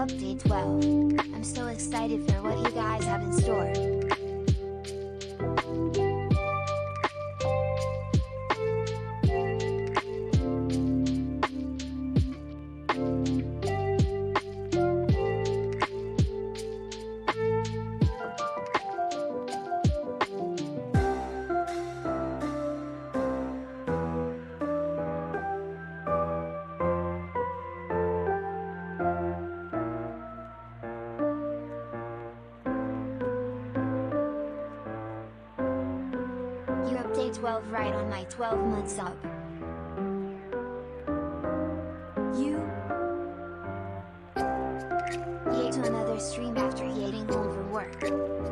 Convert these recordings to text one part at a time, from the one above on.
Update 12. I'm so excited for what you guys have in store. You update 12 right on my 12 months up. You yay to another stream after yating home from work.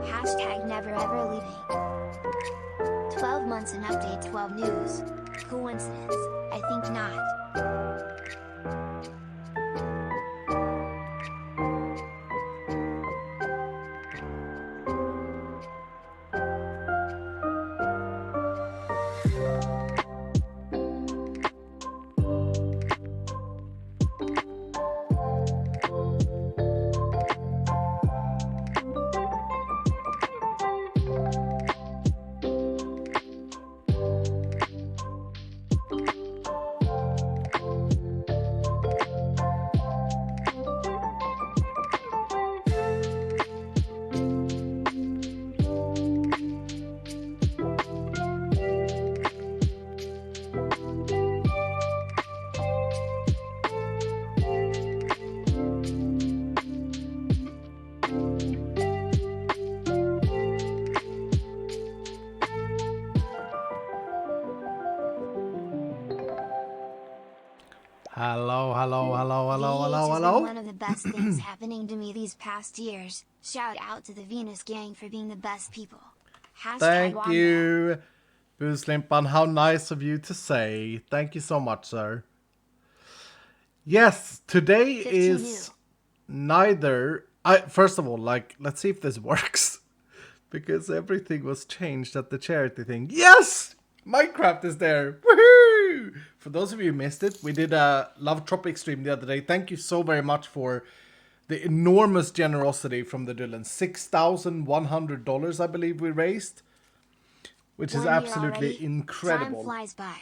Hashtag never ever leaving. 12 months and update 12 news. Coincidence? I think not. Hello. One of the best things happening to me these past years. Shout out to the Venus gang for being the best people. Thank Wanda. you, Booslimpan. How nice of you to say. Thank you so much, sir. Yes, today is neither... First of all, let's see if this works. Because everything was changed at the charity thing. Yes! Minecraft is there. Woohoo! For those of you who missed it, we did a Love Tropic stream the other day. Thank you so very much for the enormous generosity from the Dylan. $6,100, I believe we raised. Which is absolutely incredible. Time flies by.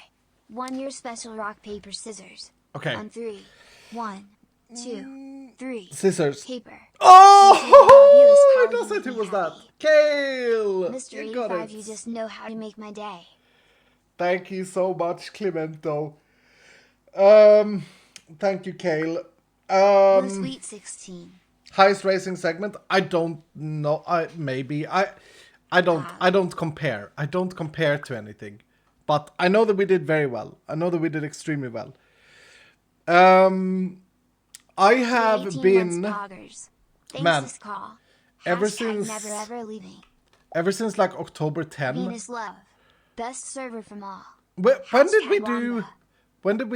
1 year special rock, paper, scissors. Okay. On 3. 1, 2, 3. Scissors. Paper. Oh! It doesn't. Who was that? Kale! Mr. 85, you just know how to make my day. Thank you so much, Clemento. Thank you, Kale. Sweet 16. Highest racing segment? I don't know. I don't compare. I don't compare to anything. But I know that we did very well. I know that we did extremely well. I have been man ever since like October 10. Venus Love. Best server from all. When did we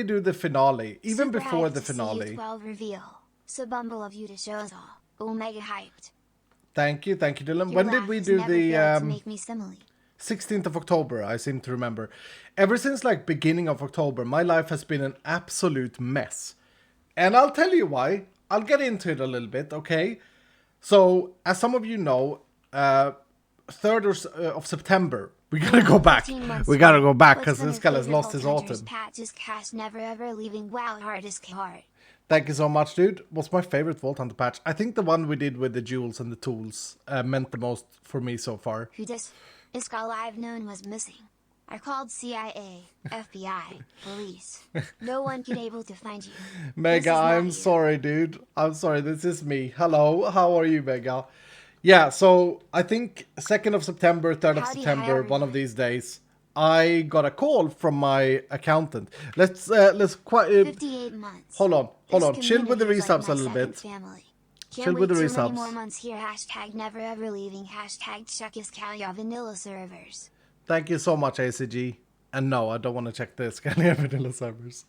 do the finale? Even Super before hyped the to see finale. you 12 reveal. So bumble of you to show us all. Omega hyped. Thank you, Dylan. Your When did we do the to make me simile. 16th of October? I seem to remember. Ever since like beginning of October, my life has been an absolute mess. And I'll tell you why. I'll get into it a little bit, okay? So, as some of you know, 3rd of September, we gotta go back. We gotta go back because this guy has lost his autumn. Patches cash never ever leaving. Wow, hardest heart. Thank you so much, dude. What's my favorite Vault Hunter patch? I think the one we did with the jewels and the tools meant the most for me so far. Who this guy I've known was missing. I called CIA, FBI, police. No one could able to find you. Mega, I'm sorry, dude. I'm sorry, this is me. Hello, how are you, Mega? Yeah, so I think 2nd of September, 3rd of September, one of these days, I got a call from my accountant. Let's 58 months. Hold on. Chill with the resubs a little bit. Family. Chill with the resubs. Many more months here. Hashtag never ever leaving. Hashtag check is Kalia vanilla servers. Thank you so much, ACG. And no, I don't want to check the Scalia vanilla servers.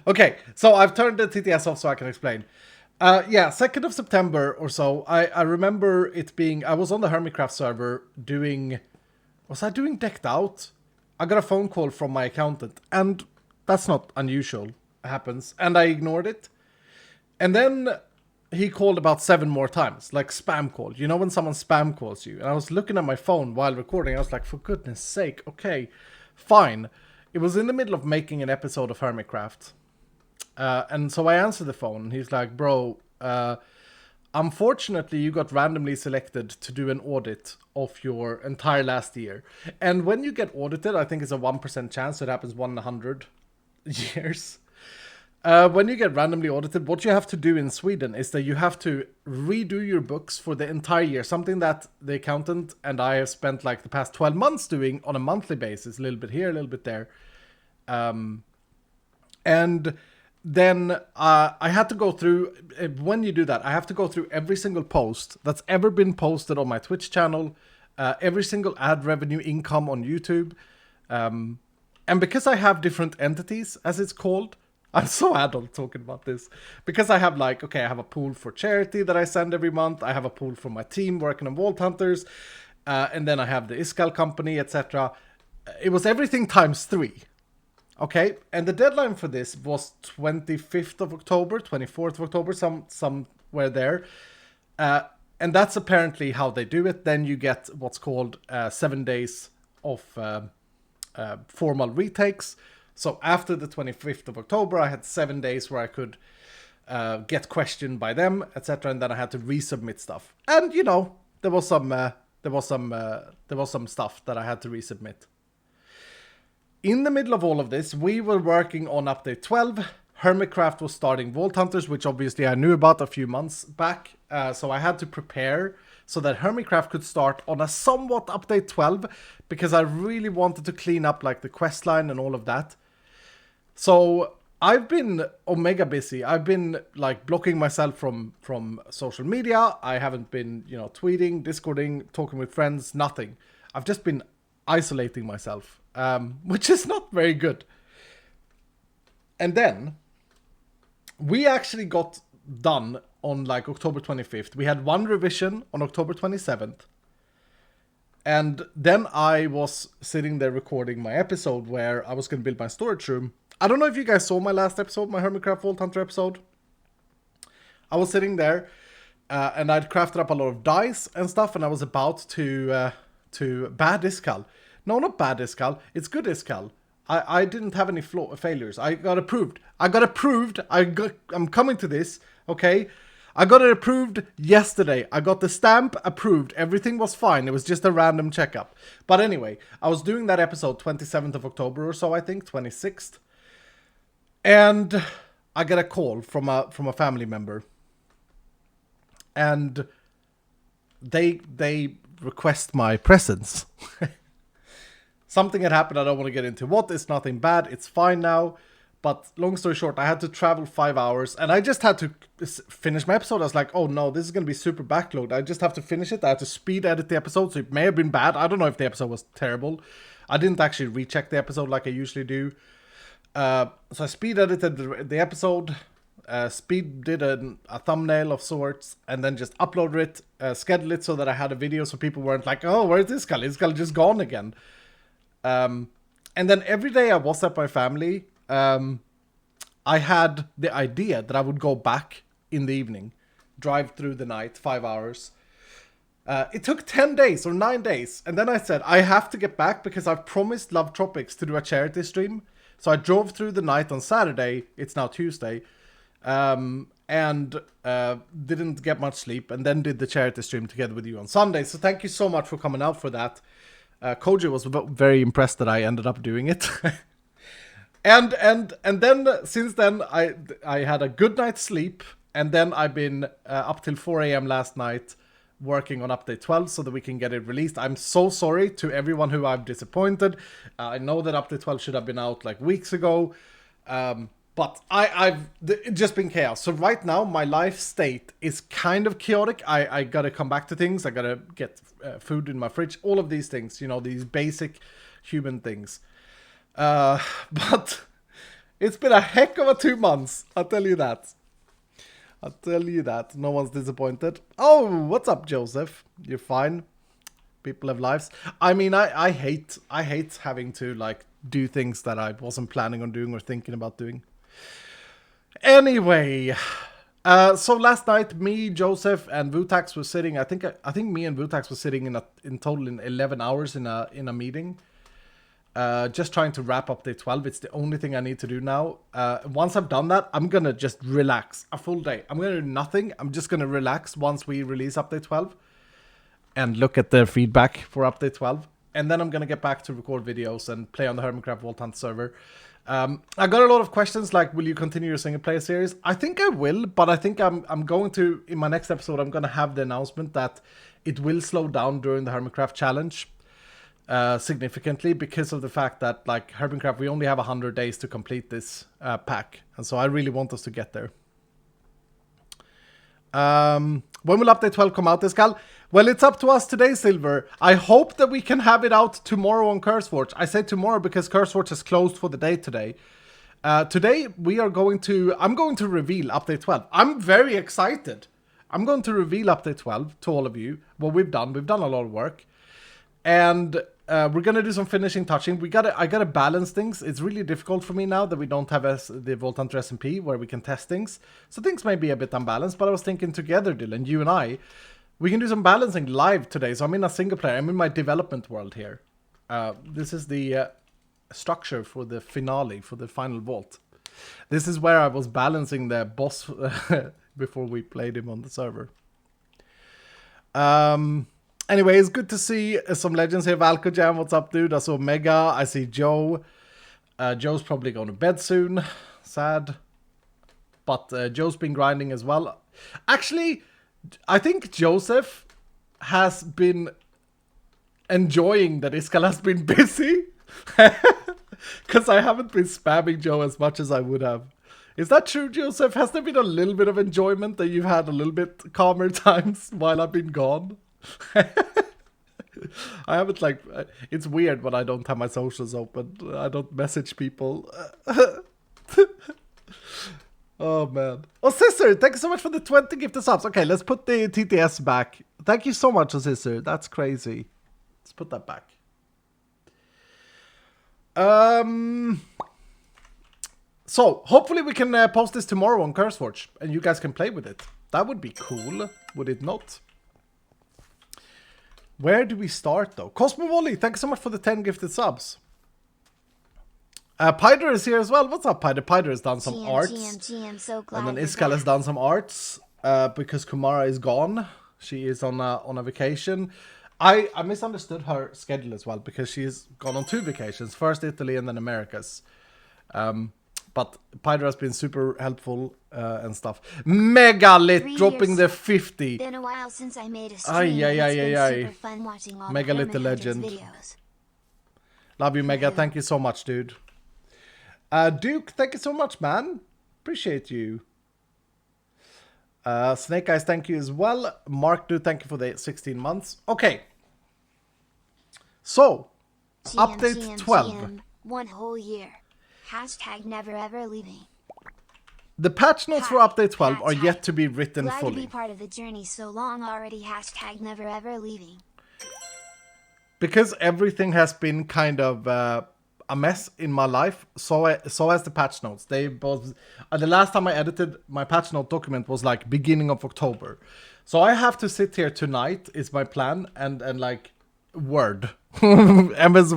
Okay, so I've turned the TTS off so I can explain. Yeah, 2nd of September or so, I remember it being... I was on the Hermitcraft server doing... Was I doing Decked Out? I got a phone call from my accountant, and that's not unusual. It happens. And I ignored it. And then he called about 7 more times, like spam call. You know when someone spam calls you? And I was looking at my phone while recording. I was like, for goodness sake, okay, fine. It was in the middle of making an episode of Hermitcraft. And so I answered the phone. And he's like, bro, unfortunately, you got randomly selected to do an audit of your entire last year. And when you get audited, I think it's a 1% chance. So it happens 1 in 100 years. When you get randomly audited, what you have to do in Sweden is that you have to redo your books for the entire year. Something that the accountant and I have spent like the past 12 months doing on a monthly basis. A little bit here, a little bit there. And then I had to go through, when you do that, I have to go through every single post that's ever been posted on my Twitch channel, every single ad revenue income on YouTube. And because I have different entities, as it's called, I'm so adult talking about this. Because I have like, okay, I have a pool for charity that I send every month. I have a pool for my team working on Vault Hunters. And then I have the Iskal company, etc. It was everything times 3. Okay, and the deadline for this was 25th of October, 24th of October, somewhere there. And that's apparently how they do it. Then you get what's called 7 days of formal retakes. So after the 25th of October, I had 7 days where I could get questioned by them, etc. And then I had to resubmit stuff. And you know, there was some stuff that I had to resubmit. In the middle of all of this, we were working on update 12. Hermitcraft was starting Vault Hunters, which obviously I knew about a few months back. So I had to prepare so that Hermitcraft could start on a somewhat update 12, because I really wanted to clean up like the quest line and all of that. So I've been omega busy. I've been like blocking myself from social media. I haven't been, you know, tweeting, discording, talking with friends, nothing. I've just been isolating myself, which is not very good. And then we actually got done on like October 25th. We had one revision on October 27th. And then I was sitting there recording my episode where I was going to build my storage room. I don't know if you guys saw my last episode, my Hermitcraft Vault Hunter episode. I was sitting there and I'd crafted up a lot of dice and stuff, and I was about to bad Iskal. No, not bad Iskal. It's good Iskal. I didn't have any failures. I got approved. I'm coming to this, okay? I got it approved yesterday. I got the stamp approved. Everything was fine. It was just a random checkup. But anyway, I was doing that episode 27th of October or so, I think, 26th. And I get a call from a family member. And they request my presence. Something had happened I don't want to get into what. It's nothing bad. It's fine now. But long story short, I had to travel 5 hours. And I just had to finish my episode. I was like, oh no, this is going to be super backlogged. I just have to finish it. I had to speed edit the episode. So it may have been bad. I don't know if the episode was terrible. I didn't actually recheck the episode like I usually do. So I speed edited the episode. Speed did a thumbnail of sorts. And then just uploaded it. Scheduled it so that I had a video. So people weren't like, oh, where's this guy? This guy just gone again. And then every day I was at my family. I had the idea that I would go back in the evening, drive through the night, 5 hours. It took 10 days or 9 days. And then I said, I have to get back because I've promised Love Tropics to do a charity stream. So I drove through the night on Saturday. It's now Tuesday. And didn't get much sleep. And then did the charity stream together with you on Sunday. So thank you so much for coming out for that. Koji was very impressed that I ended up doing it. And then since then I had a good night's sleep, and then I've been up till 4 a.m. last night working on update 12 so that we can get it released. I'm so sorry to everyone who I've disappointed. I know that update 12 should have been out like weeks ago, but it's just been chaos. So right now my life state is kind of chaotic. I gotta come back to things. I gotta get food in my fridge. All of these things, you know, these basic human things. But it's been a heck of a 2 months. I'll tell you that. No one's disappointed. Oh, what's up, Joseph? You're fine. People have lives. I mean, I hate having to like do things that I wasn't planning on doing or thinking about doing. Anyway, So last night, me, Joseph, and Vutax was sitting. I think me and Vutax was sitting in total in 11 hours in a meeting. Just trying to wrap up day 12. It's the only thing I need to do now. Once I've done that, I'm gonna just relax a full day. I'm gonna do nothing. I'm just gonna relax once we release update 12 and look at the feedback for update 12. And then I'm gonna get back to record videos and play on the Hermitcraft Vault Hunt server. I got a lot of questions like, will you continue your single player series? I think I will, but I think I'm going to, in my next episode, I'm gonna have the announcement that it will slow down during the Hermitcraft challenge significantly because of the fact that, like, Hermitcraft, we only have 100 days to complete this pack. And so I really want us to get there. When will update 12 come out, Escal? Well, it's up to us today, Silver. I hope that we can have it out tomorrow on CurseForge. I say tomorrow because CurseForge is closed for the day today. Today, I'm going to reveal update 12. I'm very excited. I'm going to reveal update 12 to all of you. What we've done. We've done a lot of work. And we're going to do some finishing touching. I gotta balance things. It's really difficult for me now that we don't have the Vault Hunter SMP where we can test things. So things may be a bit unbalanced, but I was thinking together, Dylan, you and I, we can do some balancing live today. So I'm in a single player. I'm in my development world here. This is the structure for the finale, for the final vault. This is where I was balancing the boss before we played him on the server. Anyway, it's good to see some legends here. Valko Jam, what's up, dude? I saw Mega. I see Joe. Joe's probably going to bed soon. Sad. But Joe's been grinding as well. Actually, I think Joseph has been enjoying that Iskal has been busy. Because I haven't been spamming Joe as much as I would have. Is that true, Joseph? Has there been a little bit of enjoyment that you've had a little bit calmer times while I've been gone? I haven't, like, it's weird when I don't have my socials open. I don't message people. Oh, man. Oh, Sister, thank you so much for the 20 gifted subs. Okay, let's put the TTS back. Thank you so much, Sister. That's crazy. Let's put that back. So, hopefully we can post this tomorrow on CurseForge, and you guys can play with it. That would be cool, would it not? Where do we start, though? Cosmo Wally, thank you so much for the 10 gifted subs. Pider is here as well. What's up, Pider? Pider has done some arts. So glad and then Iskal has done some arts because Kumara is gone. She is on a vacation. I misunderstood her schedule as well because she's gone on 2 vacations. First Italy and then Americas. But Pider has been super helpful and stuff. Megalit dropping the 50. Been a while since I made a stream. Super fun watching all Megalit the legend. Videos. Love you, Mega. Thank you so much, dude. Duke, thank you so much, man. Appreciate you. Snake Eyes, thank you as well. Mark, dude, thank you for the 16 months. Okay. So, update 12. 1 whole year. Hashtag never ever leaving. The patch notes for update 12 are yet to be written Glad fully. to be part of the journey so long already. Hashtag never ever leaving. Because everything has been kind of a mess in my life, so has the patch notes. They both. The last time I edited my patch note document was like beginning of October, so I have to sit here tonight. Is my plan and like Word, MS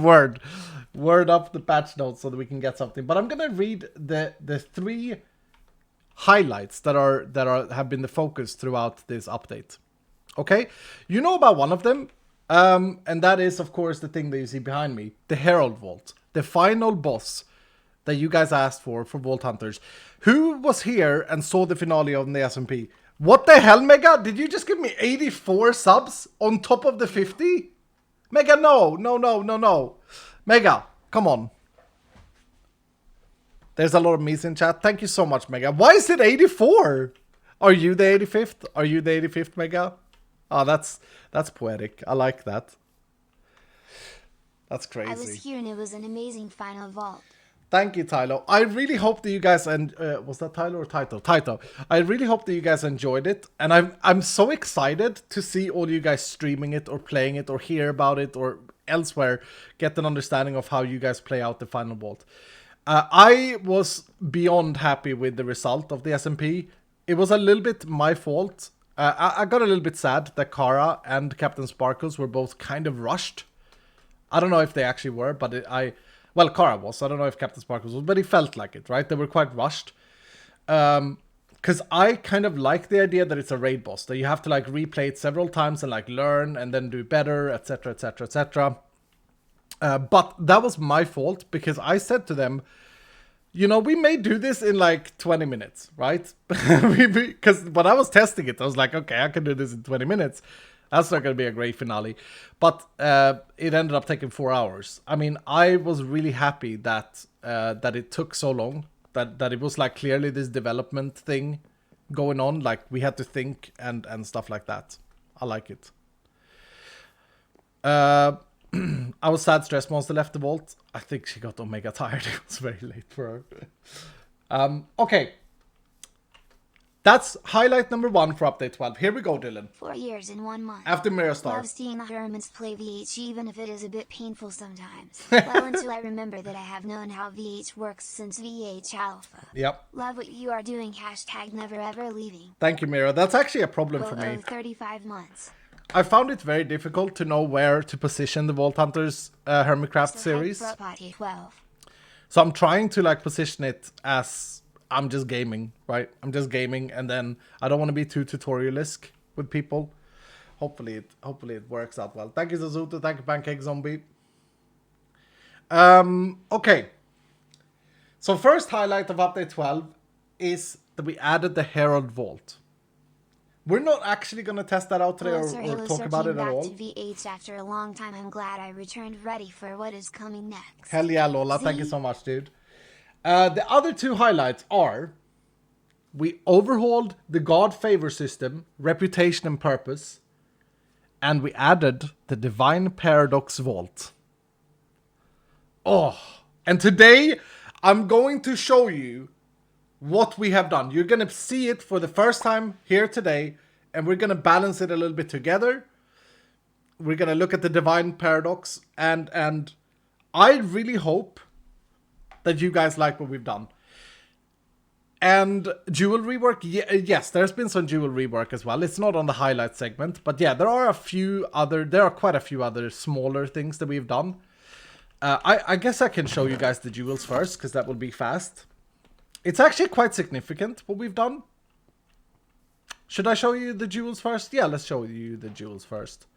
Word up the patch notes so that we can get something. But I'm gonna read the 3 highlights that have been the focus throughout this update. Okay, you know about one of them. And that is, of course, the thing that you see behind me. The Herald Vault. The final boss that you guys asked for Vault Hunters. Who was here and saw the finale of the SMP? What the hell, Mega? Did you just give me 84 subs on top of the 50? Mega, no. Mega, come on. There's a lot of memes in chat. Thank you so much, Mega. Why is it 84? Are you the 85th? Are you the 85th, Mega? Oh, that's poetic. I like that. That's crazy. I was here and it was an amazing final vault. Thank you, Tylo. I really hope that you guys was that Tylo or Taito? Taito. I really hope that you guys enjoyed it, and I'm so excited to see all you guys streaming it or playing it or hear about it or elsewhere, get an understanding of how you guys play out the final vault. I was beyond happy with the result of the SMP. it was a little bit my fault. I got a little bit sad that Kara and Captain Sparkles were both kind of rushed. I don't know if they actually were, but well, Kara was. I don't know if Captain Sparkles was, but it felt like it, right? They were quite rushed. Because I kind of like the idea that it's a raid boss, that you have to like replay it several times and like learn and then do better, etc, etc, etc. But that was my fault, because I said to them, you know, we may do this in like 20 minutes, right? Because when I was testing it, I was like, okay, I can do this in 20 minutes. That's not going to be a great finale. But it ended up taking 4 hours. I mean, I was really happy that that it took so long. That it was like clearly this development thing going on. Like we had to think and stuff like that. I like it. I was sad Stress Monster left the vault. I think she got Omega tired. It was very late for her. Okay. That's highlight number 1 for update 12. Here we go, Dylan. 4 years in 1 month. After Mirror Star. Love seeing the Hermans play VH, even if it is a bit painful sometimes. Well, until I remember that I have known how VH works since VH Alpha. Yep. Love what you are doing. Hashtag never ever leaving. Thank you, Mirror. That's actually a problem for me. 35 months. I found it very difficult to know where to position the Vault Hunters Hermitcraft series. So I'm trying to like position it as I'm just gaming, right? I'm just gaming, and then I don't want to be too tutorial-esque with people. Hopefully it works out well. Thank you, Zazuto. Thank you, Pancake Zombie. Okay. So first highlight of update 12 is that we added the Herald Vault. We're not actually going to test that out today or talk about it at all. To VH after a long time. I'm glad I returned ready for what is coming next. Hell yeah, Lola. Thank you so much, dude. The other 2 highlights are we overhauled the God Favor system, Reputation and Purpose, and we added the Divine Paradox Vault. Oh, and today I'm going to show you what we have done. You're going to see it for the first time here today, and we're going to balance it a little bit together. We're going to look at the Divine Paradox, and I really hope that you guys like what we've done. And jewel rework, yes, there's been some jewel rework as well. It's not on the highlight segment, but yeah, there are quite a few other smaller things that we've done. I guess I can show you guys the jewels first, because that will be fast. It's actually quite significant what we've done. Should I show you the jewels first? Yeah, let's show you the jewels first.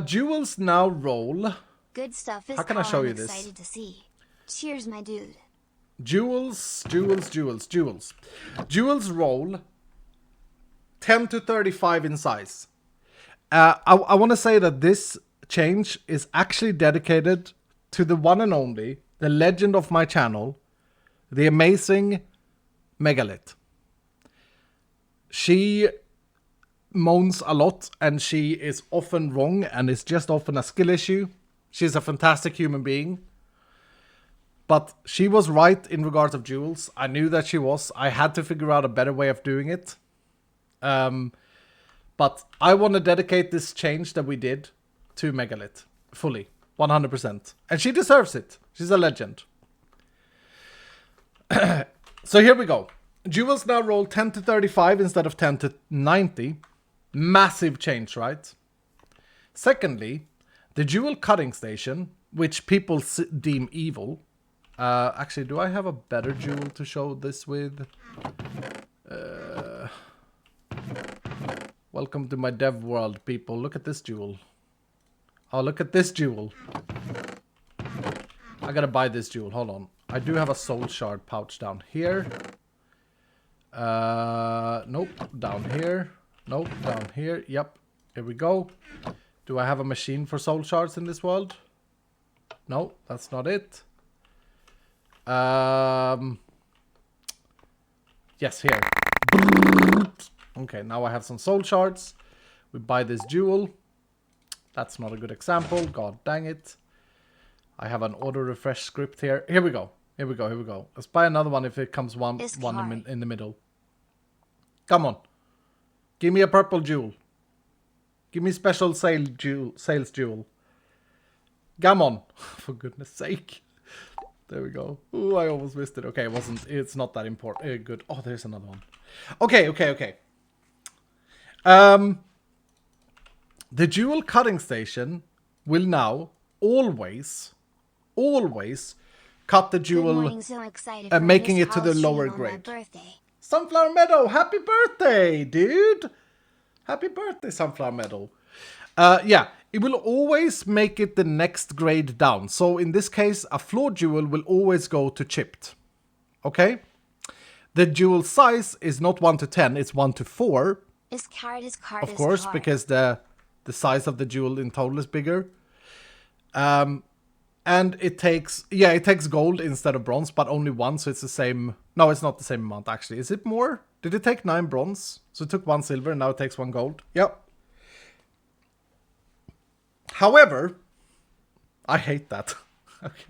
Jewels now roll. Good stuff is how can I show you this? Excited to see. Cheers, my dude. Jewels roll 10 to 35 in size. I want to say that this change is actually dedicated to the one and only, the legend of my channel, the amazing Megalith. She moans a lot, and she is often wrong, and it's just often a skill issue. She's a fantastic human being. But she was right in regards of jewels. I knew that she was. I had to figure out a better way of doing it. But I want to dedicate this change that we did to Megalith. Fully. 100%. And she deserves it. She's a legend. So here we go. Jewels now roll 10 to 35 instead of 10 to 90. Massive change, right? Secondly, the jewel cutting station, which people deem evil. Actually, do I have a better jewel to show this with? Welcome to my dev world, people. Look at this jewel. Oh, look at this jewel. I gotta buy this jewel. Hold on. I do have a soul shard pouch down here. Nope. Down here. Nope. Down here. Yep. Here we go. Do I have a machine for soul shards in this world? No, that's not it. Yes, here. Okay, now I have some soul shards. We buy this jewel. That's not a good example. God dang it. I have an auto refresh script here. Here we go. Here we go. Here we go. Let's buy another one if it comes one in the middle. Come on. Give me a purple jewel. Give me special sales jewel. Come on. For goodness sake. There we go. Ooh, I almost missed it. Okay, it's not that important. Good. Oh, there's another one. Okay. The dual cutting station will now always cut the Good jewel, morning, so excited for making Mr. it to the Hall's lower stream on my grade. birthday. Sunflower Meadow, happy birthday, dude! Happy birthday, Sunflower Meadow. Yeah, it will always make it the next grade down. So in this case, a flawed jewel will always go to chipped. Okay? The jewel size is not 1 to 10, it's 1 to 4. Is card is card Of is course, card. because the size of the jewel in total is bigger. And it takes gold instead of bronze, but only one, so it's the same. No, it's not the same amount, actually. Is it more? Did it take 9 bronze? So it took 1 silver, and now it takes 1 gold. Yep. However, I hate that. Okay.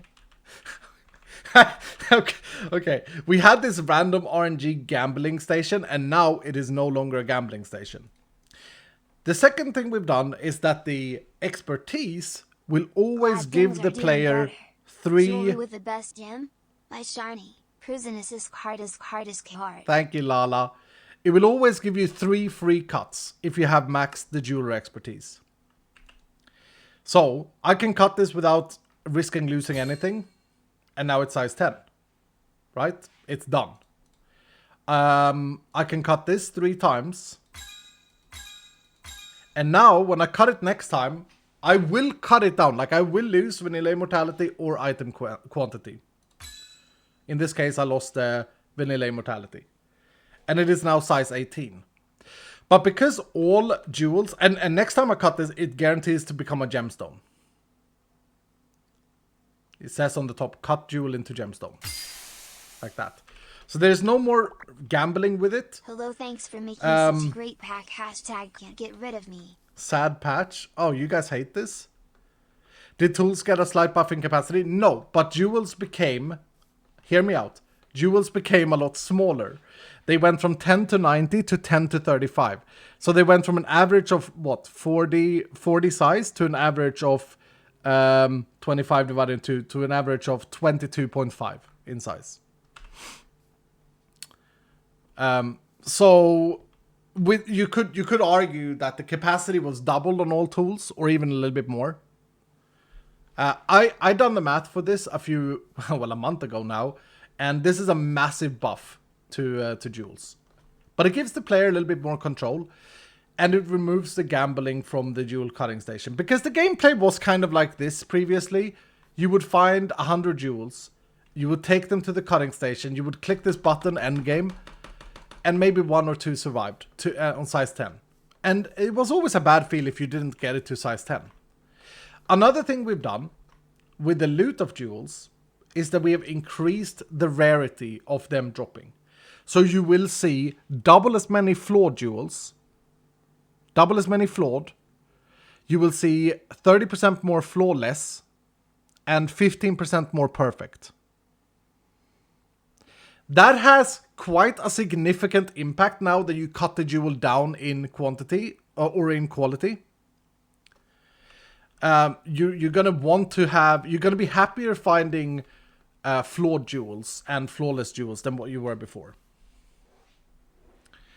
Okay. We had this random RNG gambling station, and now it is no longer a gambling station. The second thing we've done is that the expertise will always give the player 3... Jewelry with the best gem? My shiny. Prisoness card is card. Thank you, Lala. It will always give you 3 free cuts if you have maxed the jeweler expertise. So, I can cut this without risking losing anything. And now it's size 10. Right? It's done. I can cut this 3 times. And now, when I cut it next time, I will cut it down. Like, I will lose vanilla immortality or item quantity. In this case, I lost the vanilla immortality. And it is now size 18. But because all jewels... And next time I cut this, it guarantees to become a gemstone. It says on the top, cut jewel into gemstone. Like that. So there's no more gambling with it. Hello, thanks for making such a great pack. Hashtag can't get rid of me. Sad patch. Oh, you guys hate this? Did tools get a slight buffing capacity? No, but jewels became... Hear me out. Jewels became a lot smaller. They went from 10 to 90 to 10 to 35. So they went from an average of, what, 40 size to an average of 25 divided to an average of 22.5 in size. So you could argue that the capacity was doubled on all tools, or even a little bit more. I done the math for this a month ago now, and this is a massive buff to jewels. But it gives the player a little bit more control, and it removes the gambling from the jewel cutting station. Because the gameplay was kind of like this previously. You would find 100 jewels, you would take them to the cutting station, you would click this button, endgame, and maybe 1 or 2 survived on size 10. And it was always a bad feel if you didn't get it to size 10. Another thing we've done with the loot of jewels is that we have increased the rarity of them dropping. So you will see double as many flawed jewels, double as many flawed, you will see 30% more flawless, and 15% more perfect. That has quite a significant impact now that you cut the jewel down in quantity or in quality. You're gonna be happier finding flawed jewels and flawless jewels than what you were before.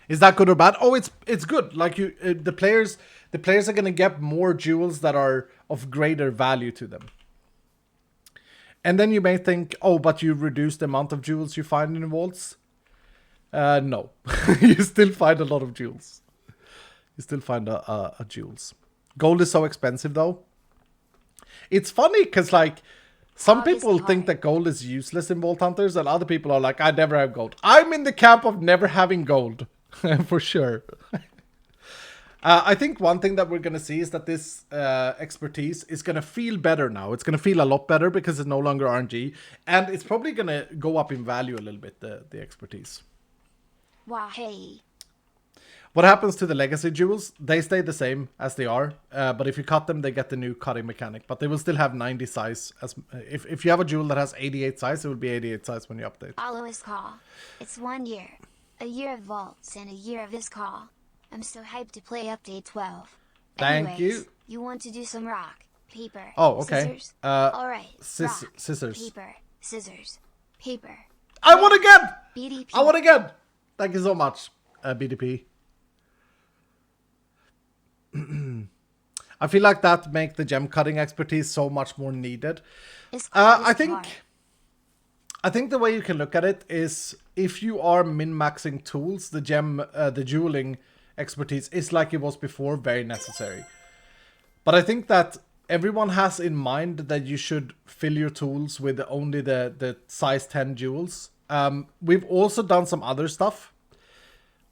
Is that good or bad? Oh, it's good. Like the players are gonna get more jewels that are of greater value to them. And then you may think, oh, but you reduce the amount of jewels you find in vaults. No, you still find a lot of jewels. You still find a jewels. Gold is so expensive though. It's funny because like some people think that gold is useless in Vault Hunters, and other people are like, I never have gold. I'm in the camp of never having gold. For sure. I think one thing that we're going to see is that this expertise is going to feel better now. It's going to feel a lot better because it's no longer RNG. And it's probably going to go up in value a little bit, the expertise. Wow, hey. What happens to the legacy jewels? They stay the same as they are. But if you cut them, they get the new cutting mechanic. But they will still have 90 size. If you have a jewel that has 88 size, it will be 88 size when you update. Follow his call. It's 1 year. A year of vaults and a year of this call. I'm so hyped to play update 12. Thank you. You want to do some rock, paper, oh, okay. Scissors? Alright, scissors. Paper, scissors, paper. I won again! BDP. I won again! Thank you so much. BDP. I feel like that make the gem cutting expertise so much more needed. I think the way you can look at it is if you are min-maxing tools, the dueling expertise is like it was before, very necessary. But I think that everyone has in mind that you should fill your tools with only the size 10 jewels. We've also done some other stuff.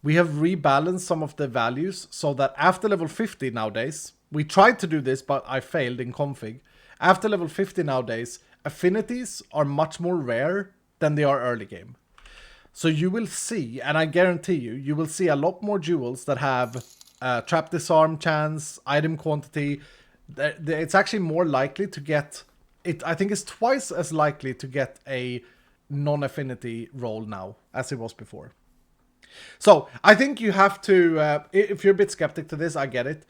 We have rebalanced some of the values so that after level 50 nowadays, we tried to do this, but I failed in config. After level 50 nowadays, affinities are much more rare than they are early game. So you will see, and I guarantee you, you will see a lot more jewels that have trap disarm chance, item quantity. It's actually more likely to get it. I think it's twice as likely to get a non-affinity roll now as it was before. So I think you have to, if you're a bit skeptic to this, I get it.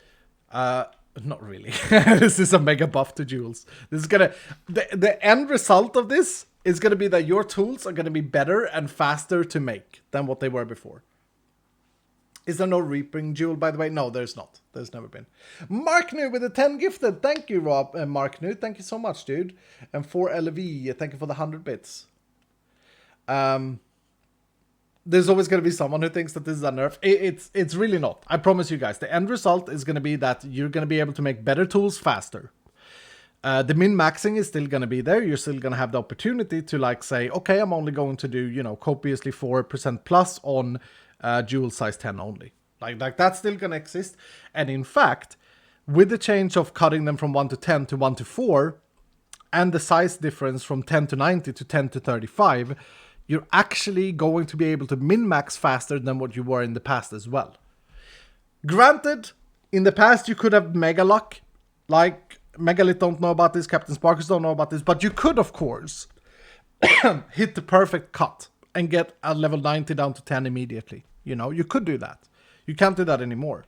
Not really. This is a mega buff to jewels. This is gonna, the end result of this is gonna be that your tools are gonna be better and faster to make than what they were before. Is there no Reaping Jewel, by the way? No, there's not. There's never been. Mark New with the 10 gifted. Thank you, Rob. Mark New. Thank you so much, dude. And for LV, thank you for the 100 bits. There's always going to be someone who thinks that this is a nerf. It's really not. I promise you guys. The end result is going to be that you're going to be able to make better tools faster. The min-maxing is still going to be there. You're still going to have the opportunity to like say, okay, I'm only going to do, you know, copiously 4% plus on jewel size 10 only. Like that's still going to exist. And in fact, with the change of cutting them from 1 to 10 to 1 to 4, and the size difference from 10 to 90 to 10 to 35, you're actually going to be able to min-max faster than what you were in the past as well. Granted, in the past you could have Mega Luck. Like, Megalith don't know about this, Captain Sparkles don't know about this, but you could, of course, hit the perfect cut and get a level 90 down to 10 immediately. You know, you could do that. You can't do that anymore.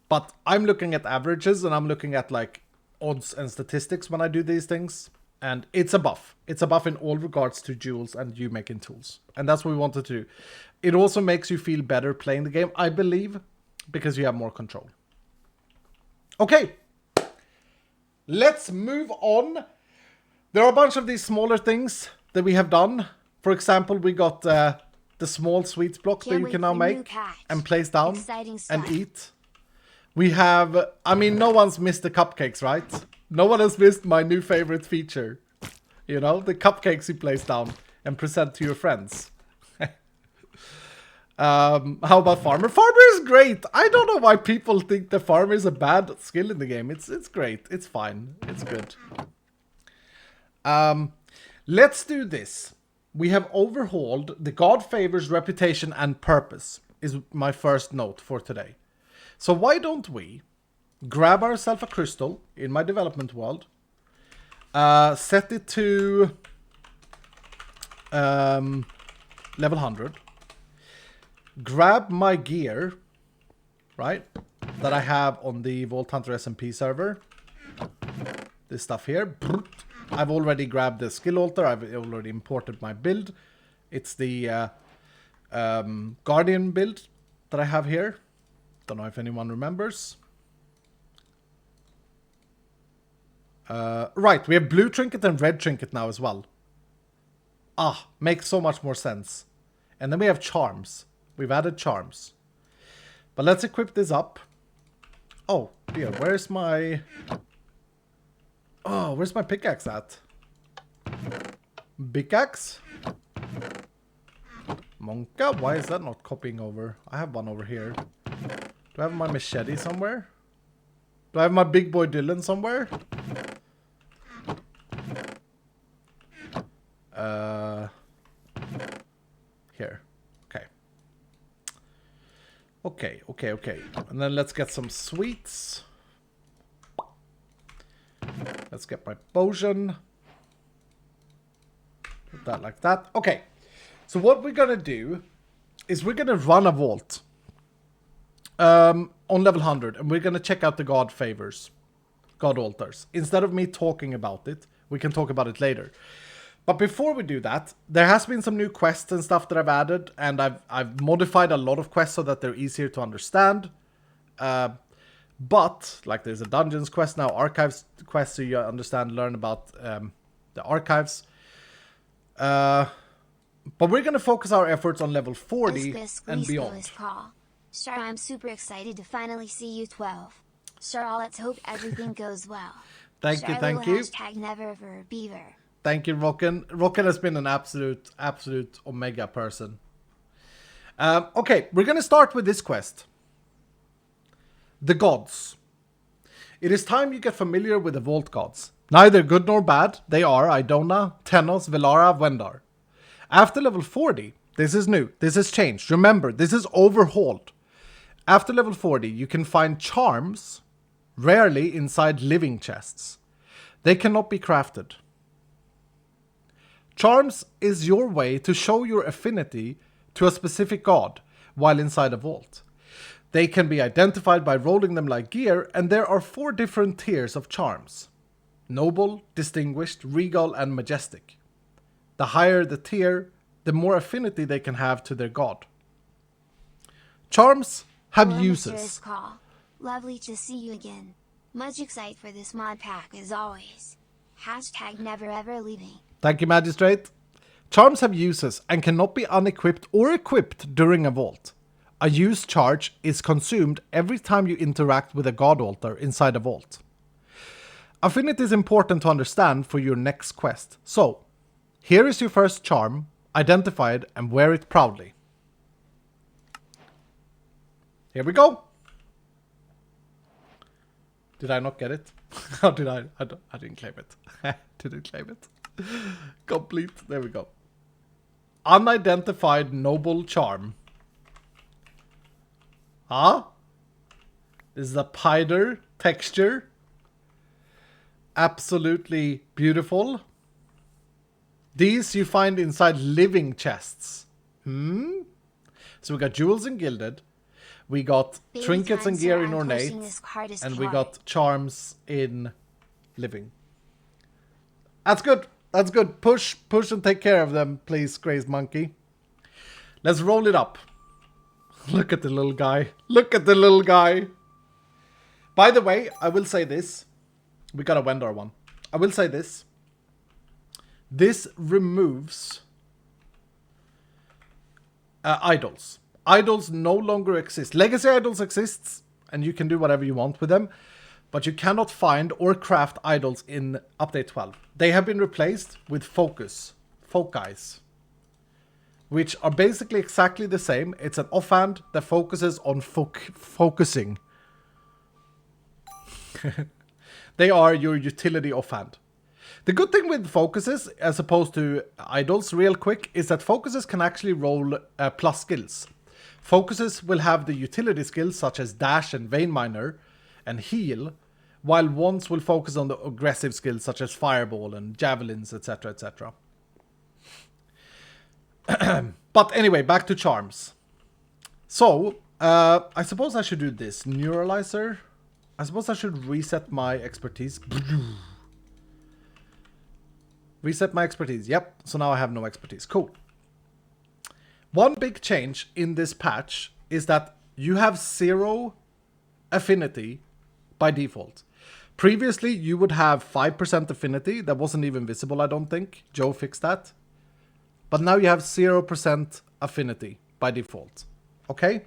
But I'm looking at averages and I'm looking at like odds and statistics when I do these things. And it's a buff. It's a buff in all regards to jewels and you making tools. And that's what we wanted to do. It also makes you feel better playing the game, I believe, because you have more control. Okay. Let's move on. There are a bunch of these smaller things that we have done. For example, we got the small sweets blocks that you can now make and place down and eat. We have, I mean, no one's missed the cupcakes, right? No one has missed my new favorite feature. You know, the cupcakes you place down and present to your friends. How about Farmer? Farmer is great. I don't know why people think the Farmer is a bad skill in the game. It's great. It's fine. It's good. Let's do this. We have overhauled the God Favors reputation and purpose is my first note for today. So why don't we grab ourselves a crystal in my development world, set it to level 100, grab my gear, right, that I have on the Vault Hunter SMP server, this stuff here. I've already grabbed the skill altar, I've already imported my build. It's the Guardian build that I have here. Don't know if anyone remembers. Right, we have blue trinket and red trinket now as well. Ah, makes so much more sense. And then we have charms. We've added charms. But let's equip this up. Oh, dear, where's my... Oh, where's my pickaxe at? Pickaxe? Monka? Why is that not copying over? I have one over here. Do I have my machete somewhere? Do I have my big boy Dylan somewhere? Here. Okay. Okay. And then let's get some sweets. Let's get my potion. Put that like that. Okay. So what we're gonna do is we're gonna run a vault on level 100, and we're gonna check out the God Favors, God Altars. Instead of me talking about it, we can talk about it later. But before we do that, there has been some new quests and stuff that I've added, and I've modified a lot of quests so that they're easier to understand. But like there's a dungeons quest now, archives quest, so you understand, learn about the archives. But we're gonna focus our efforts on level 40 and beyond. Sure, I'm super excited to finally see you 12. Sure, let's hope everything goes well. Thank you, thank you. Hashtag never ever beaver. Thank you, Rocken. Rocken has been an absolute omega person. Okay, we're gonna start with this quest. The gods. It is time you get familiar with the vault gods. Neither good nor bad, they are Idona, Tenos, Velara, Wendar. After level 40, this is new, this has changed. Remember, this is overhauled. After level 40, you can find charms, rarely inside living chests. They cannot be crafted. Charms is your way to show your affinity to a specific god while inside a vault. They can be identified by rolling them like gear, and there are 4 different tiers of charms. Noble, distinguished, regal, and majestic. The higher the tier, the more affinity they can have to their god. Charms have uses. Lovely to see you again. Much excited for this mod pack as always. Hashtag never ever leaving. Thank you, Magistrate. Charms have uses and cannot be unequipped or equipped during a vault. A use charge is consumed every time you interact with a god altar inside a vault. Affinity is important to understand for your next quest. So, here is your first charm. Identify it and wear it proudly. Here we go. Did I not get it? How did I? I didn't claim it. Didn't claim it. Complete. There we go. Unidentified noble charm. Huh? This is a pider texture. Absolutely beautiful. These you find inside living chests. So we got jewels in gilded. We got trinkets and gear in ornate. And we got charms in living. That's good. That's good. Push and take care of them, please, Crazed Monkey. Let's roll it up. Look at the little guy. Look at the little guy. By the way, I will say this. We got a Wendar one. I will say this. This removes idols. Idols no longer exist. Legacy idols exists, and you can do whatever you want with them. But you cannot find or craft idols in update 12. They have been replaced with foci, which are basically exactly the same. It's an offhand that focuses on focusing. They are your utility offhand. The good thing with focuses, as opposed to idols, real quick, is that focuses can actually roll plus skills. Focuses will have the utility skills such as dash and vein miner and heal, while wands will focus on the aggressive skills such as fireball and javelins, etc, etc. But anyway, back to charms. So, I suppose I should do this. Neuralizer. I suppose I should reset my expertise. Reset my expertise. Yep, so now I have no expertise. Cool. One big change in this patch is that you have 0 affinity by default. Previously, you would have 5% affinity. That wasn't even visible, I don't think. Joe fixed that. But now you have 0% affinity by default. Okay?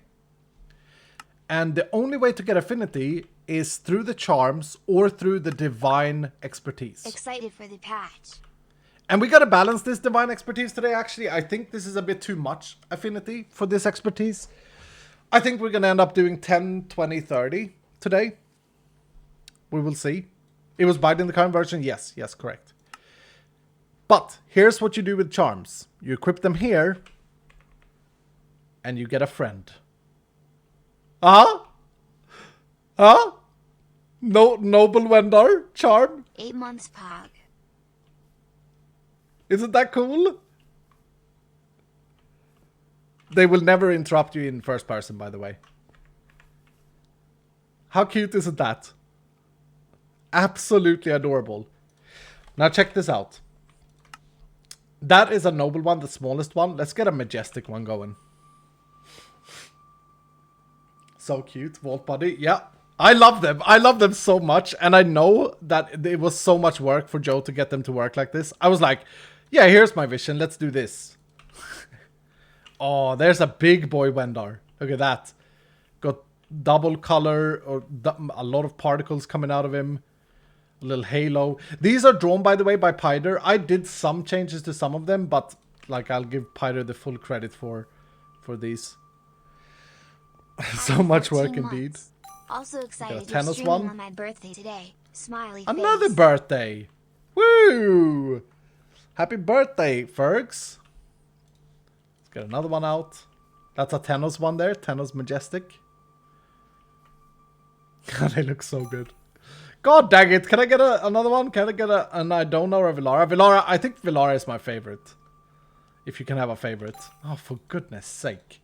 And the only way to get affinity is through the charms or through the divine expertise. Excited for the patch. And we gotta balance this divine expertise today, actually. I think this is a bit too much affinity for this expertise. I think we're gonna end up doing 10, 20, 30 today. We will see. It was bugged in the current version? Yes, correct. But here's what you do with charms. You equip them here, and you get a friend. No, Noble Wendar charm? 8 months pog. Isn't that cool? They will never interrupt you in first person, by the way. How cute isn't that? Absolutely adorable. Now check this out. That is a noble one, the smallest one. Let's get a majestic one going. So cute, Vault Buddy. Yeah, I love them. I love them so much. And I know that it was so much work for Joe to get them to work like this. I was like, yeah, here's my vision. Let's do this. Oh, there's a big boy Wendar. Look at that. Got double color or a lot of particles coming out of him. A little halo. These are drawn, by the way, by Pyder. I did some changes to some of them, but like I'll give Pyder the full credit for these. So much work indeed. Also excited you're streaming one. on my birthday today. Smiley Another face. birthday. Woo! Happy birthday, Fergs. Let's get another one out. That's a Tenos one there. Tenos Majestic. They look so good. God dang it. Can I get another one? Can I get an Idona or a Villara? Villara, I think Villara is my favorite. If you can have a favorite. Oh, for goodness sake.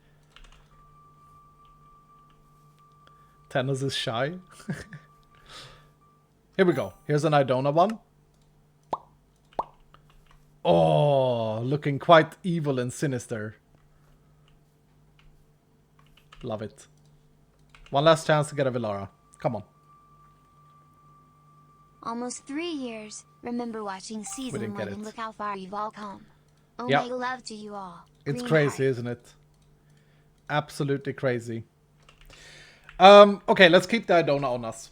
Tenos is shy. Here we go. Here's an Idona one. Oh, looking quite evil and sinister. Love it. One last chance to get a Villara. Come on. Almost 3 years. Remember watching season didn't 1 get and it. look how far you've all come. Oh, Yep. my love to you all. It's Green crazy, heart. isn't it? Absolutely crazy. Okay, let's keep the Idona on us.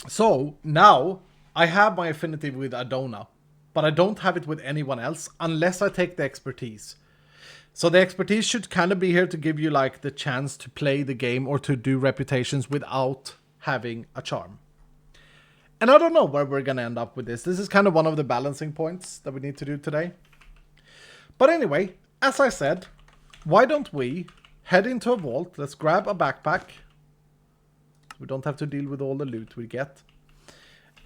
So, now, I have my affinity with Idona, but I don't have it with anyone else unless I take the expertise. So the expertise should kind of be here to give you like the chance to play the game or to do reputations without having a charm. And I don't know where we're going to end up with this. This is kind of one of the balancing points that we need to do today. But anyway, as I said, why don't we head into a vault? Let's grab a backpack. We don't have to deal with all the loot we get.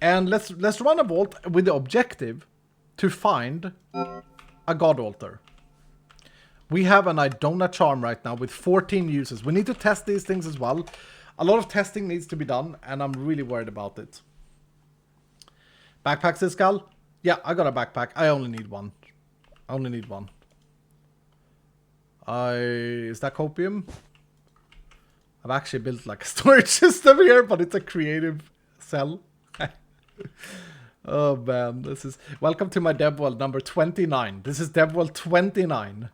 And let's run a vault with the objective to find a god altar. We have an Idona charm right now with 14 uses. We need to test these things as well. A lot of testing needs to be done, and I'm really worried about it. Backpack, Siscal? Yeah, I got a backpack. I only need one. I only need one. Is that copium? I've actually built like a storage system here, but it's a creative cell. Oh man, this is... Welcome to my dev world number 29. This is dev world 29.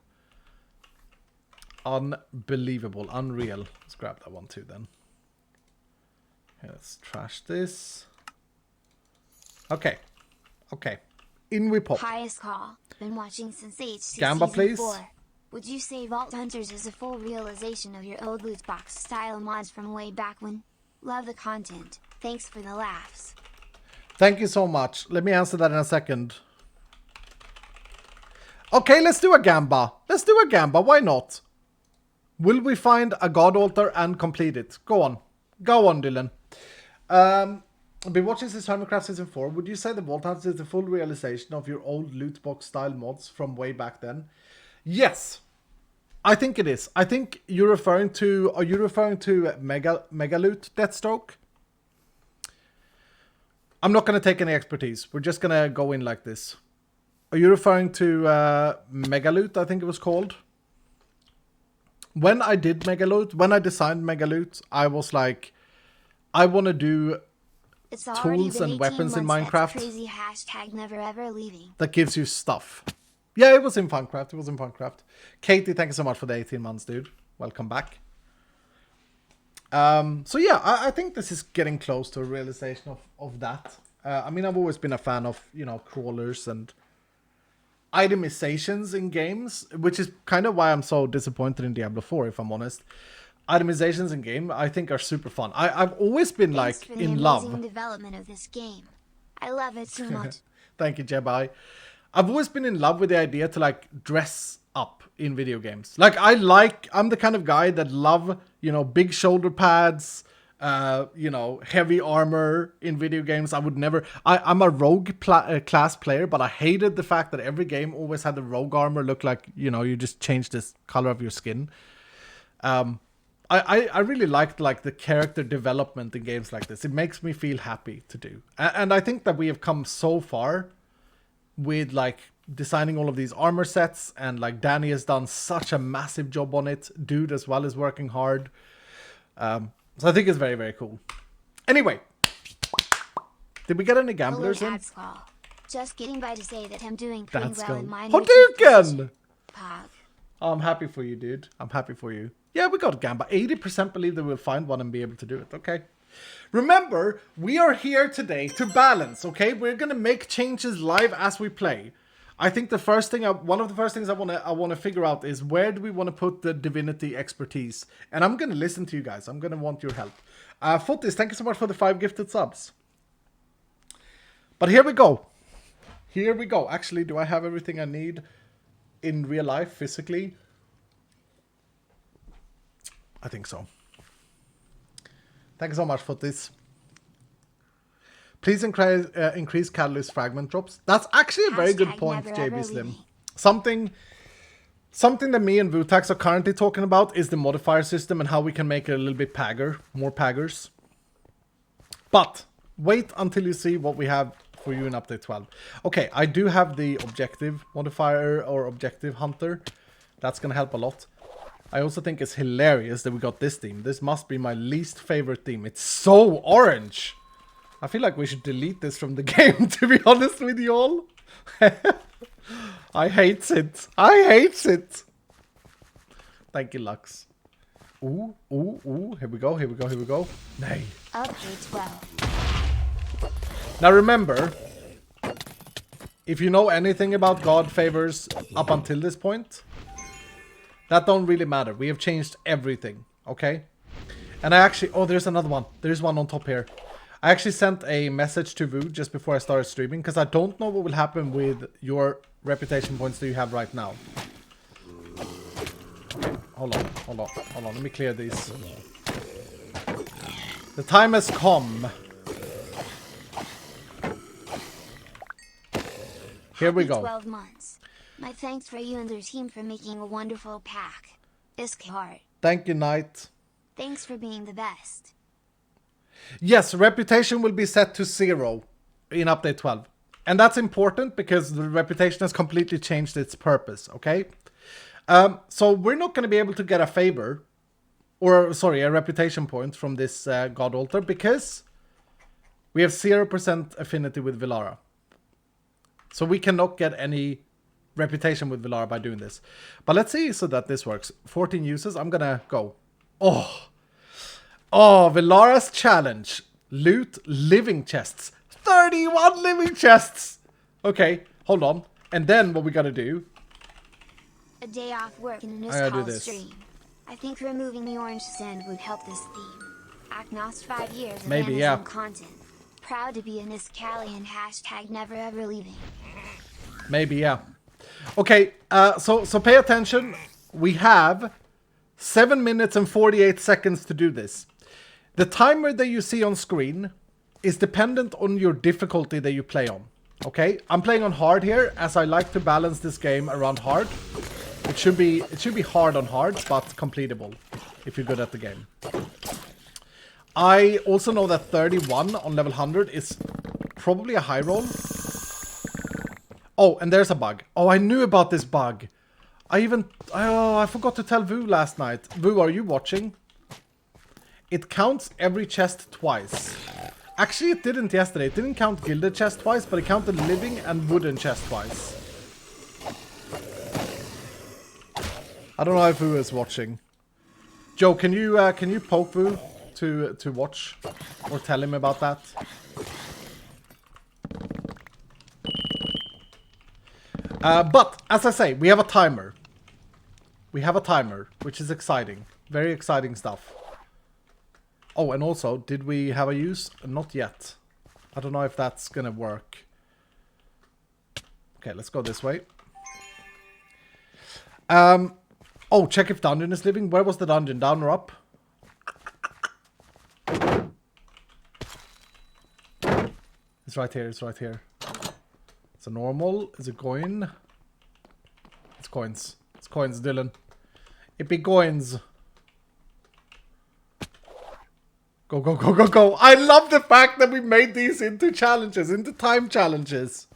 Unbelievable, unreal. Let's grab that one too then. Okay, let's trash this. Okay, okay. In we pop. Highest call. Been watching since HC Gamba, season please. 4. Would you say Vault Hunters is a full realization of your old loot box style mods from way back when? Love the content. Thanks for the laughs. Thank you so much. Let me answer that in a second. Okay, let's do a Gamba. Let's do a Gamba. Why not? Will we find a god altar and complete it? Go on. Go on, Dylan. I've been watching this Hermitcraft Season 4. Would you say the Vault Hunters is the full realization of your old loot box style mods from way back then? Yes. I think it is. I think you're referring to... Are you referring to Mega Loot Deathstroke? I'm not going to take any expertise. We're just going to go in like this. Are you referring to Mega Loot, I think it was called? When I did Mega Loot, when I designed Mega Loot, I was like, I want to do It's already tools been and 18 weapons in months. That's Minecraft crazy. Hashtag never ever leaving. that gives you stuff. Yeah, it was in Funcraft. It was in Funcraft. Katie, thank you so much for the 18 months, dude. Welcome back. So yeah, I think this is getting close to a realization of that. I mean, I've always been a fan of, you know, crawlers and itemizations in games, which is kind of why I'm so disappointed in Diablo 4, if I'm honest. Itemizations in game, I think, are super fun. I've always been Thanks like for the in amazing love. development of this game. I love it so much. Thank you, Jebai. I've always been in love with the idea to like dress up in video games. Like I'm the kind of guy that love, you know, big shoulder pads, you know, heavy armor in video games. I would never... I'm a rogue class player, but I hated the fact that every game always had the rogue armor look like, you know, you just change this color of your skin. I really liked like the character development in games like this. It makes me feel happy to do. And I think that we have come so far with like designing all of these armor sets, and like Danny has done such a massive job on it. Dude as well is working hard. So I think it's very, very cool. Anyway, did we get any gamblers in? Just getting by to say that I'm doing pretty That's well good. in my Hadouken! Pog. Oh, I'm happy for you, dude. I'm happy for you. Yeah, we got Gamba. 80% believe that we'll find one and be able to do it. Okay. Remember, we are here today to balance, okay? We're going to make changes live as we play. I think the first thing, one of the first things I want to figure out is where do we want to put the divinity expertise? And I'm going to listen to you guys. I'm going to want your help. Fotis, thank you so much for the 5 gifted subs. But here we go. Here we go. Actually, do I have everything I need in real life, physically? I think so. Thank you so much for this. Please increase catalyst fragment drops. That's actually a very good point, JB Slim. Something that me and Vutax are currently talking about is the modifier system and how we can make it a little bit more paggers. But wait until you see what we have for you in update 12. Okay, I do have the objective modifier or objective hunter. That's gonna help a lot. I also think it's hilarious that we got this theme. This must be my least favorite theme. It's so orange. I feel like we should delete this from the game, to be honest with you all. I hate it. I hate it. Thank you, Lux. Ooh, ooh, ooh. Here we go, here we go, here we go. Nay. Update 12. Now remember, if you know anything about God favors up until this point, that don't really matter. We have changed everything, okay? And I actually... Oh, there's another one. There's one on top here. I actually sent a message to Vu just before I started streaming, because I don't know what will happen with your reputation points that you have right now. Okay, hold on, hold on, hold on. Let me clear these. The time has come. Here we go. 12 months. My thanks for you and your team for making a wonderful pack. Iskehart. Thank you, Knight. Thanks for being the best. Yes, reputation will be set to 0 in update 12. And that's important because the reputation has completely changed its purpose, okay? So we're not going to be able to get a favor, or sorry, a reputation point from this God Altar because we have 0% affinity with Villara. So we cannot get any reputation with Villara by doing this. But let's see so that this works. 14 uses. I'm going to go. Oh, Villara's challenge. Loot living chests. 31 living chests. Okay, hold on. And then what we got to do. A day off work in a I gotta do Nuskhal this. stream. I think removing the orange sand would help this theme. Agnos 5 years of Maybe, Amazon yeah. content. Proud to be a Niskalian. Hashtag never ever leaving. Maybe, yeah. Okay, so pay attention. We have 7 minutes and 48 seconds to do this. The timer that you see on screen is dependent on your difficulty that you play on. Okay, I'm playing on hard here as I like to balance this game around hard. It should be hard on hard, but completable if you're good at the game. I also know that 31 on level 100 is probably a high roll. Oh, and there's a bug. Oh, I knew about this bug. I forgot to tell Vu last night. Vu, are you watching? It counts every chest twice. Actually, it didn't yesterday. It didn't count gilded chest twice, but it counted living and wooden chest twice. I don't know if Vu is watching. Joe, can you poke Vu to watch or tell him about that? But as I say, we have a timer. We have a timer, which is exciting. Very exciting stuff. Oh, and also, did we have a use? Not yet. I don't know if that's gonna work. Okay, let's go this way. Oh, check if dungeon is living. Where was the dungeon? Down or up? It's right here, it's right here. It's a normal. Is it coin? It's coins. It's coins, Dylan. It be coins. Go, go, go, go, go. I love the fact that we made these into challenges, into time challenges.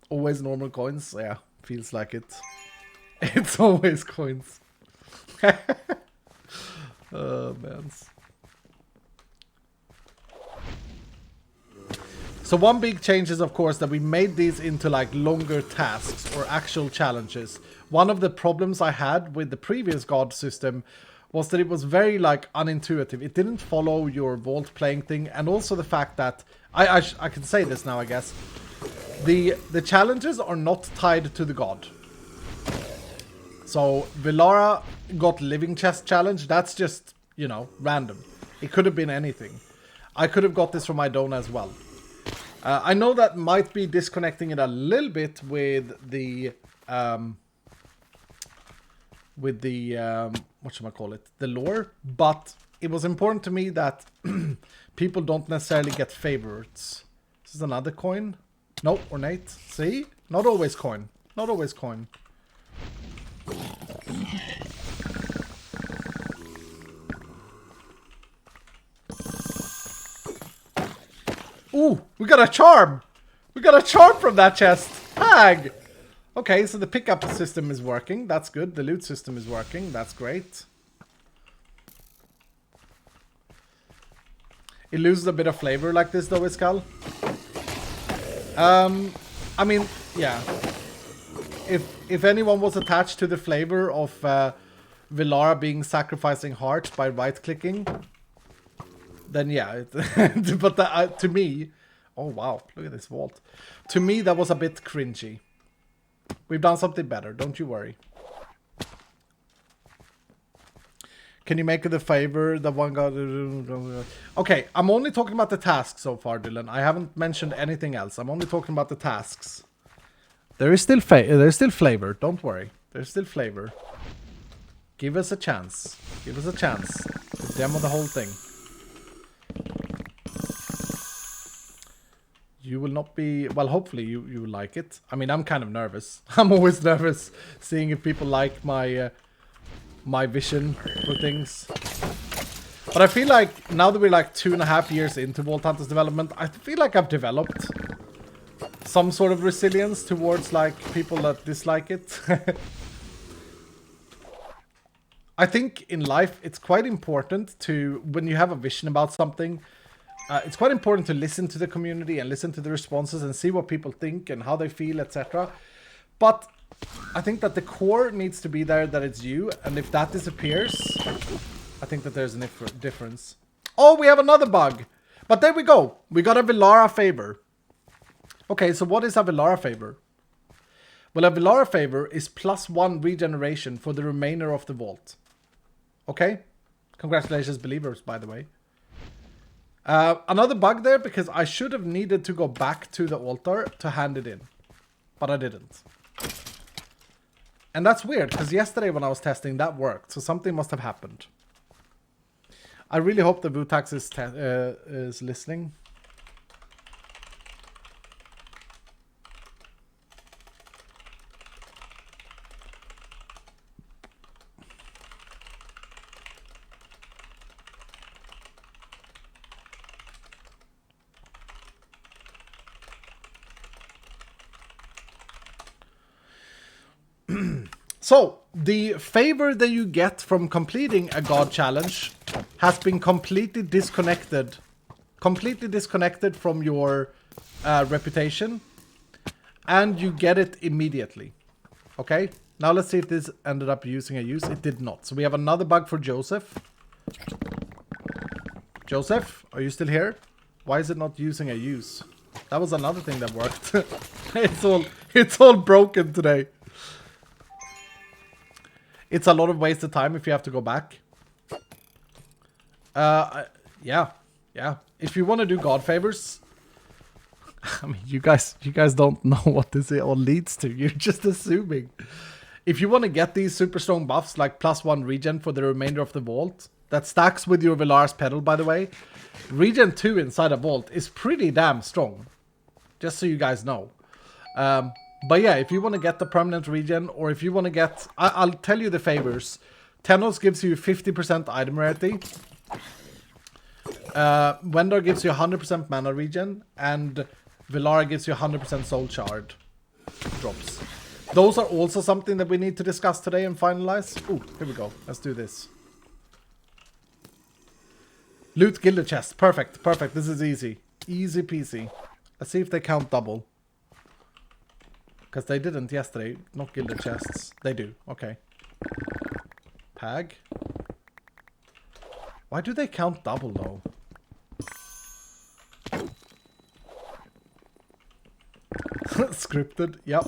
Always normal coins. Yeah, feels like it. It's always coins. Oh, man. So one big change is, of course, that we made these into like longer tasks or actual challenges. One of the problems I had with the previous God system was that it was very like unintuitive. It didn't follow your vault playing thing, and also the fact that I can say this now, I guess. The challenges are not tied to the god. So Villara got living chest challenge. That's just, you know, random. It could have been anything. I could have got this from Idona as well. I know that might be disconnecting it a little bit with the whatchamacallit, the lore, but it was important to me that people don't necessarily get favorites. This is another coin. No, ornate. See? Not always coin. Not always coin. Ooh, we got a charm! We got a charm from that chest! Hag! Okay, so the pickup system is working. That's good. The loot system is working. That's great. It loses a bit of flavor like this though, Iskal. I mean, yeah. If anyone was attached to the flavor of Villara being sacrificing heart by right-clicking, then yeah. But that, to me... Oh, wow. Look at this vault. To me, that was a bit cringy. We've done something better. Don't you worry. Can you make it a favor? The one got... Okay, I'm only talking about the tasks so far, Dylan. I haven't mentioned anything else. I'm only talking about the tasks. There is still flavor. Don't worry. There's still flavor. Give us a chance. Give us a chance to demo the whole thing. You will not be... Well, hopefully you will like it. I mean, I'm kind of nervous. I'm always nervous seeing if people like my my vision for things. But I feel like now that we're like 2.5 years into Vault Hunters development, I feel like I've developed some sort of resilience towards like people that dislike it. I think in life it's quite important to, when you have a vision about something, it's quite important to listen to the community and listen to the responses and see what people think and how they feel, etc. But I think that the core needs to be there, that it's you, and if that disappears, I think that there's a difference. Oh, we have another bug! But there we go! We got a Villara favor. Okay, so what is a Villara favor? Well, a Villara favor is +1 regeneration for the remainder of the vault. Okay? Congratulations, believers, by the way. Another bug there, because I should have needed to go back to the altar to hand it in. But I didn't. And that's weird, because yesterday when I was testing, that worked. So something must have happened. I really hope the Vutax is listening. So, the favor that you get from completing a god challenge has been completely disconnected from your reputation, and you get it immediately. Okay? Now let's see if this ended up using a use. It did not. So we have another bug for Joseph. Joseph, are you still here? Why is it not using a use? That was another thing that worked. It's all broken today. It's a lot of wasted time if you have to go back. Yeah. If you want to do god favors, I mean, you guys don't know what this all leads to. You're just assuming. If you want to get these super strong buffs, like +1 regen for the remainder of the vault, that stacks with your Villara's Pedal, by the way. Regen 2 inside a vault is pretty damn strong. Just so you guys know. But yeah, if you want to get the permanent regen, or if you want to get... I'll tell you the favors. Tenos gives you 50% item rarity. Wendar gives you 100% mana regen. And Villara gives you 100% soul shard. drops. Those are also something that we need to discuss today and finalize. Ooh, here we go. Let's do this. Loot gilded chest. Perfect, perfect. This is easy. Easy peasy. Let's see if they count double. Because they didn't yesterday. Not gilded chests. They do. Okay. Pag. Why do they count double though? Scripted. Yep.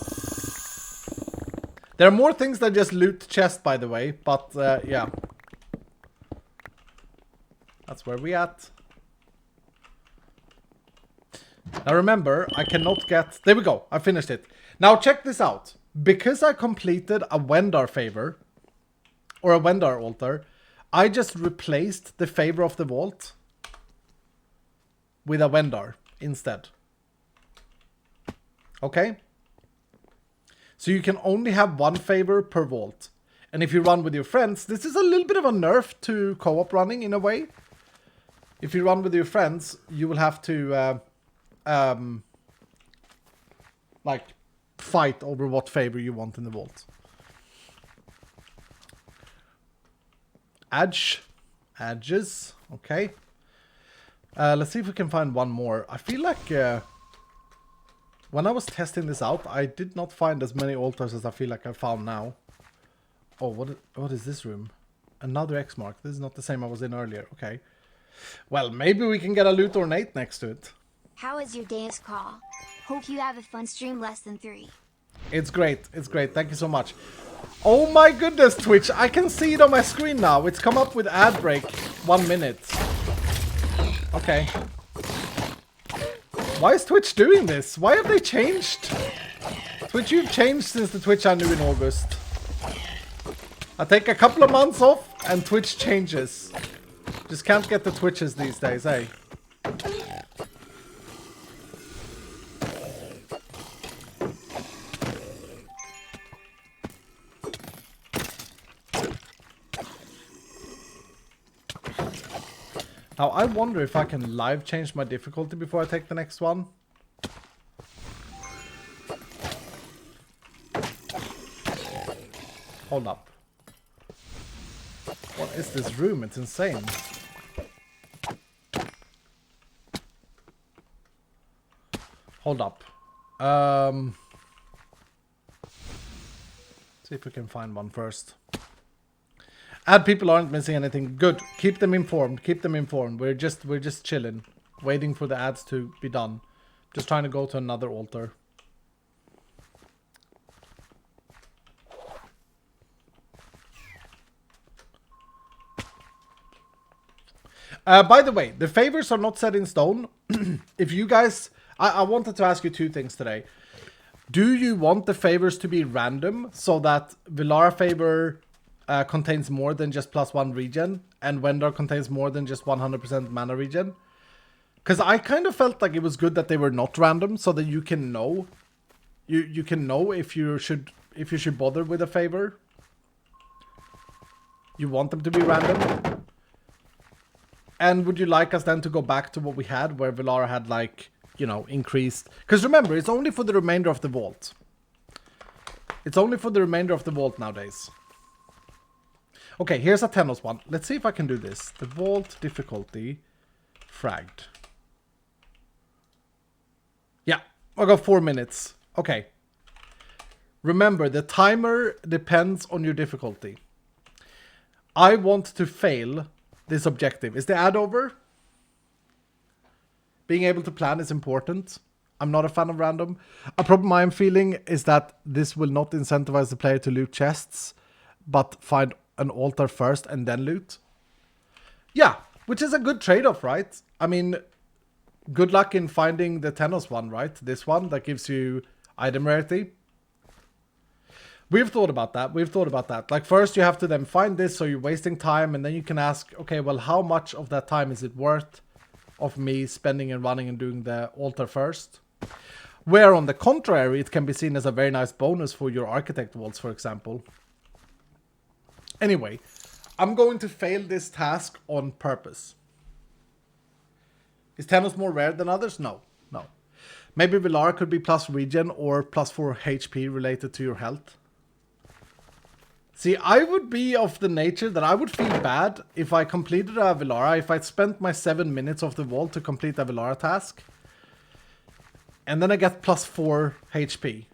There are more things than just loot chest, by the way. But yeah. That's where we at. Now remember, I cannot get... There we go. I finished it. Now check this out. Because I completed a Wendar favor, or a Wendar altar, I just replaced the favor of the vault with a Wendar instead. Okay? So you can only have one favor per vault. And if you run with your friends, this is a little bit of a nerf to co-op running in a way. If you run with your friends, you will have to like fight over what favor you want in the vault. Edges. Okay. Let's see if we can find one more. I feel like when I was testing this out, I did not find as many altars as I feel like I found now. Oh, what is this room? Another X mark. This is not the same I was in earlier. Okay. Well, maybe we can get a loot ornate next to it. How is your day's call? Hope you have a fun stream less than 3. It's great. It's great. Thank you so much. Oh my goodness, Twitch. I can see it on my screen now. It's come up with ad break. 1 minute. Okay. Why is Twitch doing this? Why have they changed? Twitch, you've changed since the Twitch I knew in August. I take a couple of months off and Twitch changes. Just can't get the Twitches these days, eh? Now, I wonder if I can live change my difficulty before I take the next one. Hold up. What is this room? It's insane. Hold up. See if we can find one first. Ad people aren't missing anything. Good. Keep them informed. Keep them informed. We're just chilling, waiting for the ads to be done. Just trying to go to another altar. By the way, the favors are not set in stone. If you guys... I wanted to ask you two things today. Do you want the favors to be random so that Villara favor contains more than just +1 regen and Wendar contains more than just 100% mana regen? Because I kind of felt like it was good that they were not random so that you can know. You can know if you should bother with a favor. You want them to be random. And would you like us then to go back to what we had where Villara had like... you know, increased. Because remember, it's only for the remainder of the vault. It's only for the remainder of the vault nowadays. Okay, here's a Tenos one. Let's see if I can do this. The vault difficulty fragged. Yeah, I got 4 minutes. Okay. Remember, the timer depends on your difficulty. I want to fail this objective. Is the ad over? Being able to plan is important. I'm not a fan of random. A problem I'm feeling is that this will not incentivize the player to loot chests, but find an altar first and then loot. Yeah, which is a good trade-off, right? I mean, good luck in finding the Tenos one, right? This one that gives you item rarity. We've thought about that. We've thought about that. Like, first you have to then find this, so you're wasting time, and then you can ask, okay, well, how much of that time is it worth of me spending and running and doing the altar first? Where on the contrary, it can be seen as a very nice bonus for your architect vaults, for example. Anyway, I'm going to fail this task on purpose. Is Tenos more rare than others? No, no. Maybe Villara could be plus regen or plus 4 HP related to your health. See, I would be of the nature that I would feel bad if I completed a Villara, if I spent my 7 minutes of the vault to complete a Villara task. And then I get plus 4 HP.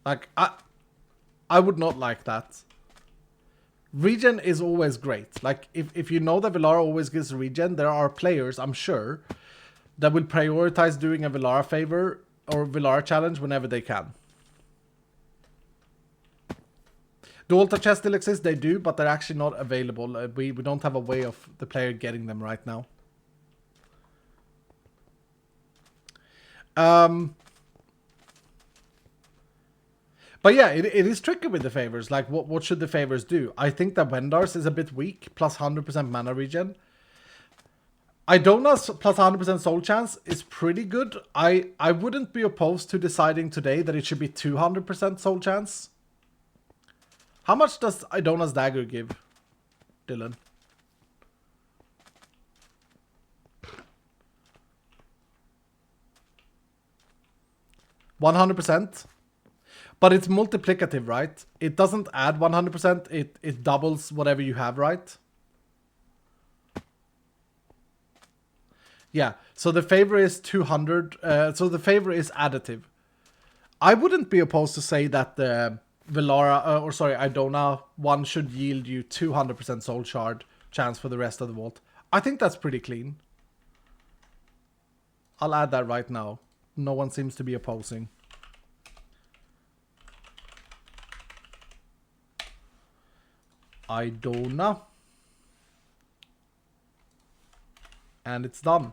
Like, I would not like that. Regen is always great. Like, if you know that Villara always gives regen, there are players, I'm sure, that will prioritize doing a Villara favor or Villara challenge whenever they can. The altar chests still exist, they do, but they're actually not available. We don't have a way of the player getting them right now. But yeah, it is tricky with the favors. Like, what should the favors do? I think that Wendar's is a bit weak, plus 100% mana regen. Idona's plus 100% soul chance is pretty good. I wouldn't be opposed to deciding today that it should be 200% soul chance. How much does Idona's dagger give, Dylan? 100%. But it's multiplicative, right? It doesn't add 100%. It doubles whatever you have, right? Yeah. So the favor is 200. So the favor is additive. I wouldn't be opposed to say that the Villara, Idona one should yield you 200% soul shard chance for the rest of the vault. I think that's pretty clean. I'll add that right now. No one seems to be opposing. Idona. And it's done.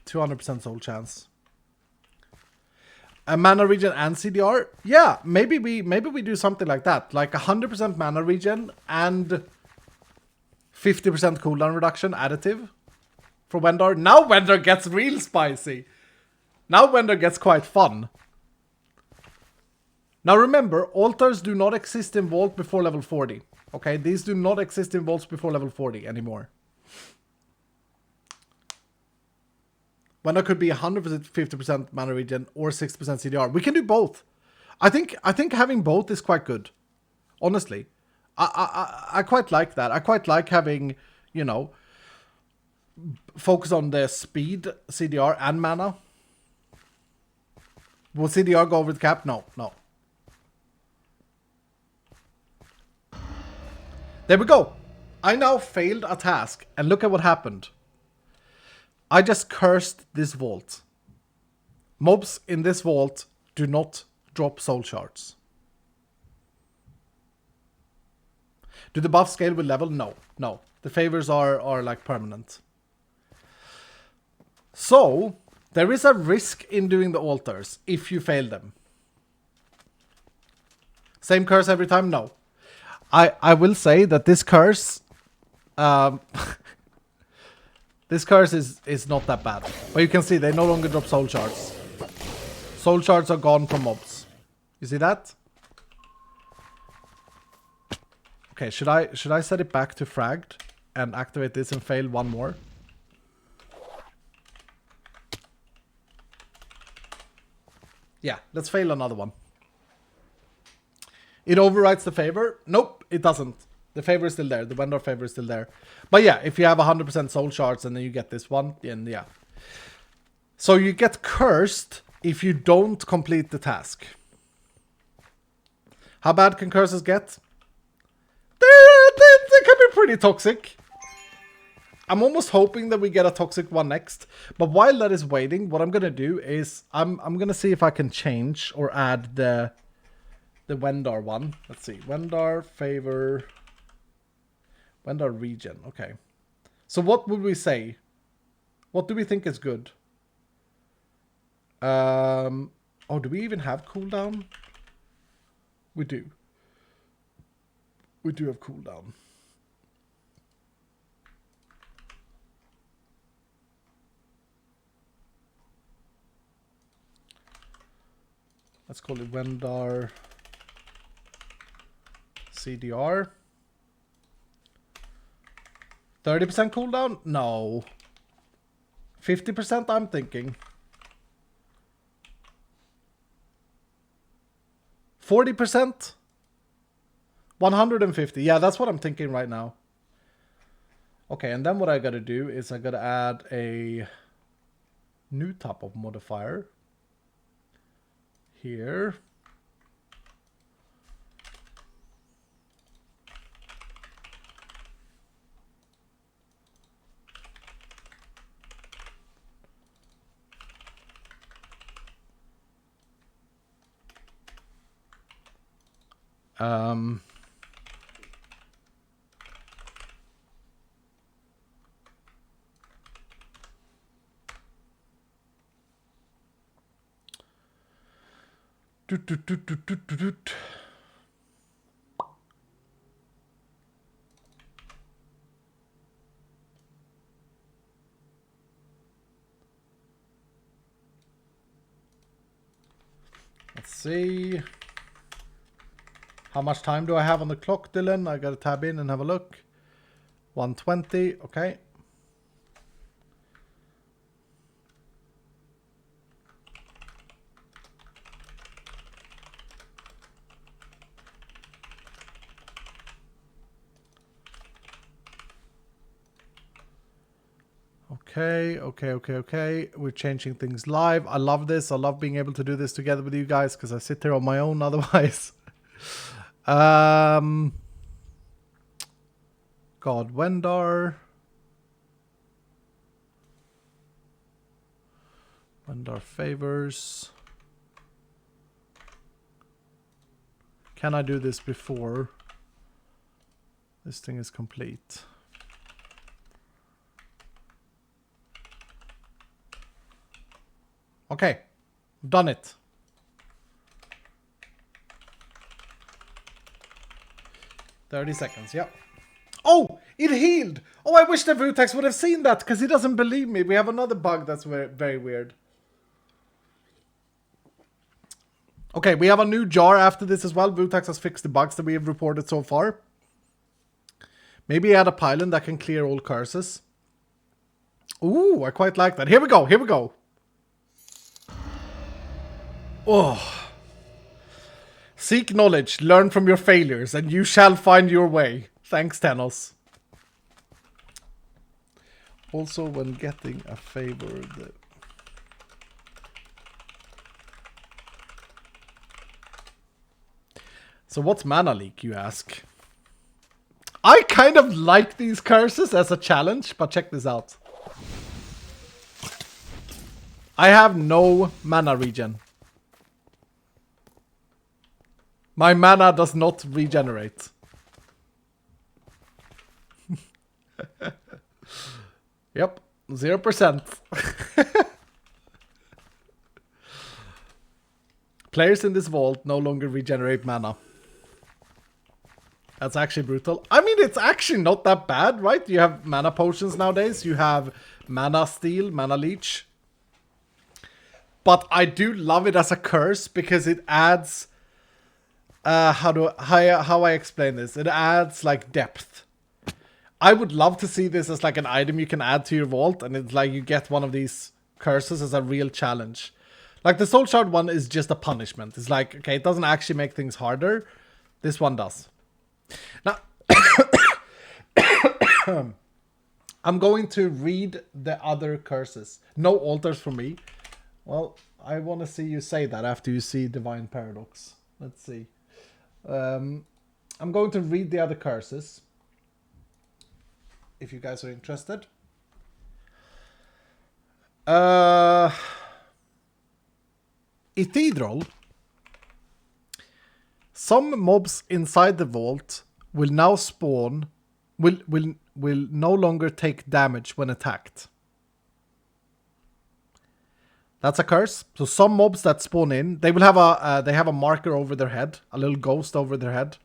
200% soul chance. A mana regen and CDR? Yeah, maybe we do something like that. Like 100% mana regen and 50% cooldown reduction additive for Wendar. Now Wendar gets real spicy. Now Wendar gets quite fun. Now remember, altars do not exist in Vault before level 40. Okay, these do not exist in Vaults before level 40 anymore. Wendar could be 100% 50% mana regen or 60% CDR. We can do both. I think having both is quite good. Honestly. I quite like that. I quite like having, you know, focus on the speed, CDR, and mana. Will CDR go over the cap? No. There we go. I now failed a task, and look at what happened. I just cursed this vault. Mobs in this vault do not drop soul shards. Do the buffs scale with level? No. The favors are like permanent. So, there is a risk in doing the altars if you fail them. Same curse every time? No. I will say that this curse... this curse is not that bad. But you can see they no longer drop soul shards. Soul shards are gone from mobs. You see that? Okay, should I set it back to fragged and activate this and fail one more? Yeah, let's fail another one. It overwrites the favor? Nope, it doesn't. The favor is still there. The Wendar favor is still there. But yeah, if you have 100% soul shards and then you get this one, then yeah. So you get cursed if you don't complete the task. How bad can curses get? They can be pretty toxic. I'm almost hoping that we get a toxic one next. But while that is waiting, what I'm going to do is I'm going to see if I can change or add the Wendar one. Let's see. Wendar favor... Wendar regen. Okay. So what would we say? What do we think is good? Oh, do we even have cooldown? We do. We do have cooldown. Let's call it Wendar CDR. 30% cooldown? No. 50% I'm thinking. 40%? 150. Yeah, that's what I'm thinking right now. Okay, and then what I gotta do is I gotta add a new type of modifier. Here. Doot, doot, doot, doot, doot, doot, doot. Let's see. How much time do I have on the clock, Dylan? I gotta tab in and have a look. 120, okay. Okay. We're changing things live. I love this. I love being able to do this together with you guys because I sit here on my own otherwise. God, Wendar. Wendar favors. Can I do this before this thing is complete? Okay, done it. $30 seconds, yep. Oh, it healed! Oh, I wish the Vutex would have seen that, because he doesn't believe me. We have another bug that's very, very weird. Okay, we have a new jar after this as well. Vutex has fixed the bugs that we have reported so far. Maybe add a pylon that can clear all curses. Ooh, I quite like that. Here we go. Oh. Seek knowledge, learn from your failures, and you shall find your way. Thanks, Tenos. Also, when getting a favor... So what's mana leak, you ask? I kind of like these curses as a challenge, but check this out. I have no mana regen. My mana does not regenerate. Yep, 0%. Players in this vault no longer regenerate mana. That's actually brutal. I mean, it's actually not that bad, right? You have mana potions nowadays. You have mana steal, mana leech. But I do love it as a curse because it adds... how I explain this? It adds like depth. I would love to see this as like an item you can add to your vault, and it's like you get one of these curses as a real challenge. Like the Soul Shard one is just a punishment. It's like, okay, it doesn't actually make things harder. This one does. Now, I'm going to read the other curses. No altars for me. Well, I want to see you say that after you see Divine Paradox. Let's see. I'm going to read the other curses. If you guys are interested. Ethereal. Some mobs inside the vault will now spawn, will no longer take damage when attacked. That's a curse. So some mobs that spawn in, they will have a marker over their head, a little ghost over their head.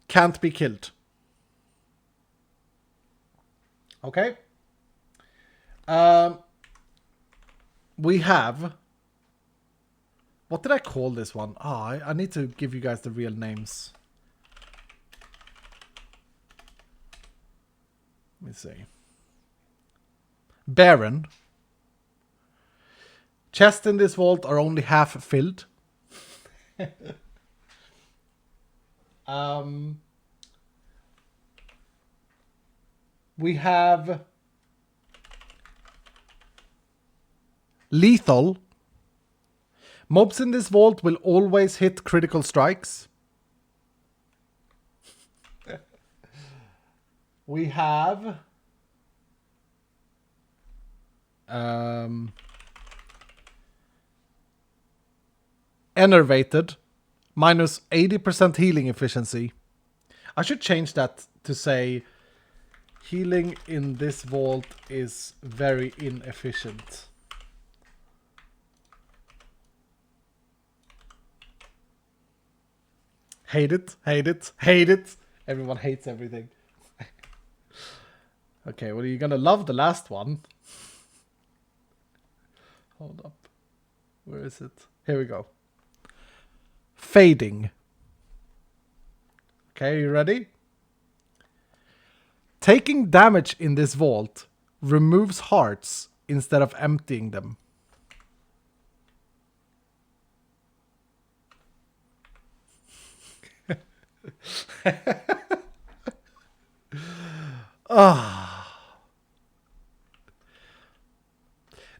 Can't be killed. Okay. We have... What did I call this one? Oh, I need to give you guys the real names. Let me see. Barren. Chests in this vault are only half filled. We have lethal. Mobs in this vault will always hit critical strikes. We have enervated, minus 80% healing efficiency. I should change that to say healing in this vault is very inefficient. Hate it, hate it, hate it. Everyone hates everything. Okay, well, you're gonna love the last one. Hold up. Where is it? Here we go. Fading. Okay, you ready? Taking damage in this vault removes hearts instead of emptying them.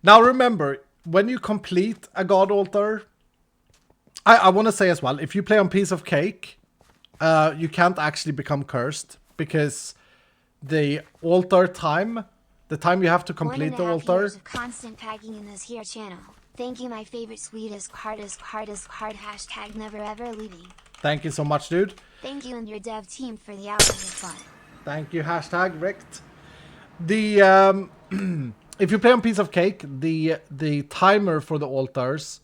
Now remember, when you complete a god altar, I want to say as well, if you play on Piece of Cake, you can't actually become cursed because the altar time, the time you have to complete the altar. Years of constant packing in this here channel. Thank you, my favorite sweetest hardest hashtag never ever leaving. Thank you so much, dude. Thank you and your dev team for the hours of fun. Thank you, hashtag Richt. The if you play on Piece of Cake, the timer for the altars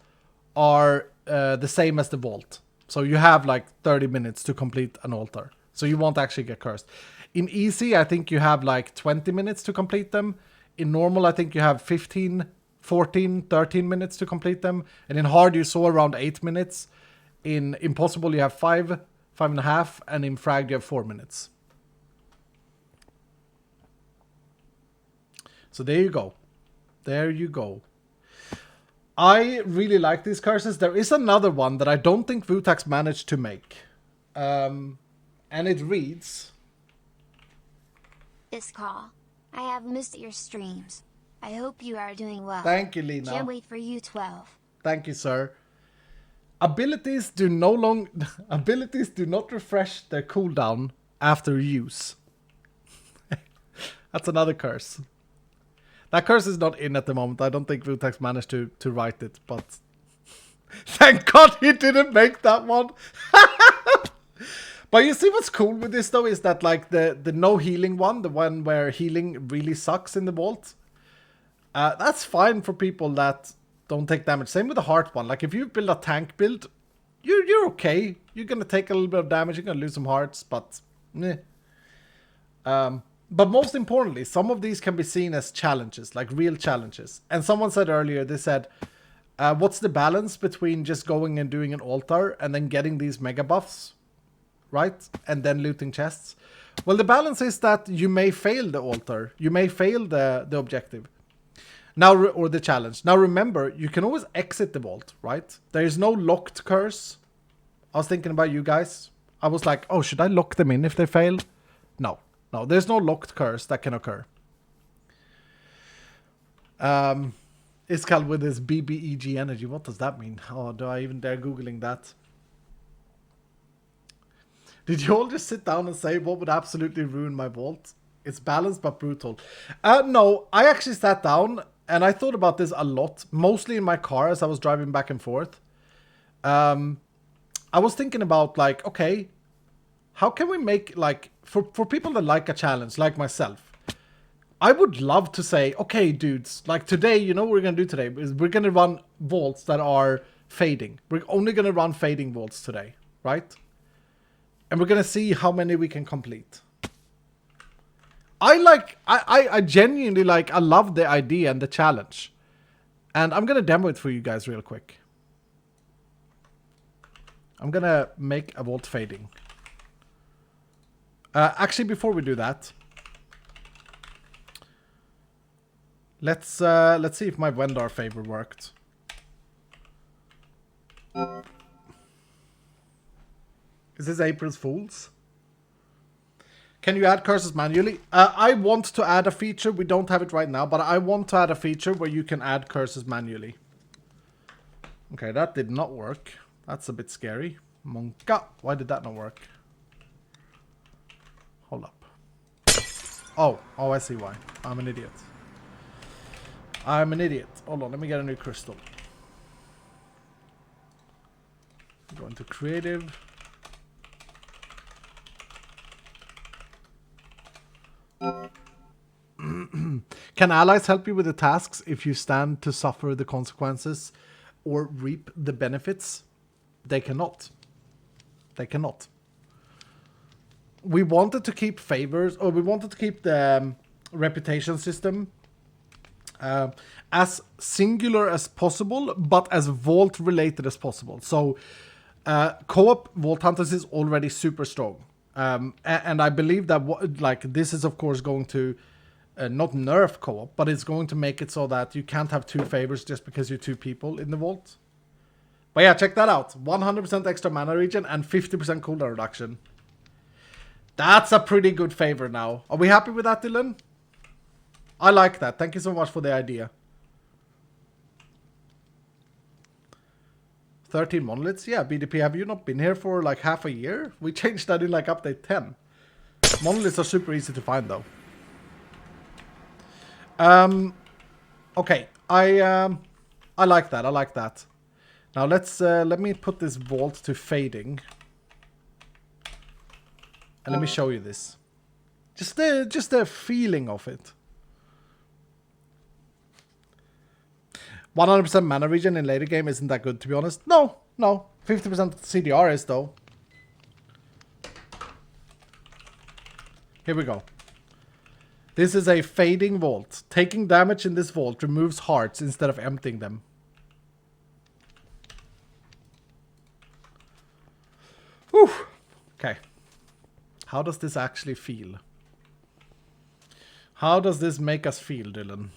are the same as the vault. So you have like 30 minutes to complete an altar. So you won't actually get cursed. In easy, I think you have like 20 minutes to complete them. In normal, I think you have 15, 14, 13 minutes to complete them. And in hard, you saw around 8 minutes. In impossible, you have 5, 5.5. And in frag, you have 4 minutes. So there you go. There you go. I really like these curses. There is another one that I don't think Vutax managed to make. And it reads... This call. I have missed your streams. I hope you are doing well. Thank you, Lena. Can't wait for you 12. Thank you, sir. Abilities do not refresh their cooldown after use. That's another curse. That curse is not in at the moment. I don't think Vutax managed to write it, but thank God he didn't make that one. But you see what's cool with this though is that like the no healing one, the one where healing really sucks in the vault, that's fine for people that don't take damage. Same with the heart one. Like if you build a tank build, you're okay. You're gonna take a little bit of damage. You're gonna lose some hearts, but meh. But most importantly, some of these can be seen as challenges, like real challenges. And someone said earlier, they said, what's the balance between just going and doing an altar and then getting these mega buffs, right? And then looting chests. Well, the balance is that you may fail the altar. You may fail the objective. Now, or the challenge. Now, remember, you can always exit the vault, right? There is no locked curse. I was thinking about you guys. I was like, oh, should I lock them in if they fail? No. No, there's no locked curse that can occur. Iskal with his BBEG energy. What does that mean? Oh, do I even dare Googling that? Did you all just sit down and say what would absolutely ruin my vault? It's balanced but brutal. No, I actually sat down and I thought about this a lot. Mostly in my car as I was driving back and forth. I was thinking about like, okay, how can we make like... For people that like a challenge, like myself, I would love to say, okay, dudes, like today, you know what we're going to do today? Is we're going to run vaults that are fading. We're only going to run fading vaults today, right? And we're going to see how many we can complete. I genuinely like, I love the idea and the challenge. And I'm going to demo it for you guys real quick. I'm going to make a vault fading. Actually, before we do that, Let's see if my vendor favor worked. Is this April's Fools? Can you add curses manually? I want to add a feature. We don't have it right now, but I want to add a feature where you can add curses manually. Okay, that did not work. That's a bit scary. Monka, why did that not work? Hold up. Oh, I see why. I'm an idiot. I'm an idiot. Hold on, let me get a new crystal. Go into creative. Can allies help you with the tasks if you stand to suffer the consequences or reap the benefits? They cannot. They cannot. We wanted to keep favors, or we wanted to keep the reputation system as singular as possible, but as Vault related as possible. So co-op Vault Hunters is already super strong. And I believe that this is of course going to not nerf co-op, but it's going to make it so that you can't have two favors just because you're two people in the vault. But yeah, check that out. 100% extra mana regen and 50% cooldown reduction. That's a pretty good favor now. Are we happy with that, Dylan? I like that. Thank you so much for the idea. 13 monoliths? Yeah, BDP, have you not been here for like half a year? We changed that in like update 10. Monoliths are super easy to find though. Okay, I like that. I like that. Now let me put this vault to fading, and let me show you this. Just the feeling of it. 100% mana regen in later game isn't that good, to be honest. No. 50% CDR is though. Here we go. This is a fading vault. Taking damage in this vault removes hearts instead of emptying them. Whew. Okay. How does this actually feel? How does this make us feel, Dylan?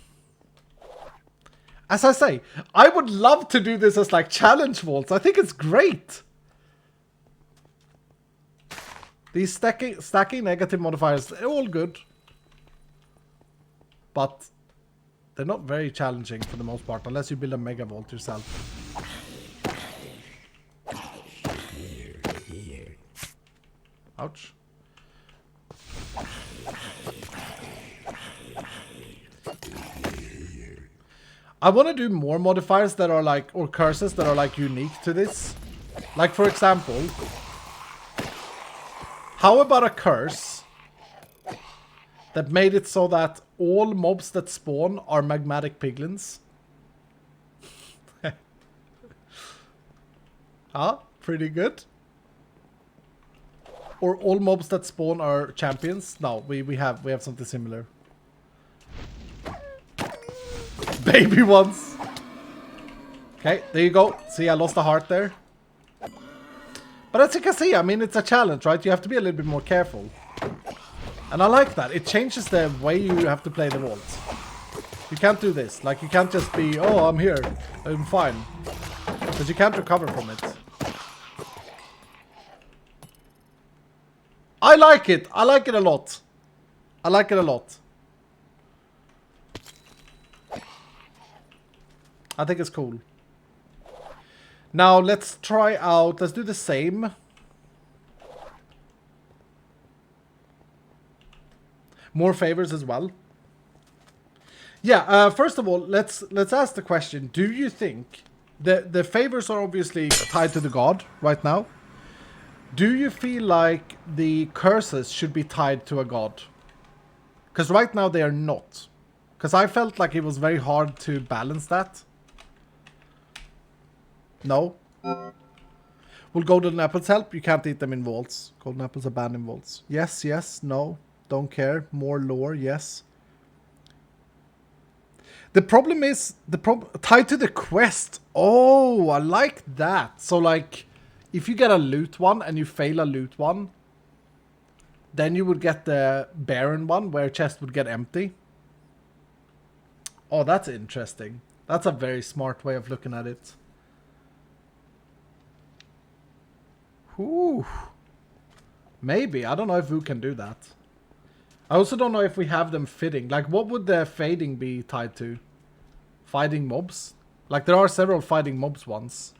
As I say, I would love to do this as like challenge vaults. I think it's great. These stacking negative modifiers, they're all good. But they're not very challenging for the most part, unless you build a mega vault yourself. Ouch. I want to do more modifiers that are like, or curses that are like unique to this. Like for example, how about a curse that made it so that all mobs that spawn are magmatic piglins? Huh? Pretty good. Or all mobs that spawn are champions? No, we have something similar. Baby ones. Okay, there you go. See, I lost a heart there. But as you can see, I mean, it's a challenge, right? You have to be a little bit more careful. And I like that. It changes the way you have to play the vault. You can't do this. Like, you can't just be, oh, I'm here. I'm fine. Because you can't recover from it. I like it. I like it a lot. I like it a lot. I think it's cool. Now let's try out, let's do the same. More favors as well. Yeah, first of all, let's ask the question. Do you think the favors are obviously tied to the god right now? Do you feel like the curses should be tied to a god? Because right now they are not. Because I felt like it was very hard to balance that. No? Will golden apples help? You can't eat them in vaults. Golden apples are banned in vaults. Yes, yes, no. Don't care. More lore, yes. The problem is, tied to the quest. Oh, I like that. So like, if you get a loot one and you fail a loot one, then you would get the barren one where chest would get empty. Oh, that's interesting. That's a very smart way of looking at it. Ooh. Maybe. I don't know if we can do that. I also don't know if we have them fitting. Like, what would the fading be tied to? Fighting mobs? Like, there are several fighting mobs ones.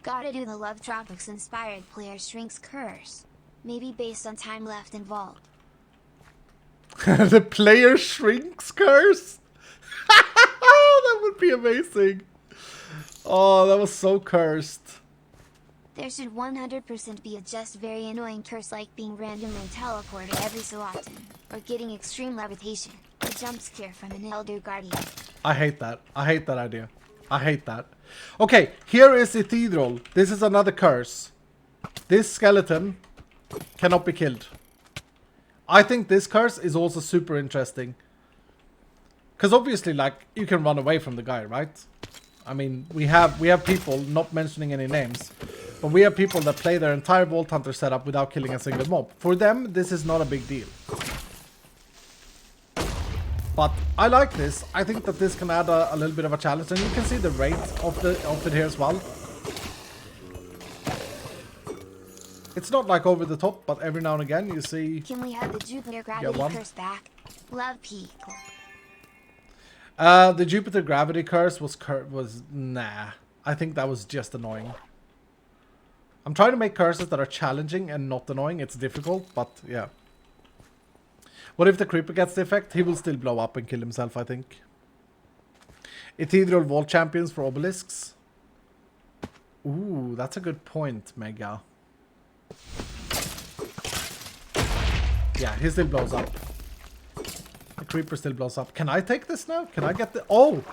Gotta do the Love Tropics inspired player shrinks curse. Maybe based on time left involved. The player shrinks curse? That would be amazing. Oh, that was so cursed. There should 100% be a just very annoying curse like being randomly teleported every so often, or getting extreme levitation, a jump scare from an elder guardian. I hate that. I hate that idea. I hate that. Okay, here is Ethereal. This is another curse. This skeleton cannot be killed. I think this curse is also super interesting. Because obviously, like, you can run away from the guy, right? I mean, we have people, not mentioning any names, but we have people that play their entire Vault Hunter setup without killing a single mob. For them, this is not a big deal. But I like this. I think that this can add a little bit of a challenge, and you can see the rate of it here as well. It's not like over the top, but every now and again you see. Can we have the Jupiter gravity curse back? Love people. The Jupiter gravity curse was nah. I think that was just annoying. I'm trying to make curses that are challenging and not annoying. It's difficult, but yeah. What if the creeper gets the effect? He will still blow up and kill himself, I think. Ethereal Vault Champions for obelisks. Ooh, that's a good point, Mega. Yeah, he still blows up. The creeper still blows up. Can I take this now? Can I get the... Oh!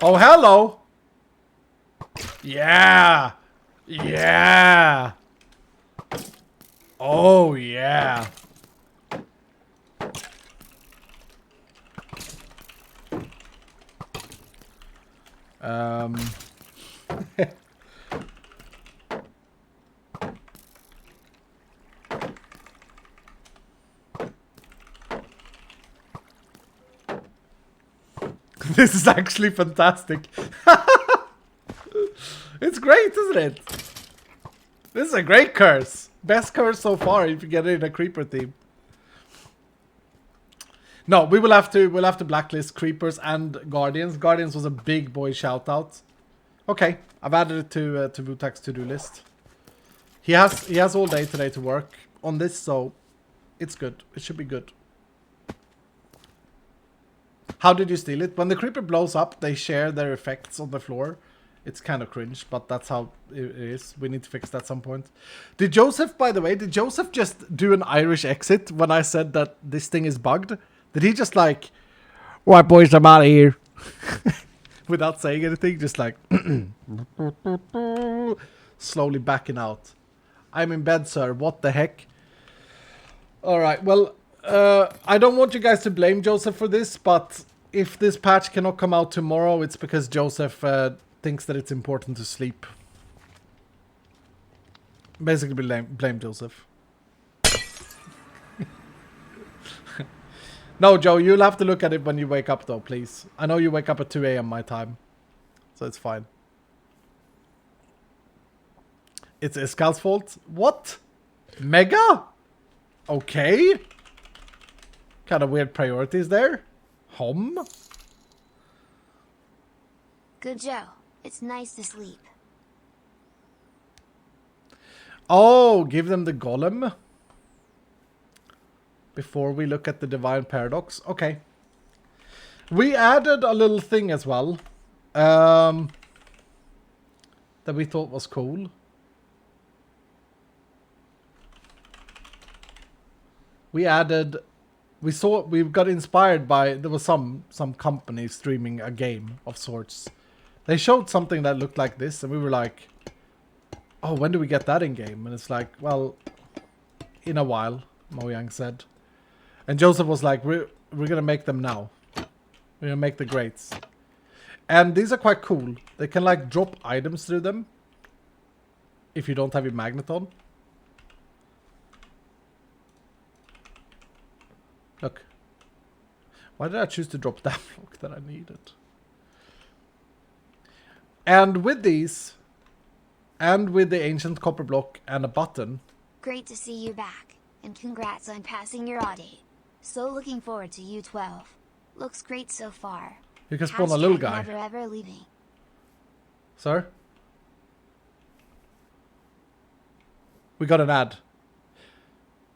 Oh, hello! Yeah! Yeah! Oh, yeah! This is actually fantastic. It's great, isn't it? This is a great curse. Best curse so far if you get it in a creeper theme. No, we'll have to blacklist creepers and guardians. Guardians was a big boy shout out. Okay, I've added it to Vutak's to-do list. He has all day today to work on this, so it's good. It should be good. How did you steal it? When the creeper blows up, they share their effects on the floor. It's kind of cringe, but that's how it is. We need to fix that at some point. Did Joseph, by the way, did Joseph just do an Irish exit when I said that this thing is bugged? Did he just like, right boys, I'm out of here. Without saying anything, just like, slowly backing out. I'm in bed, sir. What the heck? All right, well, I don't want you guys to blame Joseph for this, but if this patch cannot come out tomorrow, it's because Joseph thinks that it's important to sleep. Basically, blame Joseph. No, Joe, you'll have to look at it when you wake up, though, please. I know you wake up at 2 a.m. my time, so it's fine. It's Escal's fault? What? Mega? Okay. Kind of weird priorities there. Home? Good Joe. It's nice to sleep. Oh, give them the golem. Before we look at the divine paradox. Okay. We added a little thing as well. That we thought was cool. We got inspired by, there was some company streaming a game of sorts. They showed something that looked like this, and we were like, oh, when do we get that in game? And it's like, well, in a while, Mojang said. And Joseph was like, we're gonna make them now. We're gonna make the greats. And these are quite cool. They can like drop items through them if you don't have your magnet on. Look. Why did I choose to drop that block that I needed? And with these, and with the ancient copper block and a button. Great to see you back, and congrats on passing your audit. So looking forward to U12. Looks great so far. You can spawn a little guy. Never ever leaving. Sir? We got an ad.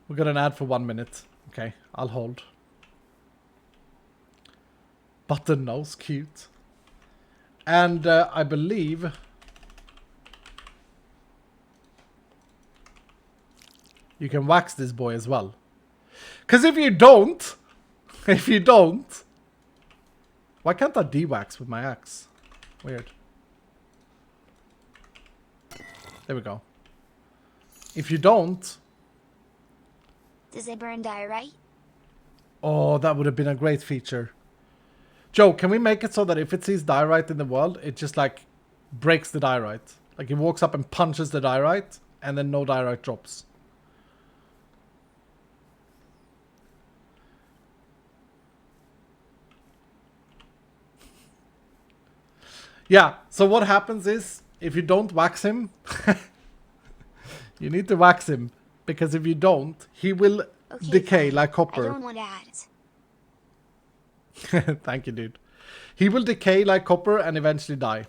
We got an ad for 1 minute. Okay, I'll hold. Button nose, cute. And I believe... you can wax this boy as well. Because if you don't... Why can't I de-wax with my axe? Weird. There we go. If you don't... Does it burn diorite? Oh, that would have been a great feature. Joe, can we make it so that if it sees diorite in the world, it just like breaks the diorite? Like it walks up and punches the diorite, and then no diorite drops. Yeah, so what happens is, if you don't wax him, you need to wax him, because if you don't, he will decay like copper. I don't want ads. Thank you, dude. He will decay like copper and eventually die.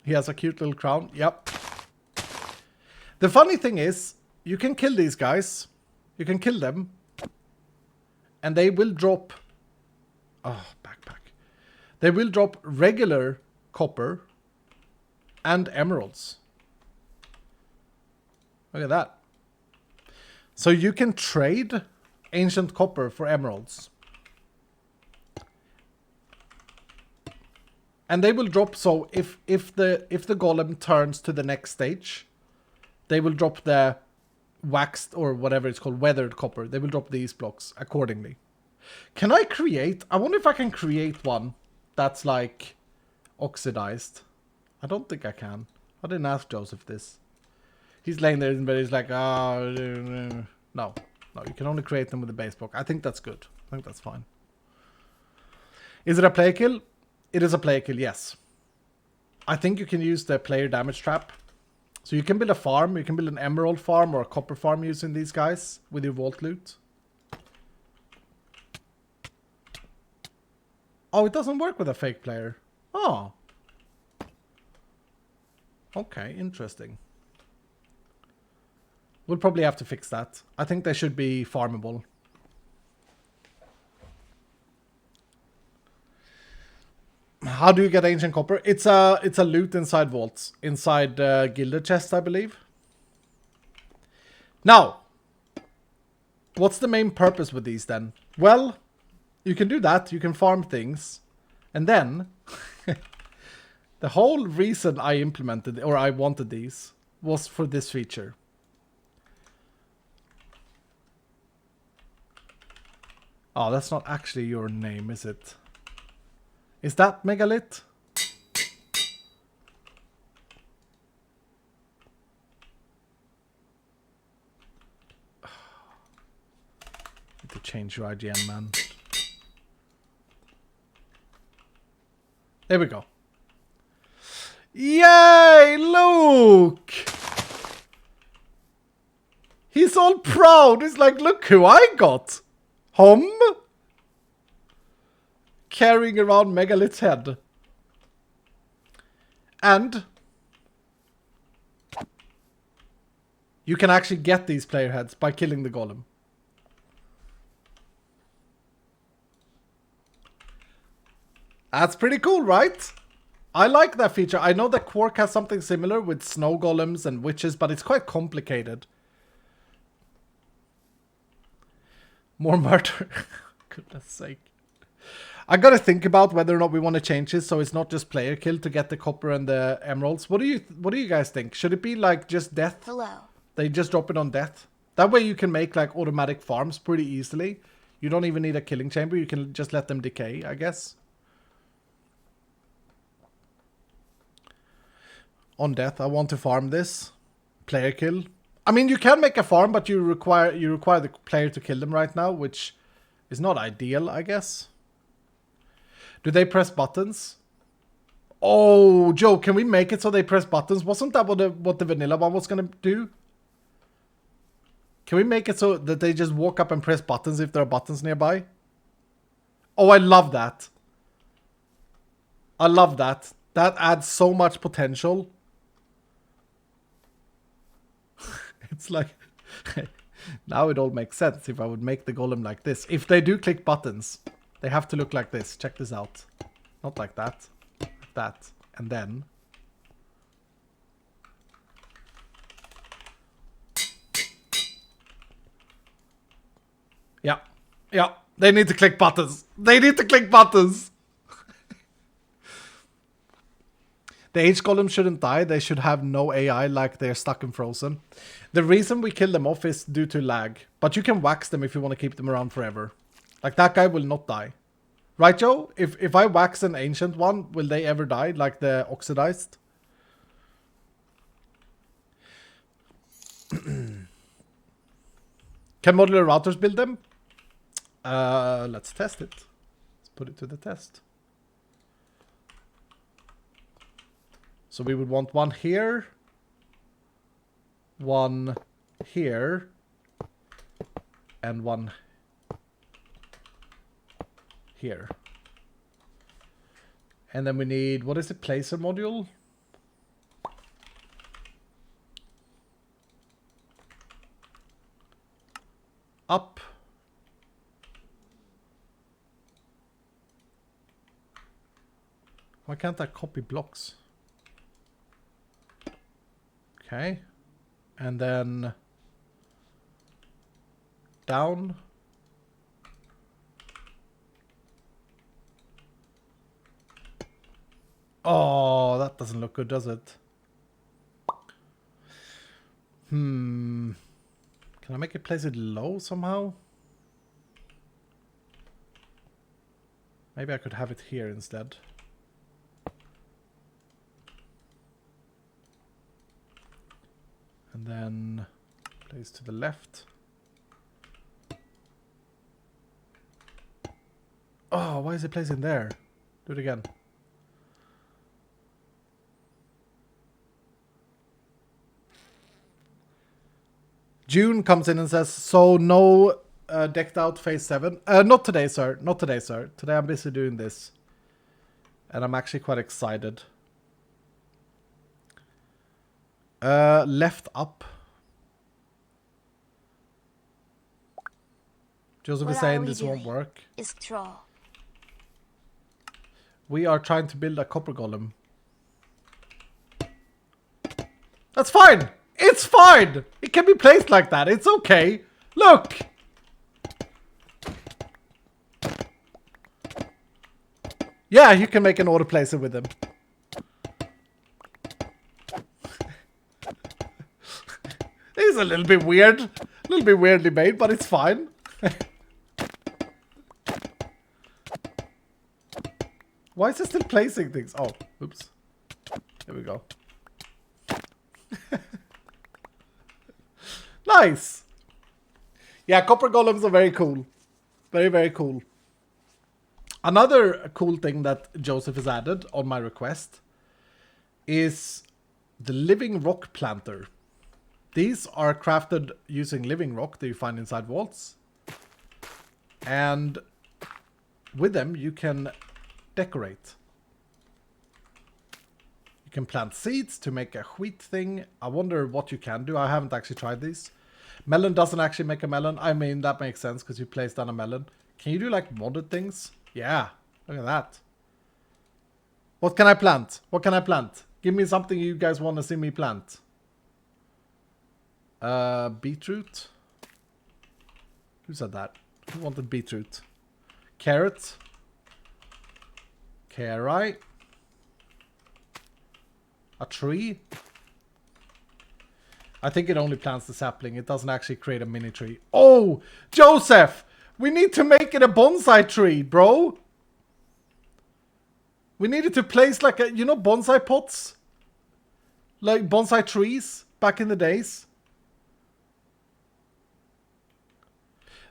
He has a cute little crown. Yep. The funny thing is, you can kill these guys. You can kill them. And they will drop... oh, backpack. They will drop regular copper and emeralds. Look at that. So you can trade ancient copper for emeralds. And they will drop, so if the golem turns to the next stage, they will drop the waxed or whatever it's called, weathered copper. They will drop these blocks accordingly. Can I create? I wonder if I can create one that's like oxidized. I don't think I can. I didn't ask Joseph this. He's laying there in bed. He's like, oh, no. No, you can only create them with the base block. I think that's good. I think that's fine. Is it a player kill? It is a player kill, yes. I think you can use the player damage trap. So you can build a farm. You can build an emerald farm or a copper farm using these guys with your vault loot. Oh, it doesn't work with a fake player. Oh. Okay, interesting. We'll probably have to fix that. I think they should be farmable. How do you get ancient copper? It's a loot inside vaults. Inside gilded chests, I believe. Now, what's the main purpose with these then? Well, you can do that. You can farm things. And then, the whole reason I implemented, or I wanted these, was for this feature. Oh, that's not actually your name, is it? Is that Megalith? Need to change your IGN, man. There we go. Yay, look! He's all proud. He's like, look who I got. Carrying around Megalith's head. And you can actually get these player heads by killing the golem. That's pretty cool, right? I like that feature. I know that Quark has something similar with snow golems and witches, but it's quite complicated. More murder. Goodness sake. I gotta think about whether or not we want to change this so it's not just player kill to get the copper and the emeralds. What do you guys think? Should it be like just death? Hello. They just drop it on death. That way you can make like automatic farms pretty easily. You don't even need a killing chamber. You can just let them decay, I guess. On death, I want to farm this. Player kill. I mean, you can make a farm, but you require the player to kill them right now, which is not ideal, I guess. Do they press buttons? Oh, Joe, can we make it so they press buttons? Wasn't that what the vanilla one was gonna do? Can we make it so that they just walk up and press buttons if there are buttons nearby? Oh, I love that. I love that. That adds so much potential. It's like... now it all makes sense if I would make the golem like this. If they do click buttons, they have to look like this. Check this out. Not like that. Like that. And then... yeah. Yeah. They need to click buttons. They need to click buttons. The H golem shouldn't die. They should have no AI like they're stuck and frozen. The reason we kill them off is due to lag. But you can wax them if you want to keep them around forever. Like that guy will not die. Right, Joe? If I wax an ancient one, will they ever die? Like the oxidized? Can modular routers build them? Let's test it. Let's put it to the test. So we would want one here, one here, and one here. And then we need, what is the placer module? Up. Why can't I copy blocks? Okay. And then down. Oh, that doesn't look good, does it? Can I make it place it low somehow? Maybe I could have it here instead. And then place to the left. Oh, why is it placing there? Do it again. June comes in and says, so no decked out phase 7. Not today, sir. Not today, sir. Today I'm busy doing this. And I'm actually quite excited. Left up. Joseph is saying this won't work. Is troll. We are trying to build a copper golem. That's fine! It's fine! It can be placed like that. It's okay. Look! Yeah, you can make an auto placer with them. It's a little bit weird. A little bit weirdly made, but it's fine. Why is it still placing things? Oh, oops. There we go. Nice. Yeah, copper golems are very cool. Very, very cool. Another cool thing that Joseph has added on my request is the living rock planter. These are crafted using living rock that you find inside vaults. And with them you can decorate. You can plant seeds to make a wheat thing. I wonder what you can do. I haven't actually tried these. Melon doesn't actually make a melon. I mean, that makes sense because you place down a melon. Can you do like modded things? Yeah, look at that. What can I plant? What can I plant? Give me something you guys want to see me plant. Beetroot. Who said that? Who wanted beetroot? Carrot. Carrot. A tree. I think it only plants the sapling. It doesn't actually create a mini tree. Oh, Joseph! We need to make it a bonsai tree, bro. We needed to place like a, you know, bonsai pots? Like bonsai trees back in the days.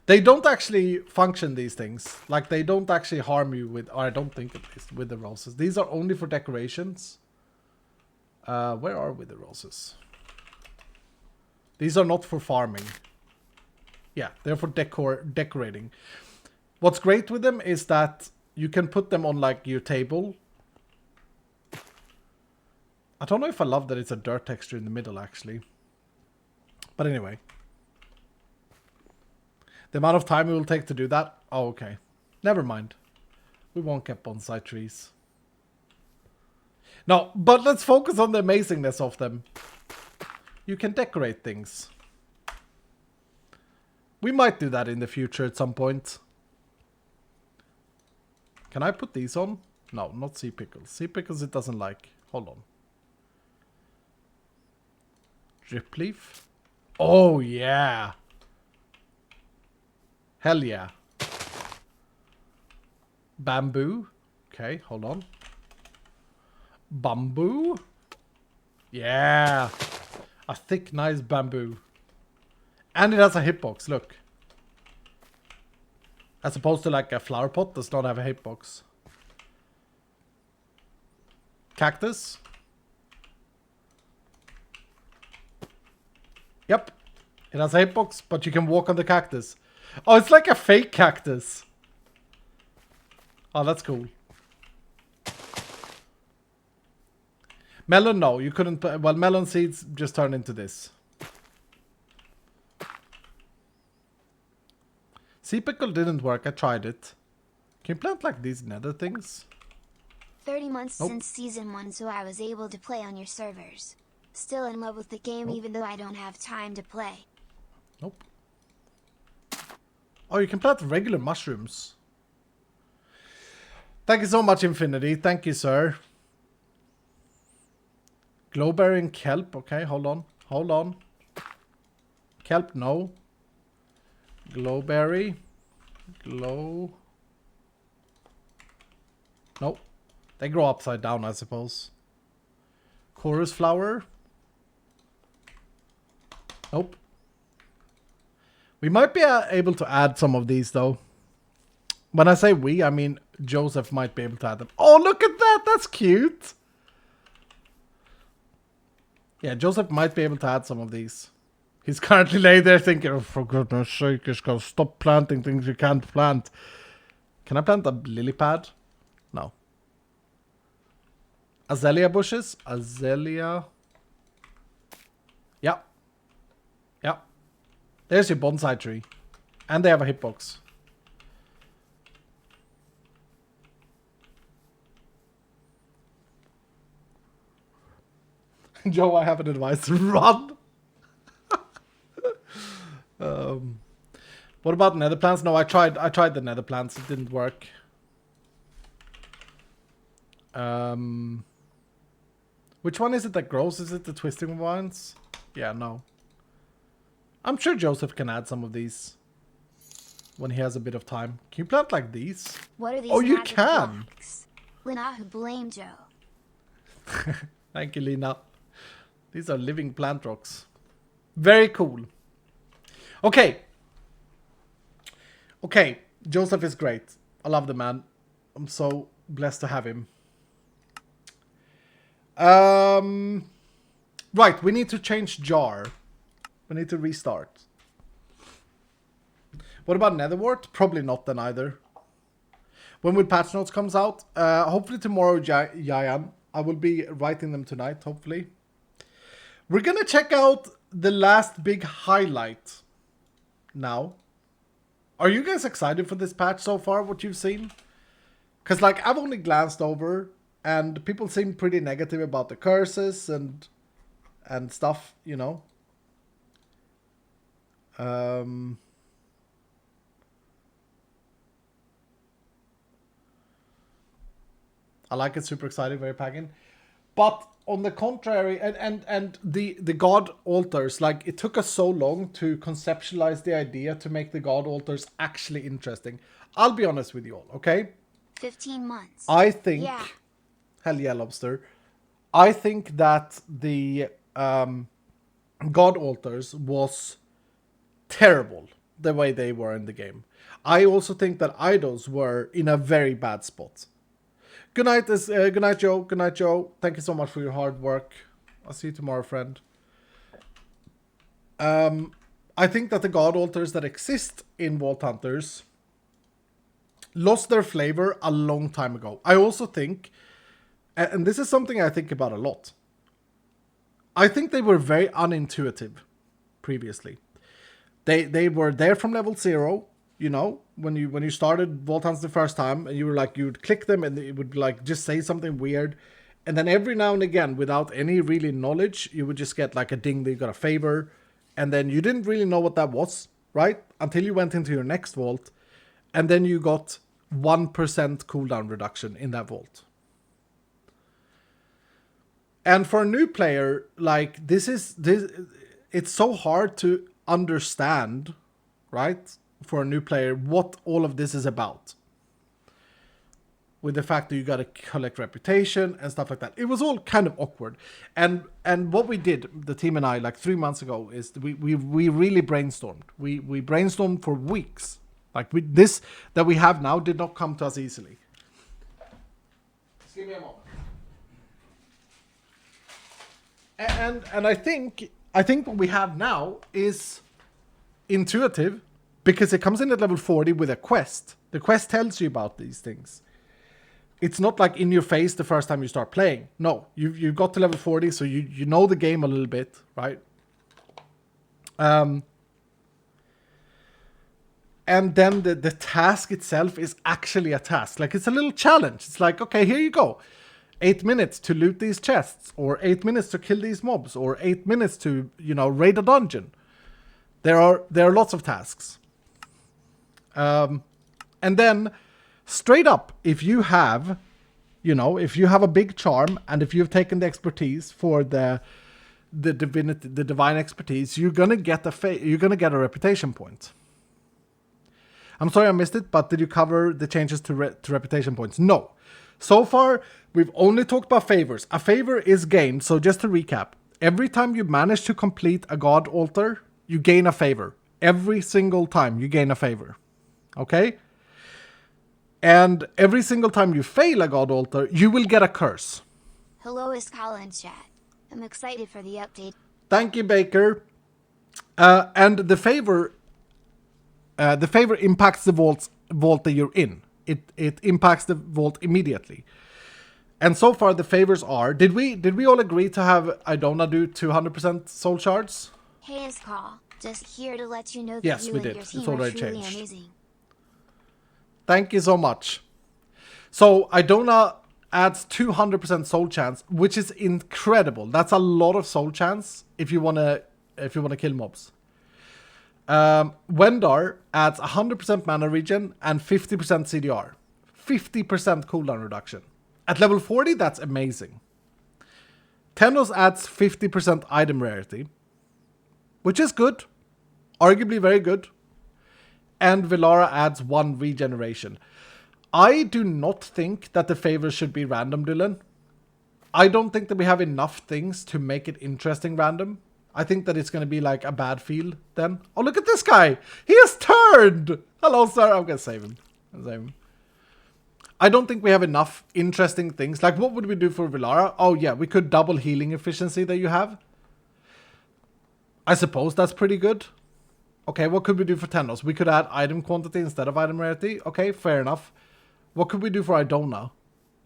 They don't actually function, these things. Like, they don't actually harm you with, or I don't think at least, with the roses. These are only for decorations. Where are we, the roses? These are not for farming. Yeah, they're for decorating. What's great with them is that you can put them on, like, your table. I don't know if I love that it's a dirt texture in the middle, actually. But anyway. The amount of time it will take to do that? Oh, okay. Never mind. We won't get bonsai trees. No, but let's focus on the amazingness of them. You can decorate things. We might do that in the future at some point. Can I put these on? No, not sea pickles. Sea pickles it doesn't like. Hold on. Drip leaf? Oh, yeah. Hell yeah. Bamboo. Okay, hold on. Bamboo. Yeah. A thick, nice bamboo. And it has a hitbox, look. As opposed to like a flower pot, does not have a hitbox. Cactus. Yep. It has a hitbox, but you can walk on the cactus. Oh, it's like a fake cactus. Oh, that's cool. Melon, no. You couldn't... Well, melon seeds just turn into this. Sea pickle didn't work. I tried it. Can you plant like these nether things? 30 months since season 1, so I was able to play on your servers. Still in love with the game even though I don't have time to play. Nope. Oh, you can plant regular mushrooms. Thank you so much, Infinity. Thank you, sir. Glowberry and kelp. Okay, hold on. Hold on. Kelp, no. Glowberry. Glow. Nope. They grow upside down, I suppose. Chorus flower. Nope. We might be able to add some of these, though. When I say we, I mean Joseph might be able to add them. Oh, look at that! That's cute! Yeah, Joseph might be able to add some of these. He's currently laid there thinking, oh, for goodness sake, just gotta stop planting things you can't plant. Can I plant a lily pad? No. Azalea bushes? Azalea. Yeah. Yeah. There's your bonsai tree. And they have a hitbox. Joe, I have an advice. Run! What about nether plants? No, I tried the nether plants. It didn't work. Which one is it that grows? Is it the twisting vines? Yeah, no. I'm sure Joseph can add some of these when he has a bit of time. Can you plant like these? What are these? Oh, you can. Blocks? Lena, who blame Joe? Thank you, Lena. These are living plant rocks. Very cool. Okay. Okay. Joseph is great. I love the man. I'm so blessed to have him. Right. We need to change jar. We need to restart. What about Netherwort? Probably not then either. When will patch notes comes out? Hopefully tomorrow, Yayan. I will be writing them tonight, hopefully. We're gonna check out the last big highlight now. Are you guys excited for this patch so far, what you've seen? Because, like, I've only glanced over, and people seem pretty negative about the curses and stuff, you know. I like it, super exciting, very packing. But on the contrary, and the god altars, like, it took us so long to conceptualize the idea to make the god altars actually interesting. I'll be honest with you all, okay? 15 months. I think... Yeah. Hell yeah, Lobster. I think that the god altars was terrible. the way they were in the game. I also think that idols were in a very bad spot. Good night, good night, Joe. Good night, Joe. Thank you so much for your hard work. I'll see you tomorrow, friend. I think that the God Altars that exist in Vault Hunters lost their flavor a long time ago. I also think, and this is something I think about a lot, I think they were very unintuitive previously. They were there from level 0, you know, when you started Vault Hunts the first time, and you were like, you would click them and it would like just say something weird. And then every now and again, without any really knowledge, you would just get like a ding that you got a favor. And then you didn't really know what that was, right? Until you went into your next vault. And then you got 1% cooldown reduction in that vault. And for a new player, like this, it's so hard to understand, right? For a new player, what all of this is about. With the fact that you got to collect reputation and stuff like that. It was all kind of awkward. And what we did, the team and I, like 3 months ago, is we really brainstormed. We brainstormed for weeks. Like this that we have now did not come to us easily. Just give me a moment. And I think what we have now is intuitive, because it comes in at level 40 with a quest. The quest tells you about these things. It's not like in your face the first time you start playing. No, you got to level 40, so you know the game a little bit, right? And then the task itself is actually a task. Like, it's a little challenge. It's like, okay, here you go. 8 minutes to loot these chests, or 8 minutes to kill these mobs, or 8 minutes to, you know, raid a dungeon. There are lots of tasks. And then, straight up, if you have, you know, if you have a big charm, and if you've taken the expertise for the divine expertise, you're gonna get a reputation point. I'm sorry I missed it, but did you cover the changes to reputation points? No. So far, we've only talked about favors. A favor is gained, so just to recap, every time you manage to complete a god altar, you gain a favor. Every single time you gain a favor. Okay? And every single time you fail a god altar, you will get a curse. Hello, is Collins chat. I'm excited for the update. Thank you, Baker. And the favor impacts the vault that you're in. It impacts the vault immediately. And so far the favors are, did we all agree to have Idona do 200% soul shards? Hey, is Call. Just here to let you know that Yes, you we and did. your It's team are already truly changed. amazing. Thank you so much. So Idona adds 200% soul chance, which is incredible. That's a lot of soul chance if you wanna kill mobs. Wendar adds 100% mana regen and 50% CDR. 50% cooldown reduction. At level 40, that's amazing. Tenos adds 50% item rarity, which is good. Arguably very good. And Velara adds 1 regeneration. I do not think that the favors should be random, Dylan. I don't think that we have enough things to make it interesting random. I think that it's going to be like a bad field then. Oh, look at this guy. He has turned. Hello, sir. I'm going to save him. I don't think we have enough interesting things. Like, what would we do for Velara? Oh, yeah, we could double healing efficiency that you have. I suppose that's pretty good. Okay, what could we do for Tenos? We could add item quantity instead of item rarity. Okay, fair enough. What could we do for Idona?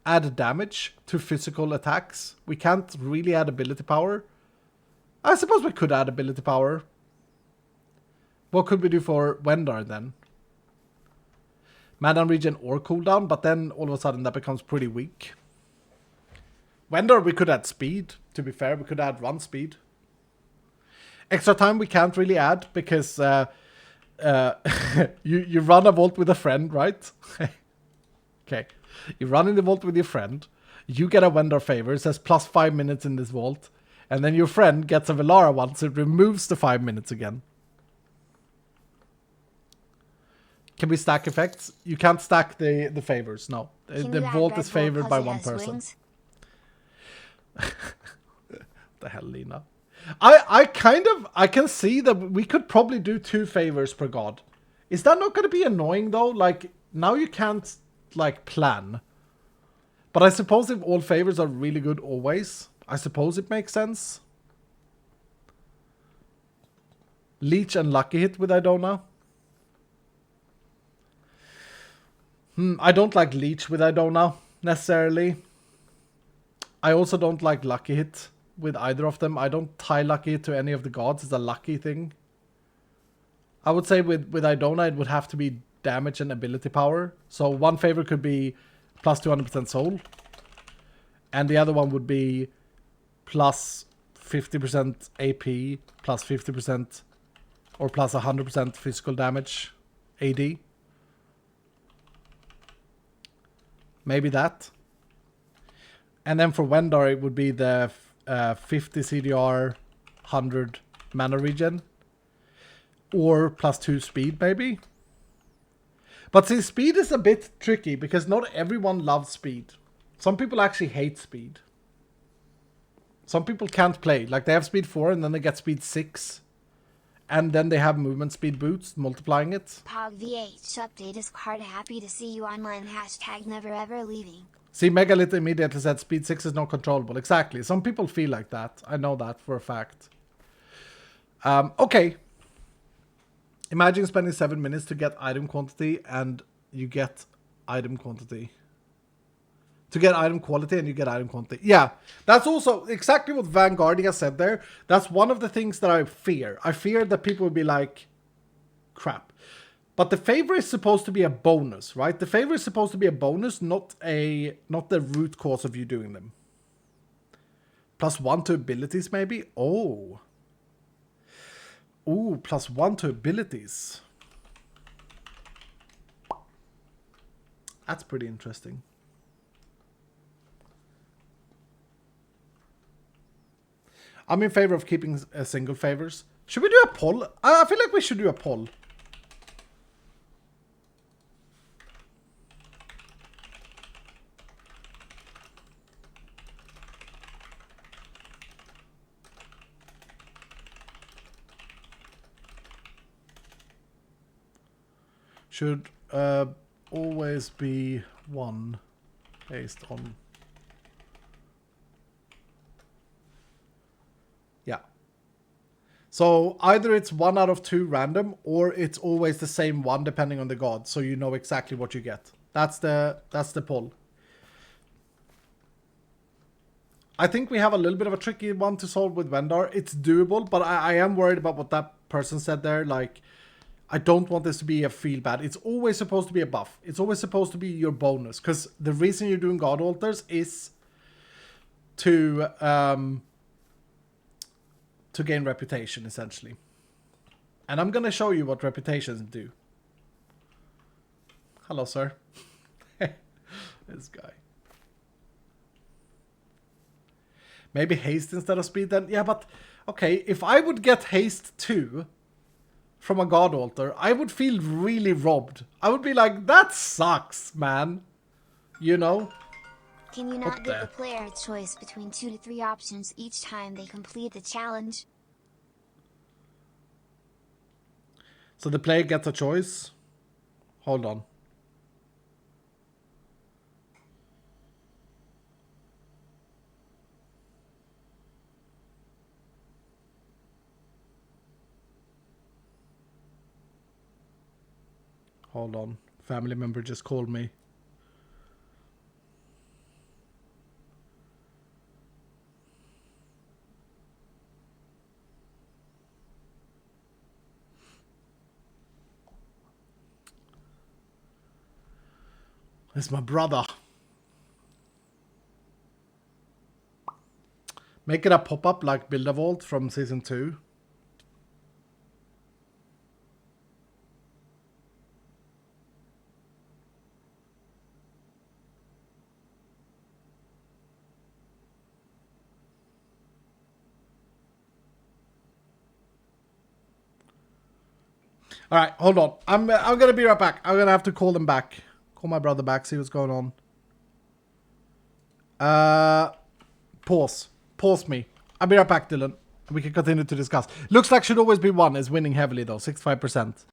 Add damage to physical attacks. We can't really add ability power. I suppose we could add ability power. What could we do for Wendar then? Mana regen or cooldown, but then all of a sudden that becomes pretty weak. Wendar, we could add speed. To be fair, we could add run speed. Extra time we can't really add because you run a vault with a friend, right? Okay. You run in the vault with your friend. You get a Wendar favor. It says plus 5 minutes in this vault. And then your friend gets a Velara one, so it removes the 5 minutes again. Can we stack effects? You can't stack the favors, no. The vault is favored by one person. The hell, Lena. I can see that we could probably do 2 favors per god. Is that not going to be annoying though? Like, now you can't, like, plan. But I suppose if all favors are really good always, I suppose it makes sense. Leech and Lucky Hit with Idona. I don't like Leech with Idona, necessarily. I also don't like Lucky Hit with either of them. I don't tie Lucky Hit to any of the gods. It's a lucky thing. I would say with Idona, it would have to be damage and ability power. So one favor could be plus 200% soul. And the other one would be plus 50% AP, plus 50% or plus 100% physical damage AD. Maybe that. And then for Wendar, it would be the 50 CDR, 100 mana regen. Or plus 2 speed, maybe. But see, speed is a bit tricky because not everyone loves speed. Some people actually hate speed. Some people can't play. Like, they have speed 4 and then they get speed 6. And then they have movement speed boots, multiplying it. Pog VH update is card happy to see you online. Hashtag never ever leaving. See, Megalith immediately said speed 6 is not controllable. Exactly. Some people feel like that. I know that for a fact. Okay. Imagine spending 7 minutes to get item quantity and you get item quantity. To get item quality and you get item quantity. Yeah, that's also exactly what Vanguardia said there. That's one of the things that I fear. I fear that people will be like, crap. But the favor is supposed to be a bonus, right? The favor is supposed to be a bonus, not the root cause of you doing them. +1 to abilities, maybe? Oh. Ooh, +1 to abilities. That's pretty interesting. I'm in favor of keeping single favors. Should we do a poll? I feel like we should do a poll. Should always be 1 based on... Yeah. So either it's 1 out of 2 random, or it's always the same 1 depending on the god, so you know exactly what you get. That's the poll. I think we have a little bit of a tricky one to solve with Vendar. It's doable, but I am worried about what that person said there. Like, I don't want this to be a feel bad. It's always supposed to be a buff. It's always supposed to be your bonus, because the reason you're doing god altars is to gain reputation, essentially. And I'm gonna show you what reputations do. Hello, sir. This guy. Maybe haste instead of speed then? Yeah, but okay, if I would get haste 2 from a god altar, I would feel really robbed. I would be like, that sucks, man. You know? Can you not give the player a choice between 2 to 3 options each time they complete the challenge? So the player gets a choice? Hold on. Hold on. Family member just called me. It's my brother. Make it a pop-up like Build a Vault from Season 2. All right, hold on. I'm gonna be right back. I'm gonna have to call them back. Call my brother back. See what's going on. Pause. Pause me. I'll be right back, Dylan. We can continue to discuss. Looks like should always be one is winning heavily though, 65%.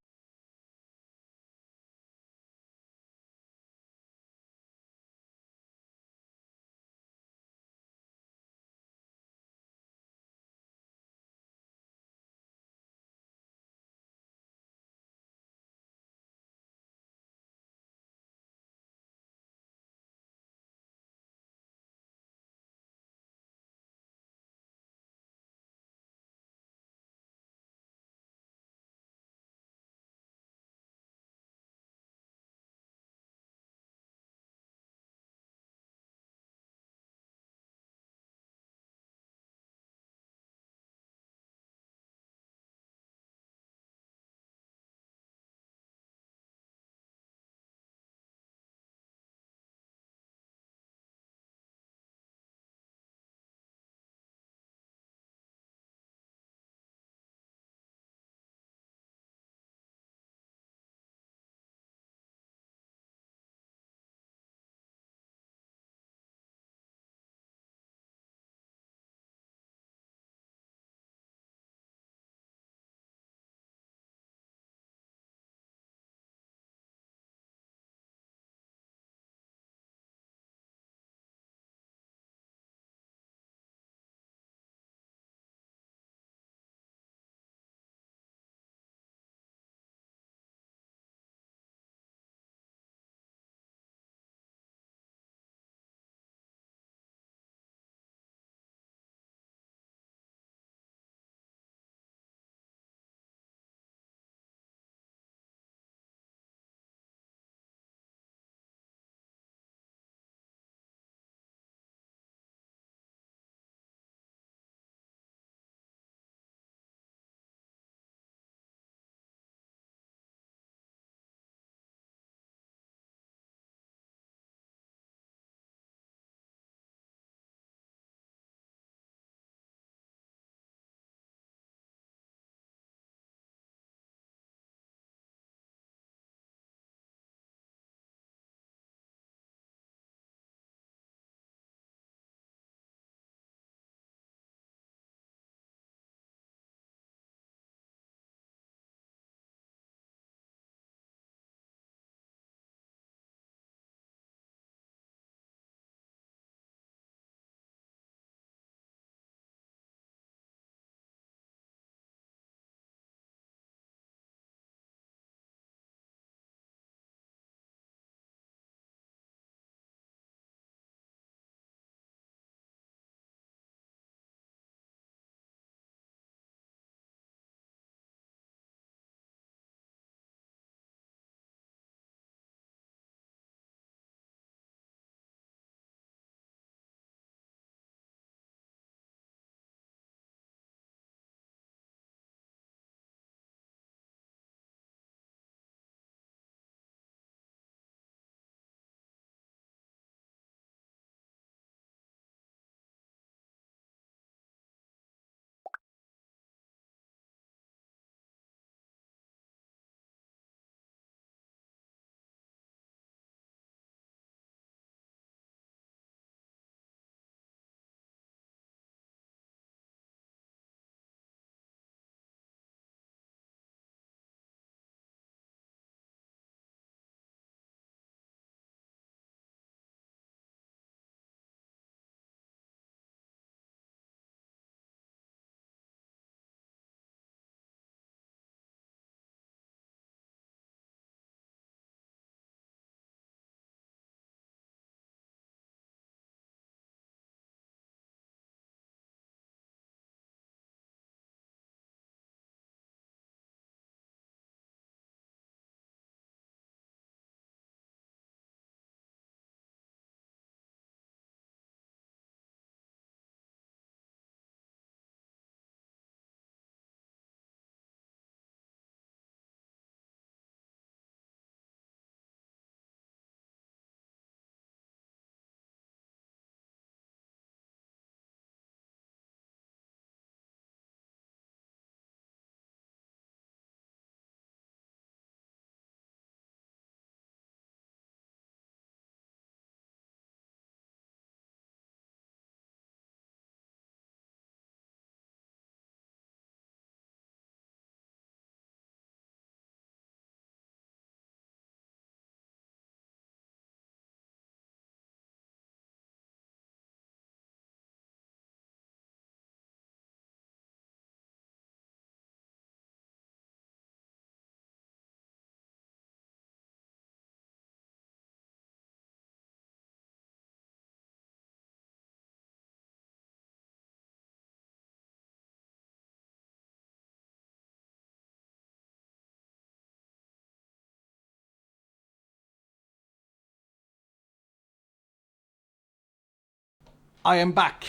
I am back.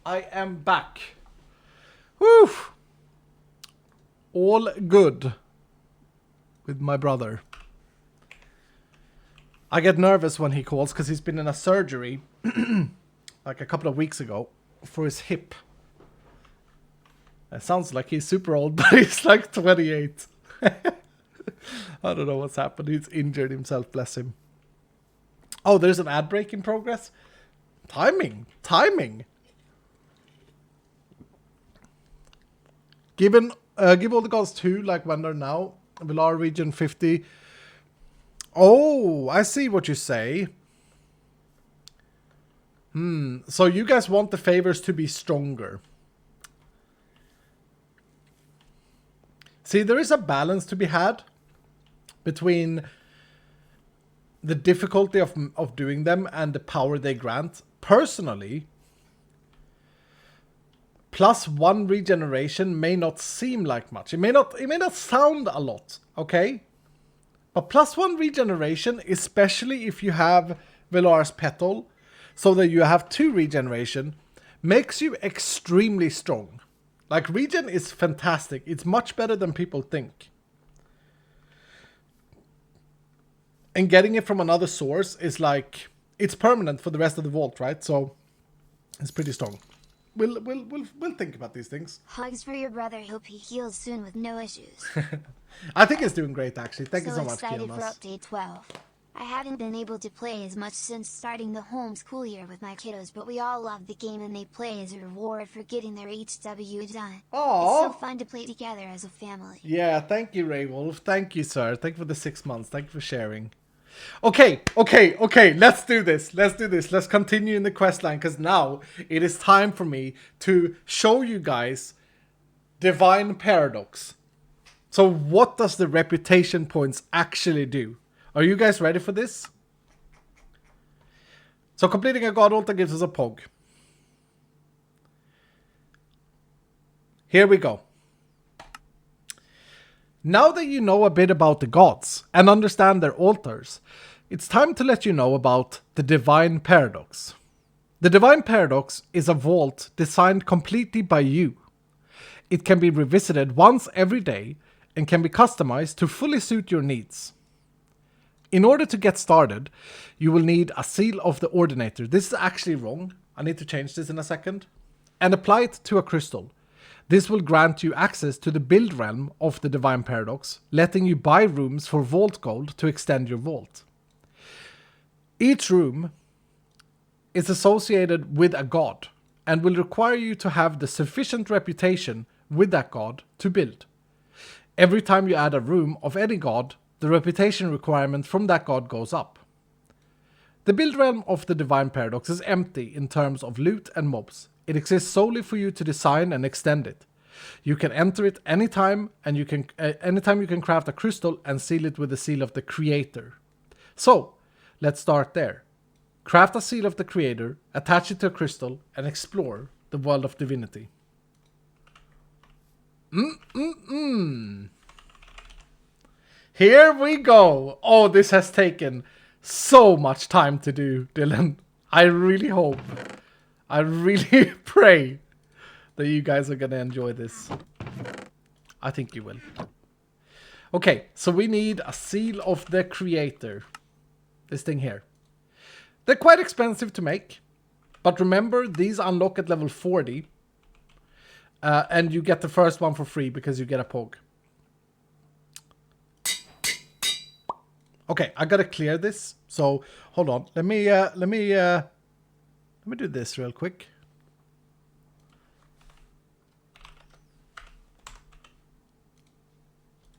I am back. Woo! All good with my brother. I get nervous when he calls because he's been in a surgery like a couple of weeks ago for his hip. It sounds like he's super old, but he's like 28. I don't know what's happened. He's injured himself, bless him. Oh, there's an ad break in progress. Timing. Give all the gods 2 like when they're now. Villar region 50. Oh, I see what you say. So you guys want the favors to be stronger. See, there is a balance to be had between the difficulty of doing them and the power they grant. Personally, +1 regeneration may not seem like much. It may not sound a lot, okay? But +1 regeneration, especially if you have Villar's Petal, so that you have 2 regeneration, makes you extremely strong. Like, regen is fantastic. It's much better than people think. And getting it from another source is like, it's permanent for the rest of the vault, right? So it's pretty strong. We'll think about these things. Hugs for your brother. Hope he heals soon with no issues. I think he's doing great, actually. Thank you so much, excited for Kielmas. update 12. I haven't been able to play as much since starting the homeschool year with my kiddos, but we all love the game and they play as a reward for getting their HW done. Aww. It's so fun to play together as a family. Yeah, thank you, Raywolf. Thank you, sir. Thank you for the 6 months. Thank you for sharing. Okay. Let's do this. Let's continue in the quest line, because now it is time for me to show you guys Divine Paradox. So what does the reputation points actually do? Are you guys ready for this? So completing a god altar gives us a pog. Here we go. Now that you know a bit about the gods and understand their altars, it's time to let you know about the Divine Paradox. The Divine Paradox is a vault designed completely by you. It can be revisited once every day and can be customized to fully suit your needs. In order to get started, you will need a seal of the Ordinator. This is actually wrong. I need to change this in a second. And apply it to a crystal. This will grant you access to the build realm of the Divine Paradox, letting you buy rooms for vault gold to extend your vault. Each room is associated with a god and will require you to have the sufficient reputation with that god to build. Every time you add a room of any god, the reputation requirement from that god goes up. The build realm of the Divine Paradox is empty in terms of loot and mobs. It exists solely for you to design and extend it. You can enter it anytime, and anytime you can craft a crystal and seal it with the seal of the Creator. So, let's start there. Craft a seal of the Creator, attach it to a crystal, and explore the world of divinity. Here we go. Oh, this has taken so much time to do, Dylan. I really hope, I really pray that you guys are gonna enjoy this. I think you will. Okay, so we need a seal of the Creator. This thing here. They're quite expensive to make, but remember, these unlock at level 40. And you get the first one for free because you get a pog. Okay, I gotta clear this. So hold on. Let me do this real quick.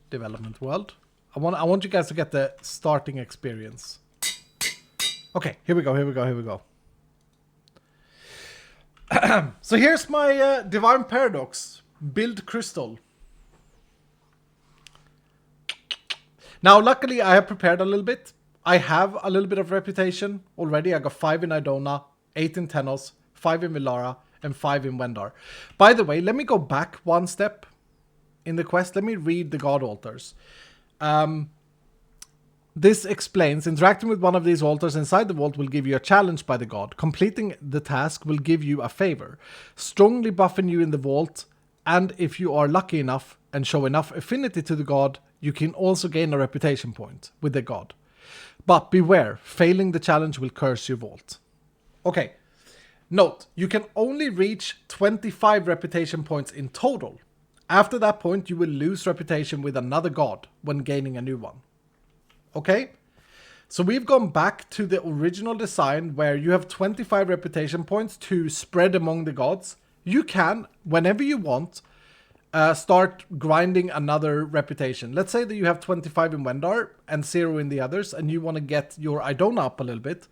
Development world. I want you guys to get the starting experience. Okay, here we go. So here's my Divine Paradox build crystal. Now, luckily, I have prepared a little bit. I have a little bit of reputation already. I got 5 in Idona, 8 in Tenos, 5 in Villara, and 5 in Wendar. By the way, let me go back one step in the quest. Let me read the God Altars. This explains interacting with one of these altars inside the vault will give you a challenge by the god. Completing the task will give you a favor, strongly buffing you in the vault, and if you are lucky enough and show enough affinity to the god, you can also gain a reputation point with the god. But beware, failing the challenge will curse your vault. Okay, note, you can only reach 25 reputation points in total. After that point, you will lose reputation with another god when gaining a new one. Okay? So we've gone back to the original design where you have 25 reputation points to spread among the gods. You can, whenever you want, start grinding another reputation. Let's say that you have 25 in Wendar and 0 in the others, and you want to get your Idona up a little bit.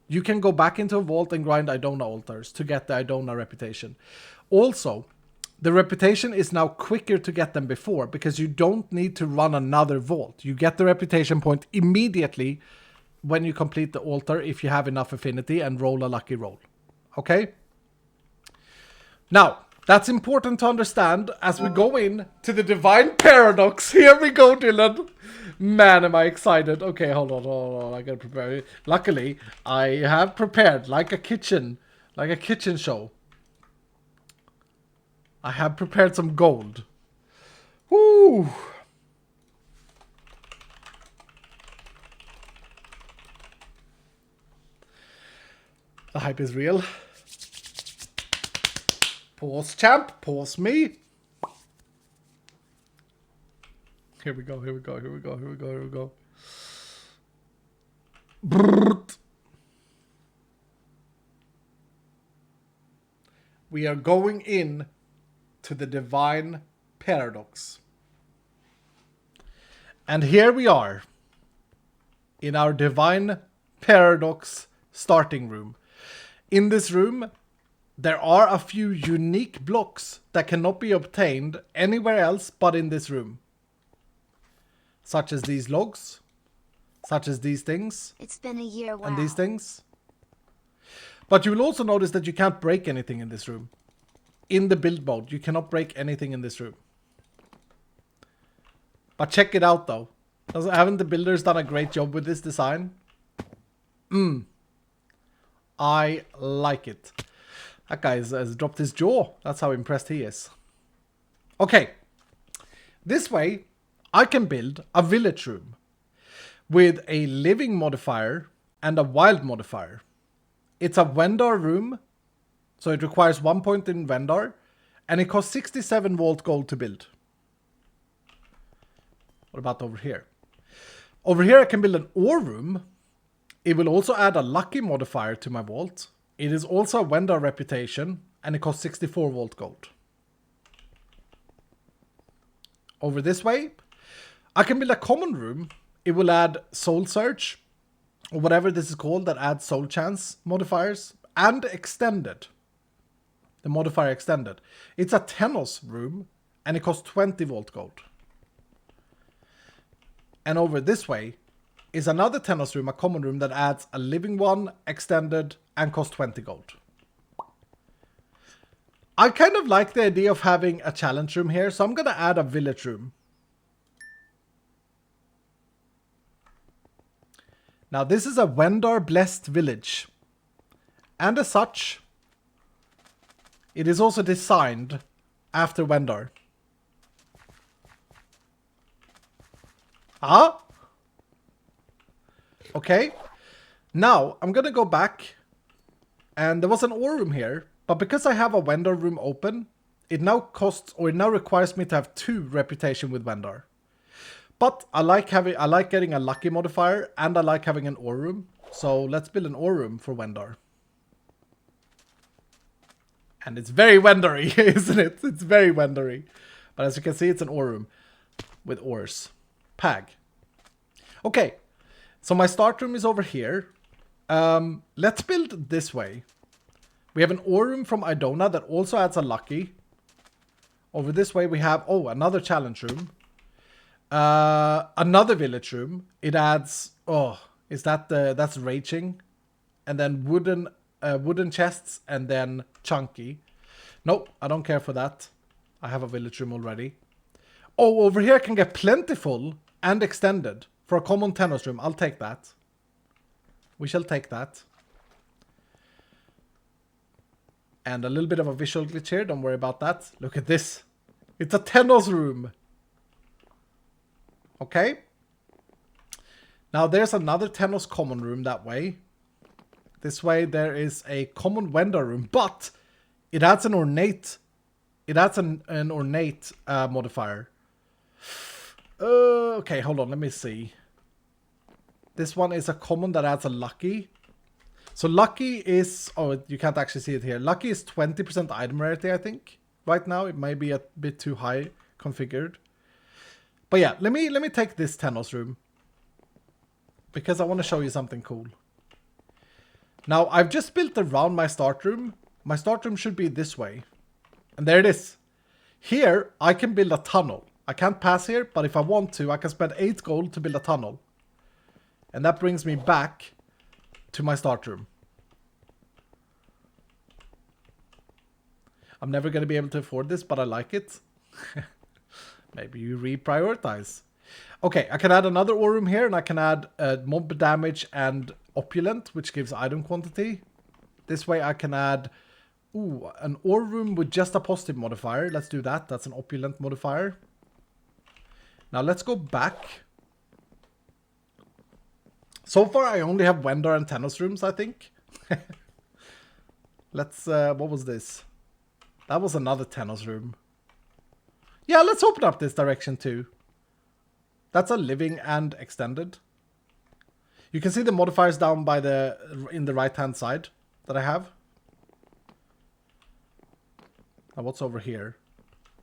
You can go back into a vault and grind Idona altars to get the Idona reputation. Also, the reputation is now quicker to get than before because you don't need to run another vault. You get the reputation point immediately when you complete the altar if you have enough affinity and roll a lucky roll. Okay? Now, that's important to understand as we go in to the Divine Paradox. Here we go, Dylan. Man, am I excited. Okay, hold on. I gotta prepare. Luckily, I have prepared like a kitchen show. I have prepared some gold. Woo! The hype is real. Pause, champ. Pause me. Here we go. Brrrt. We are going in to the Divine Paradox. And here we are in our Divine Paradox starting room. In this room, there are a few unique blocks that cannot be obtained anywhere else but in this room. Such as these logs, such as these things. It's been a year, wow. And these things. But you will also notice that you can't break anything in this room. In the build mode, you cannot break anything in this room. But check it out though. Haven't the builders done a great job with this design? I like it. That guy has dropped his jaw. That's how impressed he is. Okay. This way, I can build a village room with a living modifier and a wild modifier. It's a Wendar room, so it requires 1 point in Wendar, and it costs 67 vault gold to build. What about over here? Over here I can build an ore room. It will also add a lucky modifier to my vault. It is also a Wendar reputation, and it costs 64 vault gold. Over this way, I can build a common room. It will add soul search, or whatever this is called, that adds soul chance modifiers, and extended. The modifier extended. It's a Tenos room, and it costs 20 vault gold. And over this way is another Tenos room, a common room that adds a living one, extended, and costs 20 gold. I kind of like the idea of having a challenge room here, so I'm going to add a village room. Now this is a Wendar blessed village. And as such, it is also designed after Wendar. Okay. Now, I'm gonna go back. And there was an ore room here. But because I have a Wendar room open, it now costs, or it now requires me to have 2 reputation with Wendar. But I like getting a lucky modifier, and I like having an ore room. So let's build an ore room for Wendar. And it's very Wendar-y, isn't it? It's very Wendar-y. But as you can see, it's an ore room with ores. Pag. Okay, so my start room is over here. Let's build this way. We have an ore room from Idona that also adds a lucky. Over this way we have, another challenge room. Another village room. It adds, that's raging. And then wooden chests, and then chunky. Nope, I don't care for that. I have a village room already. Over here I can get plentiful and extended For a common tennis room, I'll take that. We shall take that. And a little bit of a visual glitch here, don't worry about that. Look at this. It's a tennis room. Okay. Now there's another tennis common room that way. This way there is a common vendor room, but it adds an ornate. It adds an ornate modifier. Okay, hold on, let me see. This one is a common that adds a lucky. So lucky is, oh, you can't actually see it here. Lucky is 20% item rarity, I think. Right now, it might be a bit too high configured. But yeah, let me take this tennis room. Because I want to show you something cool. Now, I've just built around my start room. My start room should be this way. And there it is. Here, I can build a tunnel. I can't pass here, but if I want to, I can spend 8 gold to build a tunnel. And that brings me back to my start room. I'm never going to be able to afford this, but I like it. Maybe you reprioritize. Okay, I can add another ore room here, and I can add mob damage and opulent, which gives item quantity. This way I can add an ore room with just a positive modifier. Let's do that. That's an opulent modifier. Now let's go back. So far I only have vendor and tennis rooms, I think. Let's, what was this? That was another tennis room. Yeah, let's open up this direction too. That's a living and extended. You can see the modifiers down by in the right hand side that I have. Now what's over here?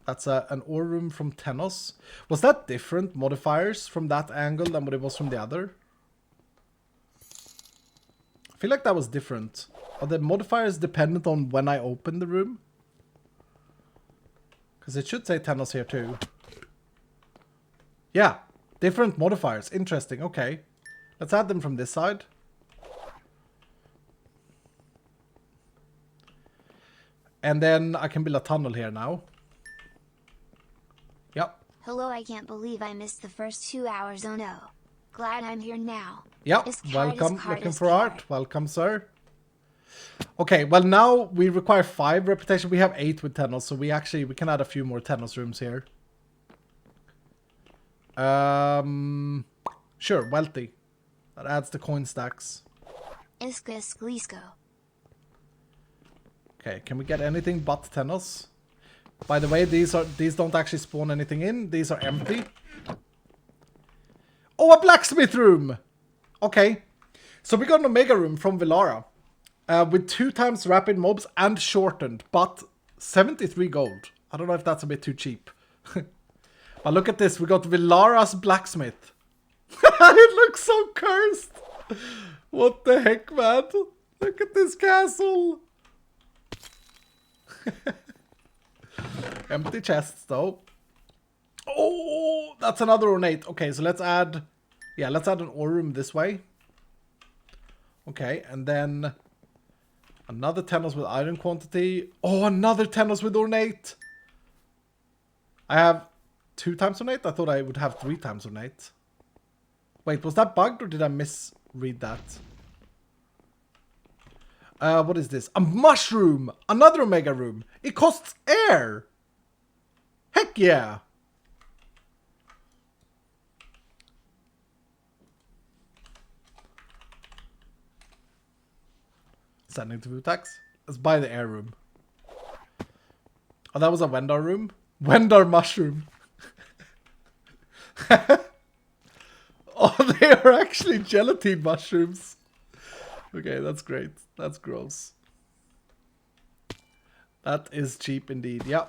That's an ore room from Tenos. Was that different modifiers from that angle than what it was from the other? I feel like that was different. Are the modifiers dependent on when I open the room? Because it should say Tenos here too. Yeah, different modifiers. Interesting, okay. Let's add them from this side. And then I can build a tunnel here now. Yep. Hello, I can't believe I missed the first 2 hours, oh no. Glad I'm here now. Yep, welcome, looking for art. Welcome, sir. Okay, well now we require 5 reputation. We have 8 with Tenos, so we can add a few more Tenos rooms here. Sure, wealthy. That adds the coin stacks. Okay, can we get anything but Tenos? By the way, these don't actually spawn anything in. These are empty. Oh, a blacksmith room! Okay. So we got an Omega room from Villara. With 2 times rapid mobs and shortened, but 73 gold. I don't know if that's a bit too cheap. But look at this, we got Villara's blacksmith. It looks so cursed. What the heck, man? Look at this castle. Empty chests, though. Oh, that's another ornate. Okay, so let's add an ore room this way. Okay, and then another Tenos with iron quantity. Oh, another Tenos with ornate. I have 2 times ornate? I thought I would have 3 times ornate. Wait, was that bugged or did I misread that? What is this? A mushroom! Another Omega room! It costs air! Heck yeah! Sending to Vutax. Let's buy the air room. Oh, that was a vendor room? Vendor mushroom. Oh, they are actually gelatine mushrooms. Okay, that's great. That's gross. That is cheap indeed. Yeah.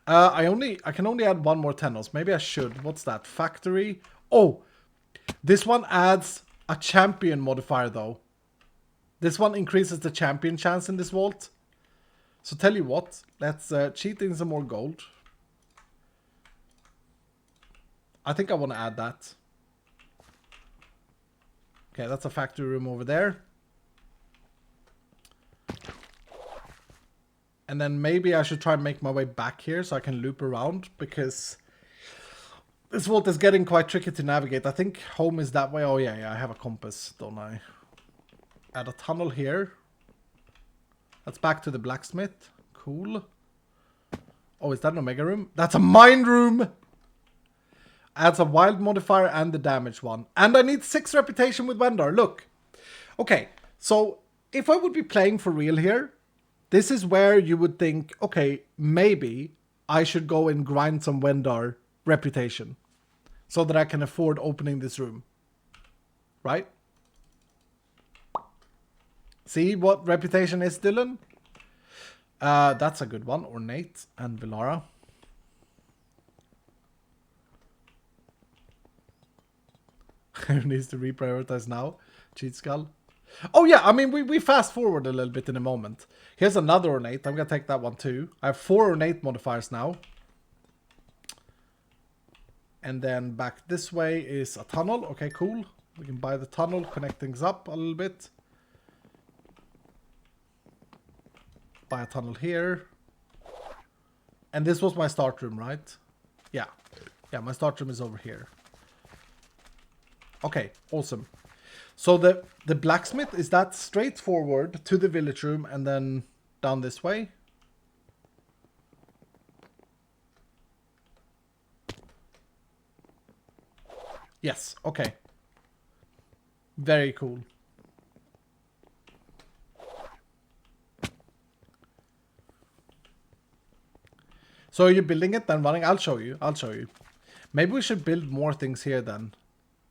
I can only add 1 more Tenos. Maybe I should. What's that? Factory. Oh, this one adds a champion modifier though. This one increases the champion chance in this vault. So tell you what, let's cheat in some more gold. I think I want to add that. Okay, that's a factory room over there. And then maybe I should try and make my way back here so I can loop around, because This vault is getting quite tricky to navigate. I think home is that way. Oh yeah, I have a compass, don't I? Add a tunnel here. That's back to the blacksmith. Cool. Oh, is that an omega room? That's a mine room! Adds a wild modifier and the damage one. And I need 6 reputation with vendor, look. Okay, so if I would be playing for real here, this is where you would think, okay, maybe I should go and grind some vendor reputation so that I can afford opening this room. Right? See what reputation is, Dylan? That's a good one. Ornate and Villara. Who needs to reprioritize now? Cheat skull. Oh yeah, I mean, we fast forward a little bit in a moment. Here's another ornate. I'm gonna take that one too. I have 4 ornate modifiers now. And then back this way is a tunnel. Okay, cool. We can buy the tunnel, connect things up a little bit. Buy a tunnel here. And this was my start room, right? Yeah. Yeah, my start room is over here. Okay, awesome. So the blacksmith, is that straightforward to the village room and then down this way? Yes, okay. Very cool. So are you building it then running? I'll show you. I'll show you. Maybe we should build more things here then.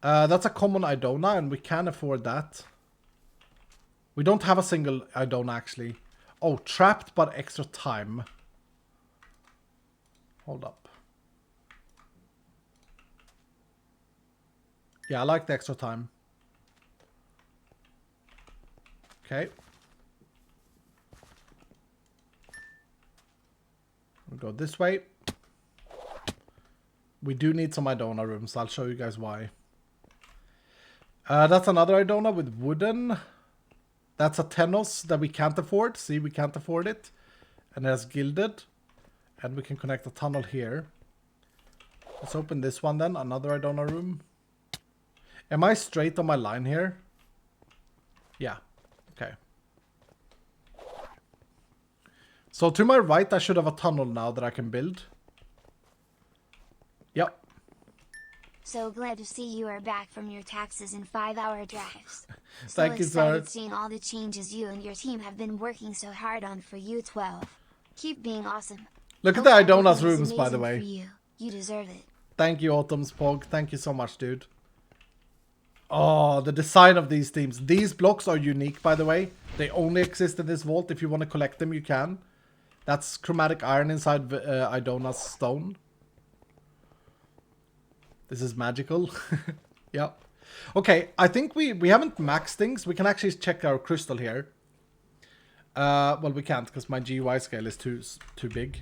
That's a common Idona and we can afford that. We don't have a single Idona actually. Oh, trapped but extra time. Hold up. Yeah, I like the extra time. Okay. We'll go this way. We do need some Idona rooms. I'll show you guys why. That's another Idona with wooden. That's a Tenos that we can't afford. See, we can't afford it. And it has gilded. And we can connect a tunnel here. Let's open this one then. Another Idona room. Am I straight on my line here? Yeah. Okay. So to my right, I should have a tunnel now that I can build. Yep. So glad to see you are back from your taxes and 5-hour drives. Thank you, sir. Excited seeing all the changes you and your team have been working so hard on for U12. Keep being awesome. Look at the Idona's rooms, by the way. You deserve it. Thank you, Autumn's Pog. Thank you so much, dude. Oh, the design of these themes. These blocks are unique, by the way. They only exist in this vault. If you want to collect them, you can. That's chromatic iron inside Idona's stone. This is magical. Yep. Okay, I think we haven't maxed things. We can actually check our crystal here. Well, we can't because my GUI scale is too big.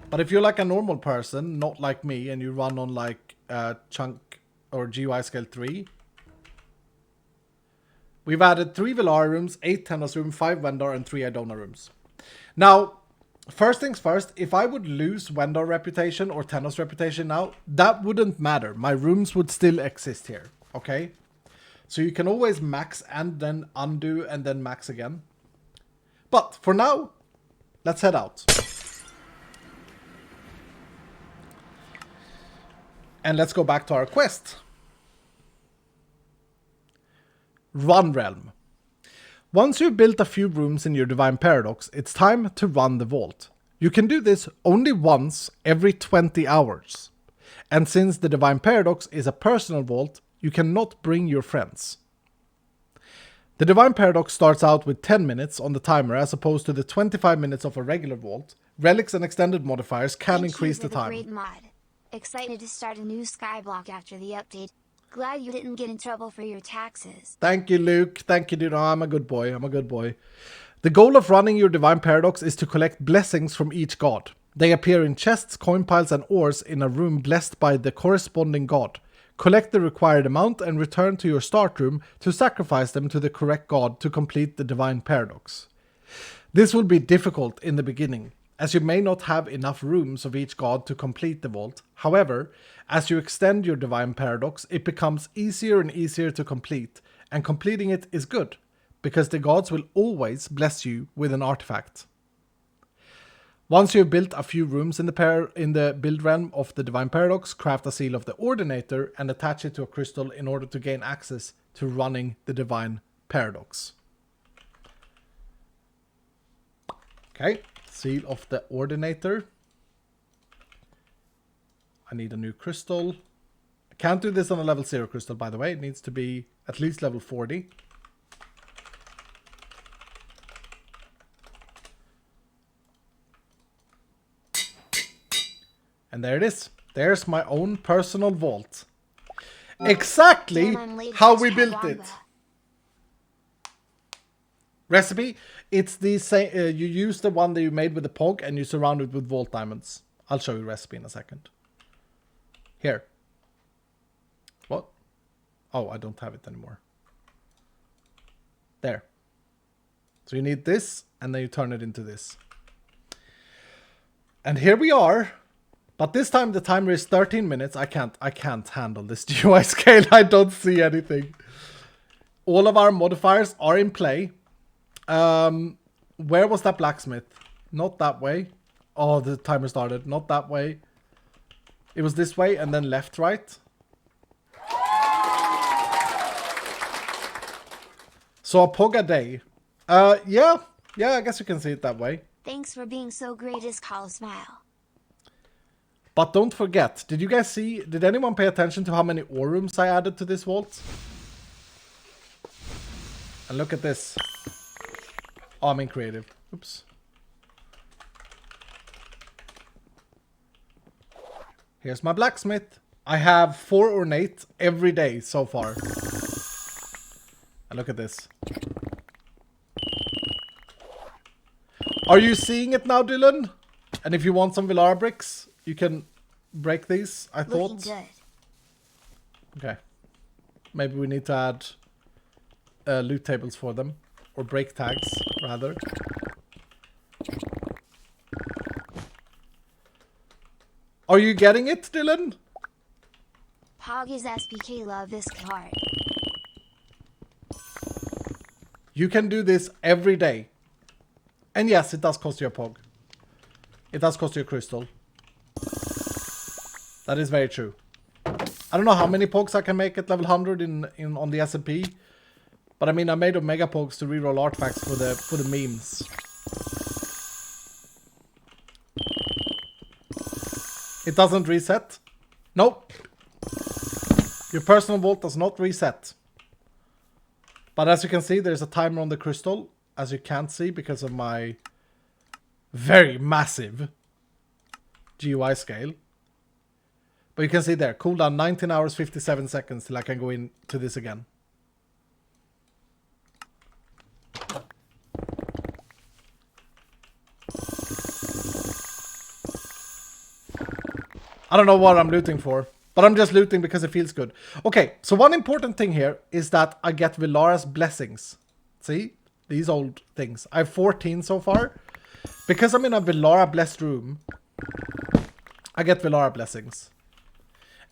But if you're like a normal person, not like me, and you run on like chunk or GUI scale 3, we've added 3 Villara rooms, 8 Tenos rooms, 5 vendor, and 3 Idona rooms. Now, first things first, if I would lose vendor reputation or Tenos reputation now, that wouldn't matter. My rooms would still exist here, okay? So you can always max and then undo and then max again. But for now, let's head out. And let's go back to our quest. Run Realm. Once you've built a few rooms in your Divine Paradox, it's time to run the vault. You can do this only once every 20 hours. And since the Divine Paradox is a personal vault, you cannot bring your friends. The Divine Paradox starts out with 10 minutes on the timer as opposed to the 25 minutes of a regular vault. Relics and extended modifiers can increase the time. Great mod. Excited to start a new skyblock after the update. Glad you didn't get in trouble for your taxes. Thank you, Luke. Thank you, dude. Oh, I'm a good boy. I'm a good boy. The goal of running your Divine Paradox is to collect blessings from each god. They appear in chests, coin piles, and ores in a room blessed by the corresponding god. Collect the required amount and return to your start room to sacrifice them to the correct god to complete the Divine Paradox. This will be difficult in the beginning, as you may not have enough rooms of each god to complete the vault. However, as you extend your divine paradox, it becomes easier and easier to complete, and completing it is good, because the gods will always bless you with an artifact. Once you've built a few rooms in the build realm of the divine paradox, craft a seal of the ordinator and attach it to a crystal in order to gain access to running the divine paradox. Okay, seal of the ordinator. I need a new crystal. I can't do this on a level 0 crystal, by the way. It needs to be at least level 40. And there it is. There's my own personal vault. Exactly how we built it. Recipe, it's the same. You use the one that you made with the POG and you surround it with vault diamonds. I'll show you recipe in a second. Here. What? Oh, I don't have it anymore. There. So you need this and then you turn it into this. And here we are. But this time the timer is 13 minutes. I can't handle this GUI scale. I don't see anything. All of our modifiers are in play. Where was that blacksmith? Not that way. Oh, the timer started. Not that way. It was this way and then left, right. So a POG a day. Yeah, I guess you can see it that way. Thanks for being so great, is Call Smile. But don't forget, did anyone pay attention to how many ore rooms I added to this vault? And look at this. Oh, I'm in creative. Oops. Here's my blacksmith. I have 4 ornate every day so far. And look at this. Are you seeing it now, Dylan? And if you want some Villara bricks, you can break these, I thought. Looking good. Okay. Maybe we need to add loot tables for them. Or break tags, rather. Are you getting it, Dylan? Pog is SPK, love this card. You can do this every day. And yes, it does cost you a POG. It does cost you a crystal. That is very true. I don't know how many POGs I can make at level 100 on the SMP. But I mean, I made Omega POGs to reroll artifacts for the memes. It doesn't reset. Nope. Your personal vault does not reset. But as you can see, there's a timer on the crystal. As you can't see because of my very massive GUI scale. But you can see there, cooldown 19 hours 57 seconds till I can go into this again. I don't know what I'm looting for, but I'm just looting because it feels good. Okay, so one important thing here is that I get Villara's blessings. See? These old things. I have 14 so far. Because I'm in a Villara blessed room, I get Villara blessings.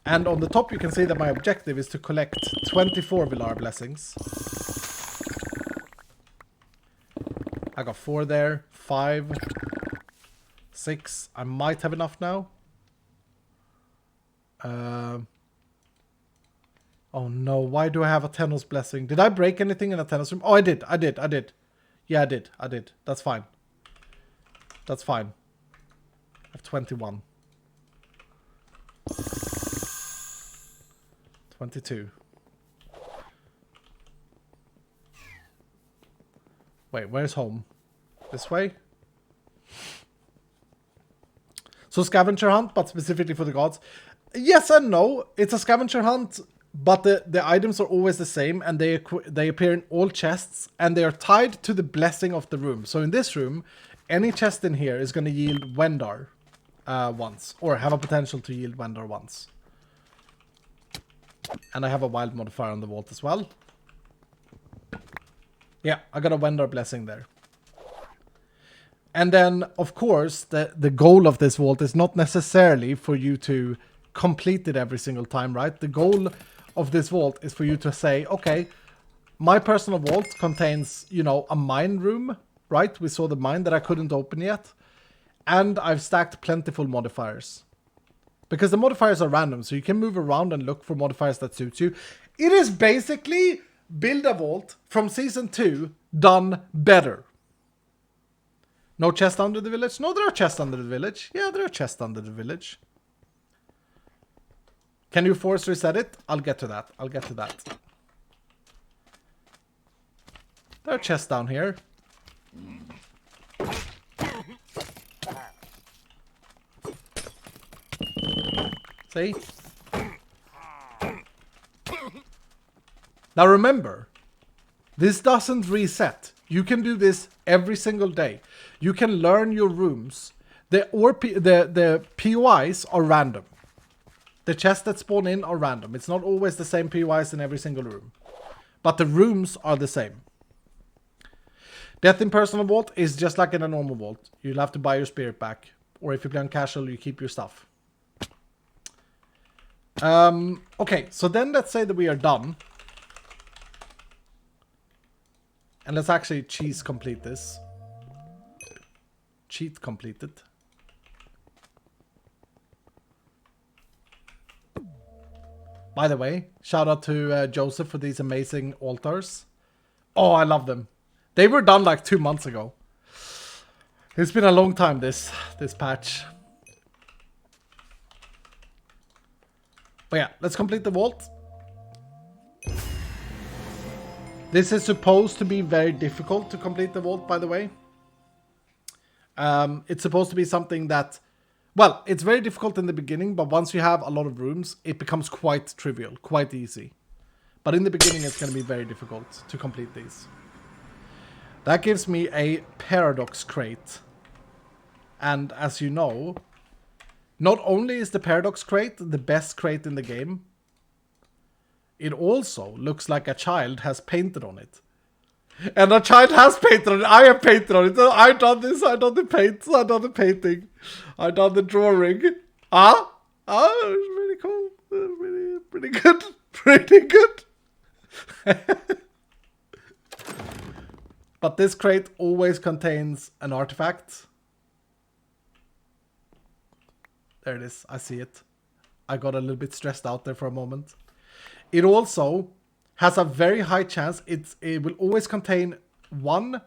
And on the top you can see that my objective is to collect 24 Villara blessings. I got 4 there, 5, 6. I might have enough now. Oh no, why do I have a Tenno's blessing? Did I break anything in a Tenno's room? Oh, I did. Yeah, I did. That's fine. That's fine. I have 21. 22. Wait, where's home? This way? So scavenger hunt, but specifically for the gods. Yes and no. It's a scavenger hunt, but the items are always the same, and they appear in all chests, and they are tied to the blessing of the room. So in this room, any chest in here is going to yield Wendar once, or have a potential to yield Wendar once. And I have a wild modifier on the vault as well. Yeah, I got a Wendar blessing there. And then, of course, the goal of this vault is not necessarily for you to complete it every single time, right? The goal of this vault is for you to say, okay, my personal vault contains, you know, a mine room, right? We saw the mine that I couldn't open yet. And I've stacked plentiful modifiers. Because the modifiers are random, so you can move around and look for modifiers that suit you. It is basically build a vault from Season 2 done better. No chest under the village? No, there are chests under the village. Yeah, there are chests under the village. Can you force reset it? I'll get to that. I'll get to that. There are chests down here. See? Now remember, this doesn't reset. You can do this every single day. You can learn your rooms. The POIs are random. The chests that spawn in are random. It's not always the same POIs in every single room. But the rooms are the same. Death in personal vault is just like in a normal vault. You'll have to buy your spirit back. Or if you play on casual, you keep your stuff. Okay, so then let's say that we are done. And let's actually cheese complete this. Cheat completed. By the way, shout out to Joseph for these amazing altars. Oh, I love them. They were done like 2 months ago. It's been a long time, this patch. But yeah, let's complete the vault. This is supposed to be very difficult to complete the vault, by the way. It's supposed to be something that... Well, it's very difficult in the beginning, but once you have a lot of rooms, it becomes quite trivial, quite easy. But in the beginning, it's going to be very difficult to complete these. That gives me a paradox crate. And as you know, not only is the paradox crate the best crate in the game, it also looks like a child has painted on it. And a child has painted on it. I have painted on it. I've done this. I've done the paint. I've done the painting. I've done the drawing. Ah, it's really cool. Pretty good. Pretty good. But this crate always contains an artifact. There it is. I see it. I got a little bit stressed out there for a moment. It also has a very high chance. It will always contain one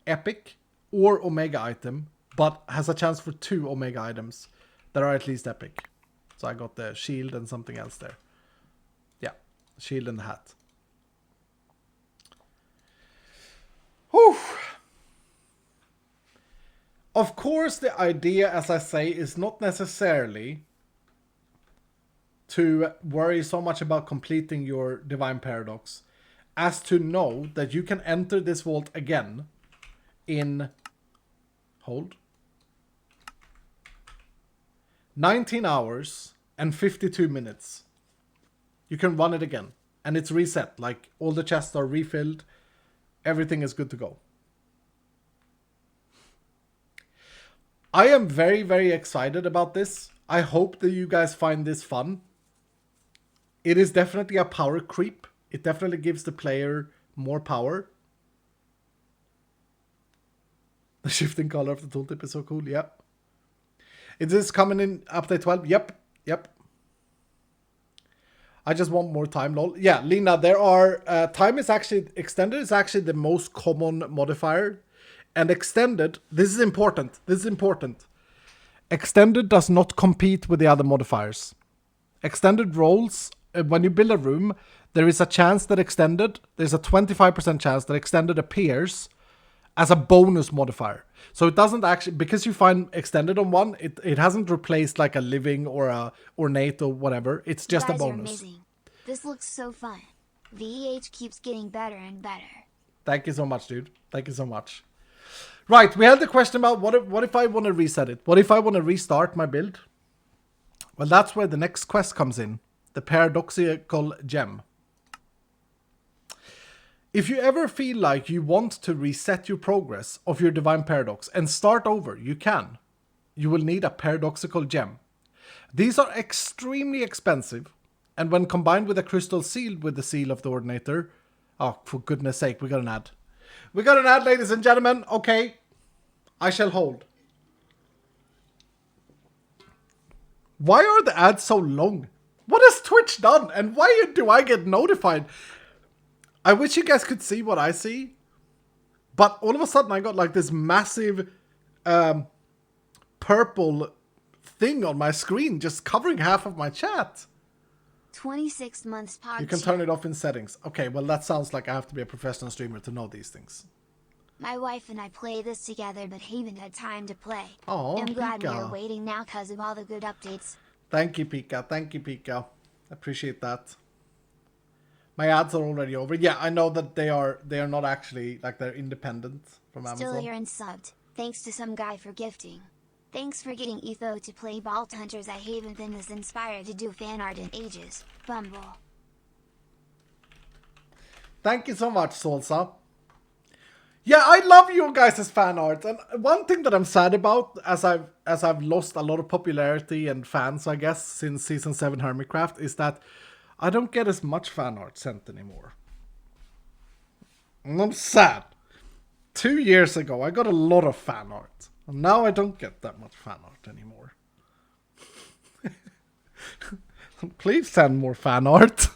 epic or omega item, but has a chance for 2 omega items that are at least epic. So I got the shield and something else there. Yeah, shield and the hat. Whew. Of course, the idea, as I say, is not necessarily to worry so much about completing your Divine Paradox as to know that you can enter this vault again in, hold, 19 hours and 52 minutes. You can run it again and it's reset, like all the chests are refilled, everything is good to go. I am very, very excited about this. I hope that you guys find this fun. It is definitely a power creep. It definitely gives the player more power. The shifting color of the tooltip is so cool. Yep. Is this coming in update 12? Yep. Yep. I just want more time, lol. Yeah, Lina, there are... time is actually... Extended is actually the most common modifier. And extended... This is important. This is important. Extended does not compete with the other modifiers. Extended rolls... When you build a room, there is a chance that extended... There's a 25% chance that extended appears as a bonus modifier. So it doesn't actually... Because you find extended on one, it hasn't replaced like a living or a ornate or whatever. It's just a bonus. Are amazing. This looks so fun. VEH keeps getting better and better. Thank you so much, dude. Thank you so much. Right, we had the question about what if I want to reset it? What if I want to restart my build? Well, that's where the next quest comes in. The paradoxical gem. If you ever feel like you want to reset your progress of your Divine Paradox and start over, you can. You will need a paradoxical gem. These are extremely expensive, and when combined with a crystal seal with the seal of the Ordinator... Oh, for goodness sake, we got an ad. We got an ad, ladies and gentlemen. Okay, I shall hold. Why are the ads so long? What has Twitch done? And why do I get notified? I wish you guys could see what I see. But all of a sudden I got like this massive purple thing on my screen just covering half of my chat. 26 months pod. You can turn it off in settings. Okay, well that sounds like I have to be a professional streamer to know these things. My wife and I play this together, but haven't had time to play. Oh, I'm glad Pika. we're waiting now because of all the good updates. Thank you, Pika. Thank you, Pika. Appreciate that. My ads are already over. Yeah, I know that they are not actually, like, they're independent from Amazon. Still here and subbed. Thanks to some guy for gifting. Thanks for getting Etho to play Vault Hunters. I haven't been this inspired to do fan art in ages. Bumble. Thank you so much, Salsa. Yeah, I love you guys' fan art. And one thing that I'm sad about, as I've lost a lot of popularity and fans, I guess, since Season 7 Hermitcraft, is that I don't get as much fan art sent anymore. And I'm sad. 2 years ago, I got a lot of fan art. And now I don't get that much fan art anymore. Please send more fan art.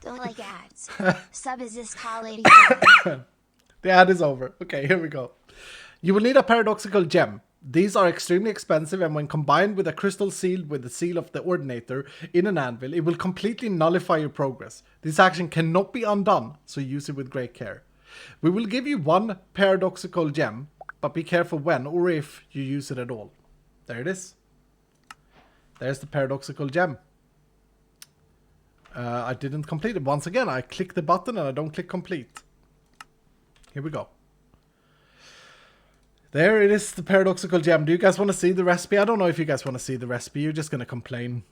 Don't like ads. Sub is this call 80. The ad is over. Okay, here we go. You will need a paradoxical gem. These are extremely expensive, and when combined with a crystal seal with the seal of the Ordinator in an anvil, it will completely nullify your progress. This action cannot be undone, so use it with great care. We will give you one paradoxical gem, but be careful when or if you use it at all. There it is. There's the paradoxical gem. I didn't complete it. Once again, I click the button and I don't click complete. Here we go. There it is, the paradoxical gem. Do you guys want to see the recipe? I don't know if you guys want to see the recipe. You're just going to complain.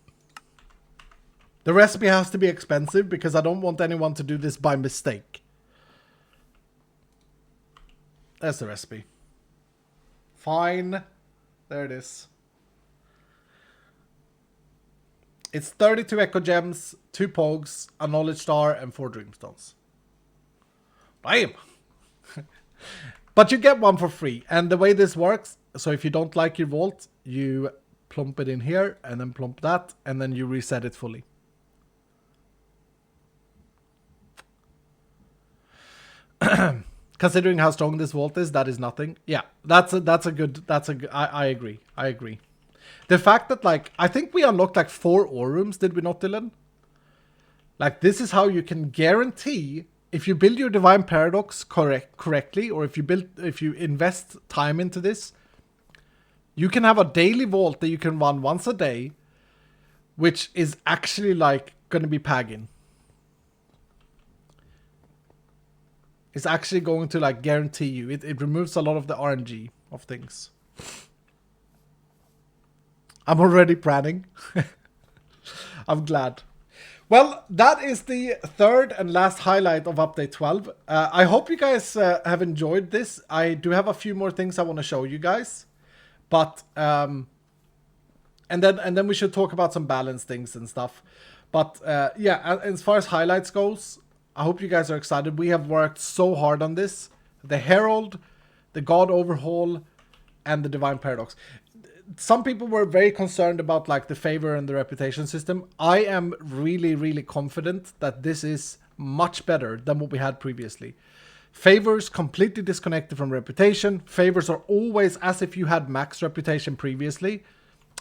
The recipe has to be expensive because I don't want anyone to do this by mistake. There's the recipe. Fine. There it is. It's 32 Echo Gems, 2 Pogs, a Knowledge Star, and 4 Dreamstones. Damn! But you get one for free. And the way this works, so if you don't like your vault, you plump it in here, and then plump that, and then you reset it fully. Considering how strong this vault is, that is nothing. Yeah, that's a good, I agree. I agree. The fact that, like, I think we unlocked like 4 ore rooms, did we not, Dylan? Like, this is how you can guarantee, if you build your Divine Paradox correctly, or if you invest time into this, you can have a daily vault that you can run once a day, which is actually, like, going to be pagging. It's actually going to, like, guarantee you. It removes a lot of the RNG of things. I'm already planning. I'm glad. Well, that is the third and last highlight of Update 12. I hope you guys have enjoyed this. I do have a few more things I want to show you guys. But, and then we should talk about some balance things and stuff. But, yeah, as far as highlights goes, I hope you guys are excited. We have worked so hard on this. The Herald, the God Overhaul, and the Divine Paradox. Some people were very concerned about, like, the favor and the reputation system. I am really, really confident that this is much better than what we had previously. Favors completely disconnected from reputation. Favors are always as if you had max reputation previously.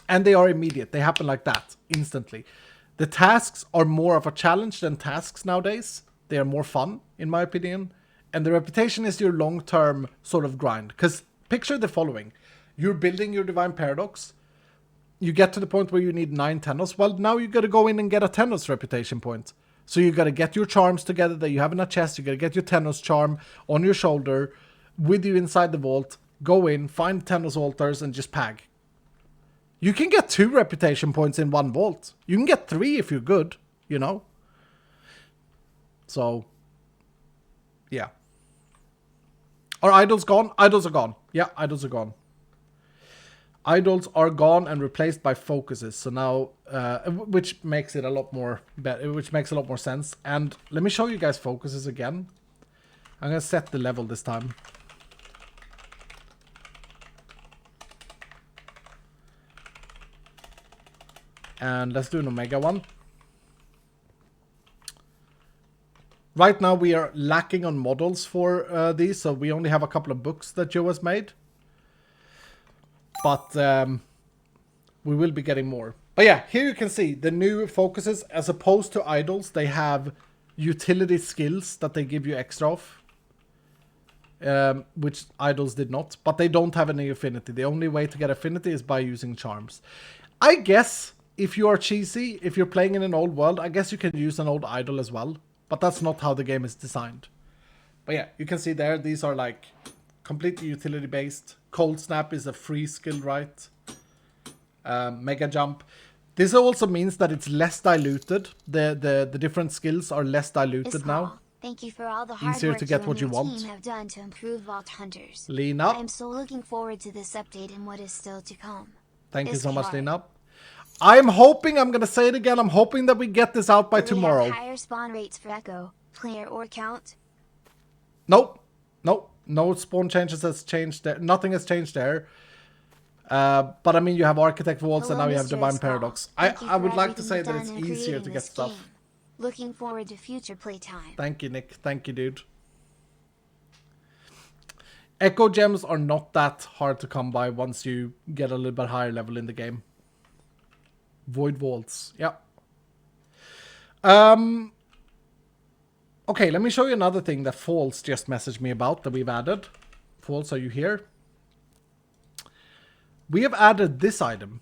And they are immediate. They happen like that, instantly. The tasks are more of a challenge than tasks nowadays. They are more fun, in my opinion. And the reputation is your long-term sort of grind. Because picture the following. You're building your Divine Paradox. You get to the point where you need 9 Tenos. Well, now you got to go in and get a Tenos reputation point. So you got to get your charms together that you have in a chest. You got to get your Tenos charm on your shoulder with you inside the vault. Go in, find Tenos altars, and just pag. You can get 2 reputation points in one vault. You can get 3 if you're good, you know. So, Yeah. Are idols gone? Idols are gone. Yeah, idols are gone. Idols are gone and replaced by focuses. So now, which makes it a lot more better, which makes a lot more sense. And let me show you guys focuses again. I'm gonna set the level this time. And let's do an Omega one. Right now we are lacking on models for these, so we only have a couple of books that Joe has made. But we will be getting more. But yeah, here you can see the new focuses. As opposed to idols, they have utility skills that they give you extra of. Which idols did not. But they don't have any affinity. The only way to get affinity is by using charms. I guess if you are cheesy, if you're playing in an old world, I guess you can use an old idol as well. But that's not how the game is designed. But yeah, you can see there, these are like completely utility based. Cold Snap is a free skill, right? Mega Jump. This also means that it's less diluted. The different skills are less diluted now. Thank you for all the hard Easier work to get you what and you your want. team have done to improve Vault Hunters. Lena. I am so looking forward to this update and what is still to come. Thank you This so much, card. Lena. I'm hoping, I'm going to say it again, I'm hoping that we get this out by Do we tomorrow. have higher spawn rates for Echo, player or count? Nope. Nope. No spawn changes has changed there. Nothing has changed there. But I mean, you have Architect Vaults and now you have Mr. Divine Skull. Paradox. Thank you I for would like to everything say you've that done it's in easier creating to get this stuff. game. Looking forward to future playtime. Thank you, Nick. Thank you, dude. Echo gems are not that hard to come by once you get a little bit higher level in the game. Void Vaults. Yeah. Okay, let me show you another thing that False just messaged me about that we've added. False, are you here? We have added this item.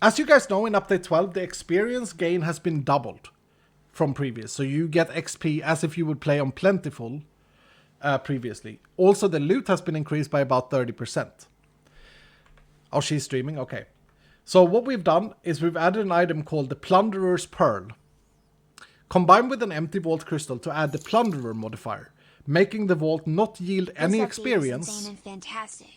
As you guys know, in Update 12, the experience gain has been doubled from previous. So you get XP as if you would play on Plentiful previously. Also, the loot has been increased by about 30%. Oh, she's streaming? Okay. So what we've done is we've added an item called the Plunderer's Pearl. Combined with an empty vault crystal to add the Plunderer modifier, making the vault not yield any This update experience. is insane and fantastic.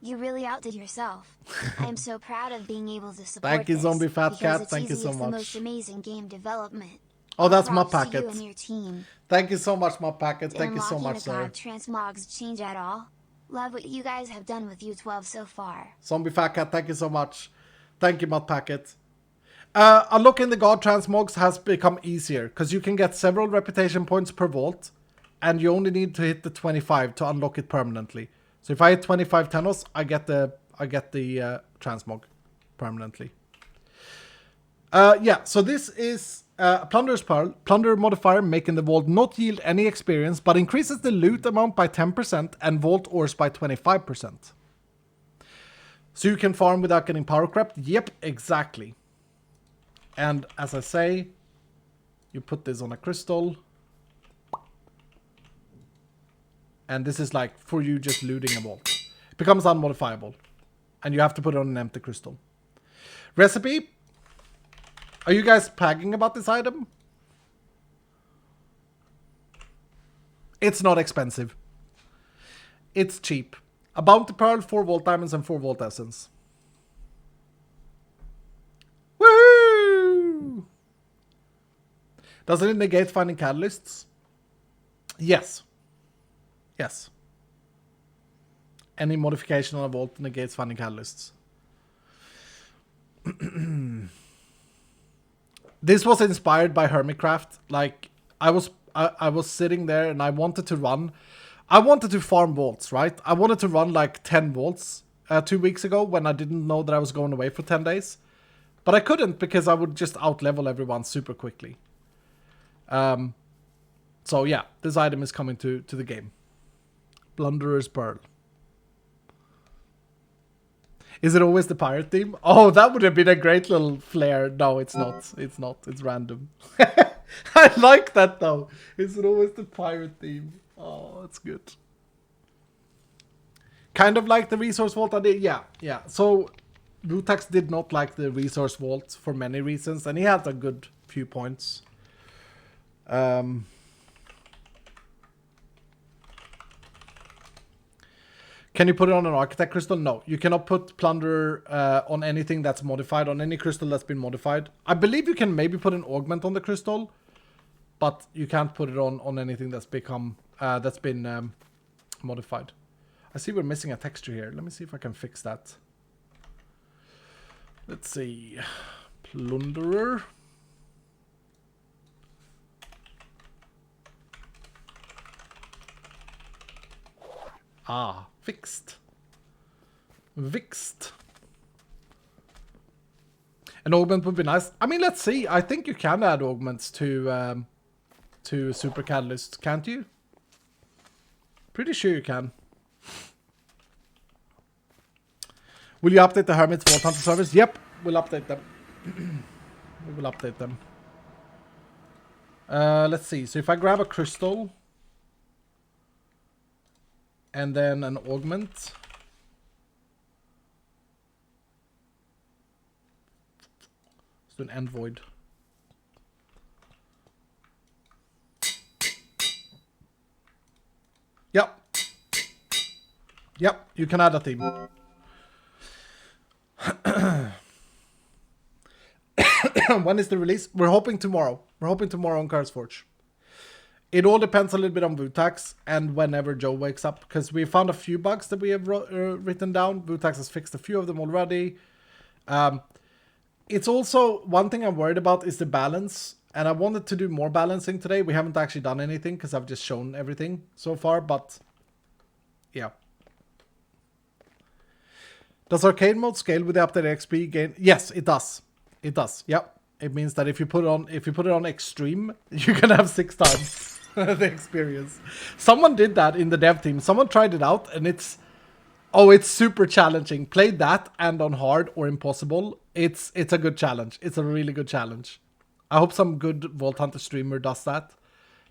You really outdid yourself. I am so proud of being able to support Thank you, this, Zombie Fat because Cat. it's Thank you easy so as the much. most amazing game development. Oh, that's my Props to packet. you and your team. Thank you so much, my packet. Did Thank you so unlocking much, the god sir. transmogs change at all? Love what you guys have done with U12 so far. Zombie Fat Cat, thank you so much. Thank you, Mod Packet. Unlocking the God Transmogs has become easier because you can get several reputation points per vault and you only need to hit the 25 to unlock it permanently. So if I hit 25 Tenos, I get the Transmog permanently. Yeah, so this is Plunderer's Pearl. Plunderer modifier making the vault not yield any experience but increases the loot amount by 10% and vault ores by 25%. So you can farm without getting power crept? Yep, exactly. And as I say, you put this on a crystal. And this is like for you just looting a vault. It becomes unmodifiable. And you have to put it on an empty crystal. Recipe. Are you guys bragging about this item? It's not expensive. It's cheap. A bounty pearl, 4 vault diamonds, and 4 vault essence. Woohoo! Does it negate finding catalysts? Yes. Yes. Any modification on a vault negates finding catalysts. This was inspired by Hermitcraft. Like, I was sitting there and I wanted to run. I wanted to farm vaults, right? I wanted to run like 10 vaults 2 weeks ago when I didn't know that I was going away for 10 days. But I couldn't because I would just out-level everyone super quickly. So yeah, this item is coming to the game. Plunderer's Pearl. Is it always the pirate theme? Oh, that would have been a great little flair. No, it's not. It's not. It's random. I like that though. Is it always the pirate theme? Oh, that's good. Kind of like the resource vault I did. Yeah, yeah. So Rutax did not like the resource vault for many reasons, and he had a good few points. Can you put it on an architect crystal? No, you cannot put plunder on anything that's modified, on any crystal that's been modified. I believe you can maybe put an augment on the crystal, but you can't put it on anything that's become that's been modified. I see we're missing a texture here. Let me see if I can fix that. Let's see. Plunderer. Ah, fixed. Fixed. An augment would be nice. I mean, let's see. I think you can add augments to Super Catalyst, can't you? Pretty sure you can. Will you update the Hermit's Vault Hunter service? Yep, we'll update them. We will update them. Let's see. So if I grab a crystal and then an augment. Let's do an end void. Yep. Yep, you can add a theme. When is the release? We're hoping tomorrow. We're hoping tomorrow on CurseForge. It all depends a little bit on Vutax and whenever Joe wakes up, because we found a few bugs that we have written down. Vutax has fixed a few of them already. It's also one thing I'm worried about is the balance, and I wanted to do more balancing today. We haven't actually done anything because I've just shown everything so far, but yeah. Does arcade mode scale with the updated XP gain? Yes, it does. It does. Yep. It means that if you put it on extreme, you can have 6 times the experience. Someone did that in the dev team. Someone tried it out, and it's super challenging. Played that and on hard or impossible. It's a good challenge. It's a really good challenge. I hope some good Vault Hunter streamer does that,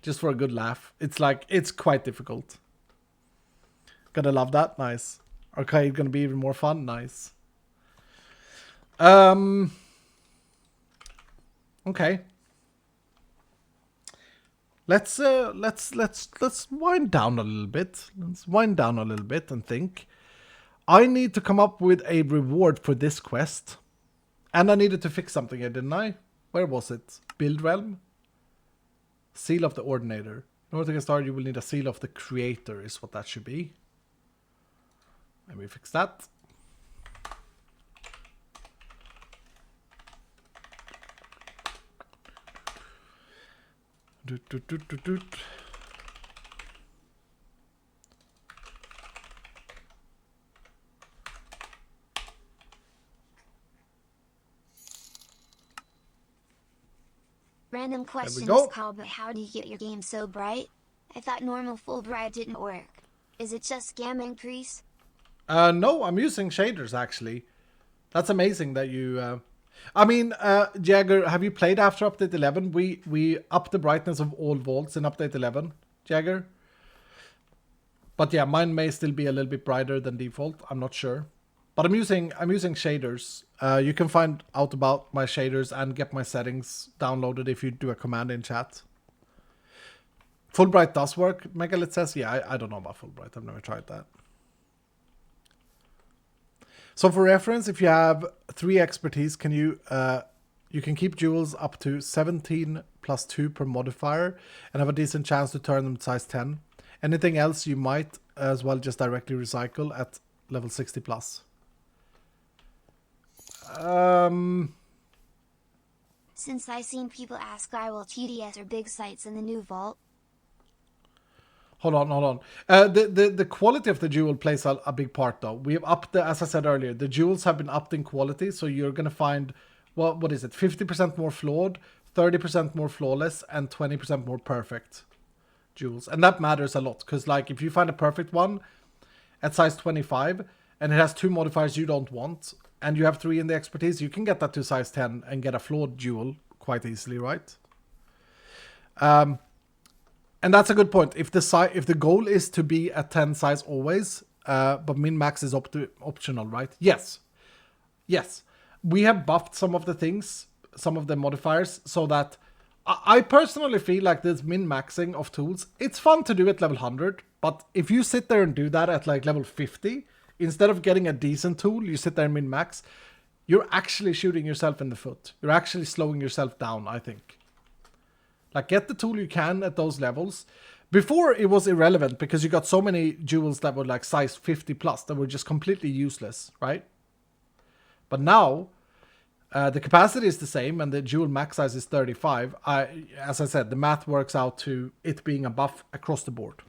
just for a good laugh. It's quite difficult. Gonna love that. Nice. Arcade gonna be even more fun. Nice. Okay. Let's wind down a little bit. Let's wind down a little bit and think. I need to come up with a reward for this quest. And I needed to fix something here, didn't I? Where was it? Build Realm? Seal of the Ordinator. In order to get started, you will need a Seal of the Creator, is what that should be. Let me fix that. Random question is called, but how do you get your game so bright? I thought normal full bright didn't work. Is it just gamma increase? No, I'm using shaders actually. That's amazing that you... I mean, Jagger, have you played after update 11? We upped the brightness of all vaults in update 11, Jagger. But yeah, mine may still be a little bit brighter than default. I'm not sure. But I'm using shaders. You can find out about my shaders and get my settings downloaded if you do a command in chat. Full bright does work, Megalith says. Yeah, I don't know about full bright. I've never tried that. So for reference, if you have 3 expertise, can you can keep jewels up to 17 plus 2 per modifier and have a decent chance to turn them to size 10. Anything else you might as well just directly recycle at level 60 plus. Since I've seen people ask why will TDS or big sites in the new vault. Hold on. The quality of the jewel plays a big part though. We have upped as I said earlier, the jewels have been upped in quality, so you're gonna find what is it, 50% more flawed, 30% more flawless, and 20% more perfect jewels. And that matters a lot, because like if you find a perfect one at size 25 and it has 2 modifiers you don't want, and you have 3 in the expertise, you can get that to size 10 and get a flawed jewel quite easily, right? And that's a good point. If the goal is to be at 10 size always, but min-max is optional, right? Yes. We have buffed some of the things, some of the modifiers, so that I personally feel like this min-maxing of tools, it's fun to do at level 100, but if you sit there and do that at like level 50, instead of getting a decent tool, you sit there and min-max, you're actually shooting yourself in the foot. You're actually slowing yourself down, I think. Like, get the tool you can at those levels. Before, it was irrelevant because you got so many jewels that were like size 50 plus that were just completely useless, right? But now, the capacity is the same and the jewel max size is 35. As I said, the math works out to it being a buff across the board.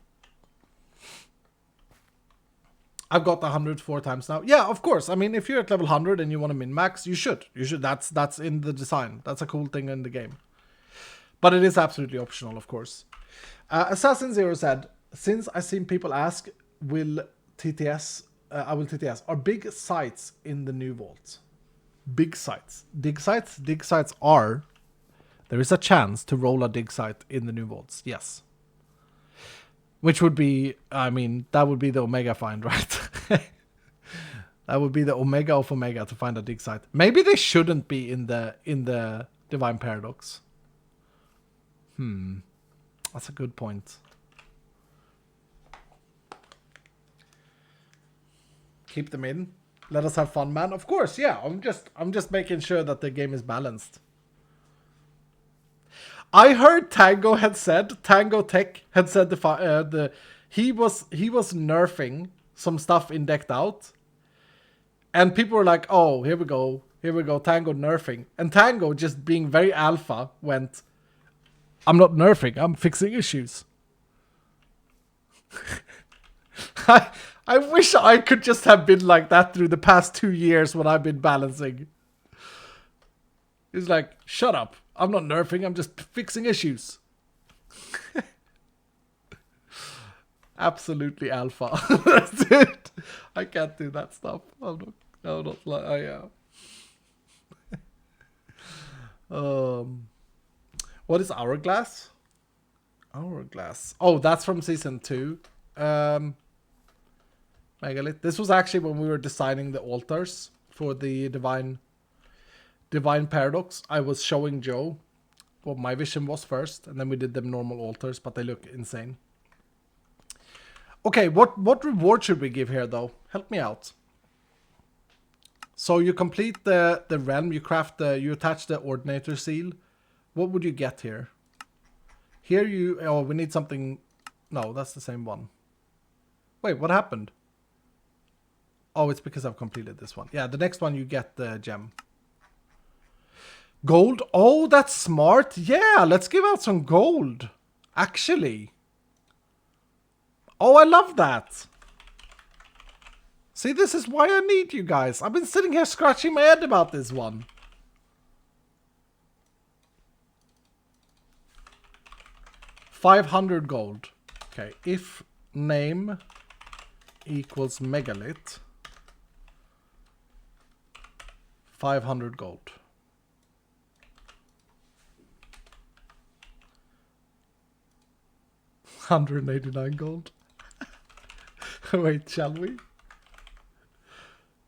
I've got 100 4 times now. Yeah, of course. I mean, if you're at level 100 and you want to min-max, you should. You should. That's in the design. That's a cool thing in the game. But it is absolutely optional, of course. Assassin Zero said, since I've seen people ask, will TTS, are big sites in the new vault? Big sites. Dig sites? Dig sites are. There is a chance to roll a dig site in the new vaults. Yes. Which would be, I mean, that would be the Omega find, right? That would be the Omega of Omega to find a dig site. Maybe they shouldn't be in the Divine Paradox. That's a good point. Keep them in. Let us have fun, man. Of course, yeah. I'm just making sure that the game is balanced. I heard Tango Tech had said he was nerfing some stuff in Decked Out, and people were like, "Oh, here we go, Tango nerfing," and Tango, just being very alpha, went, "I'm not nerfing, I'm fixing issues." I wish I could just have been like that through the past 2 years when I've been balancing. He's like, "Shut up. I'm not nerfing, I'm just fixing issues." Absolutely alpha. That's it. I can't do that stuff. I'm not like I am. What is Hourglass? Hourglass. Oh, that's from season 2. Megalith. This was actually when we were designing the altars for the Divine Paradox. I was showing Joe what my vision was first, and then we did them normal altars, but they look insane. Okay, what reward should we give here, though? Help me out. So you complete the realm, you attach the Ordinator seal. What would you get here? Here we need something. No, that's the same one. Wait, what happened? Oh, it's because I've completed this one. Yeah, the next one you get the gem. Gold? Oh, that's smart. Yeah, let's give out some gold. Actually. Oh, I love that. See, this is why I need you guys. I've been sitting here scratching my head about this one. $500 gold. Okay, if name equals megalith, 500 gold. $189 gold. Wait, shall we?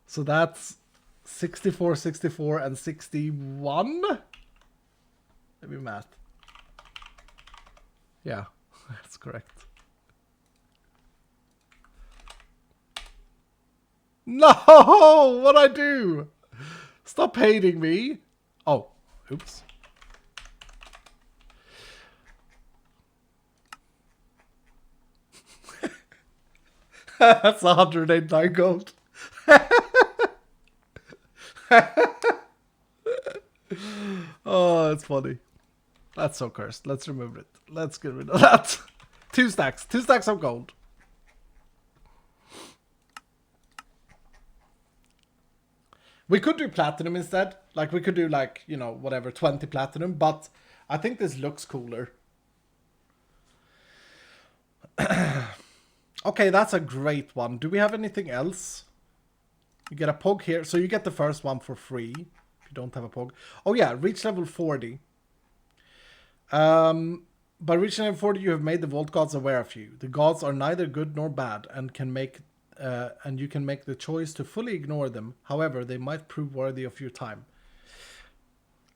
So that's 64, 64, and 61? Let me math. Yeah, that's correct. No! What'd I do? Stop hating me. Oh, oops. That's 189 gold. Oh, that's funny. That's so cursed. Let's remove it. Let's get rid of that. 2 stacks. 2 stacks of gold. We could do platinum instead. Like, we could do, like, you know, whatever, 20 platinum. But I think this looks cooler. Okay, that's a great one. Do we have anything else? You get a pog here. So you get the first one for free. If you don't have a pog. Oh yeah, reach level 40. By reaching level 40, you have made the Vault Gods aware of you. The gods are neither good nor bad and you can make the choice to fully ignore them. However, they might prove worthy of your time.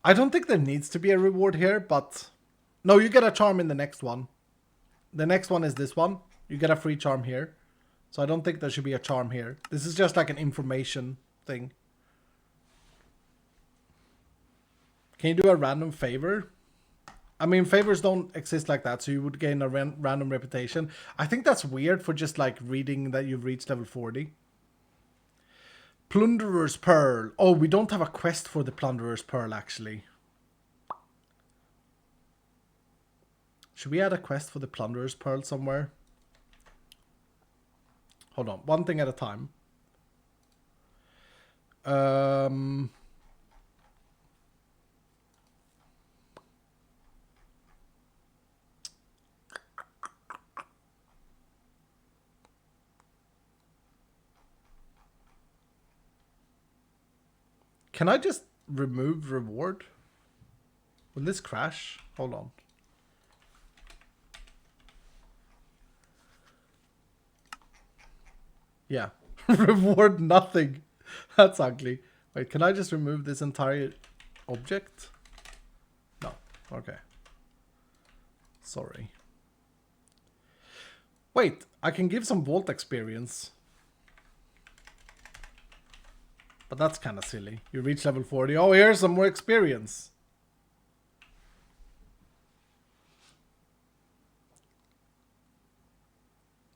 I don't think there needs to be a reward here, but No, you get a charm in the next one. The next one is this one. You get a free charm here. So I don't think there should be a charm here. This is just like an information thing. Can you do a random favor? I mean, favors don't exist like that, so you would gain a random reputation. I think that's weird for just like reading that you've reached level 40. Plunderer's Pearl. Oh, we don't have a quest for the Plunderer's Pearl, actually. Should we add a quest for the Plunderer's Pearl somewhere? Hold on, one thing at a time. Can I just remove reward? Will this crash? Hold on. Yeah. Reward nothing. That's ugly. Wait, can I just remove this entire object? No. Okay. Sorry. Wait, I can give some vault experience. But that's kind of silly. You reach level 40. Oh, here's some more experience.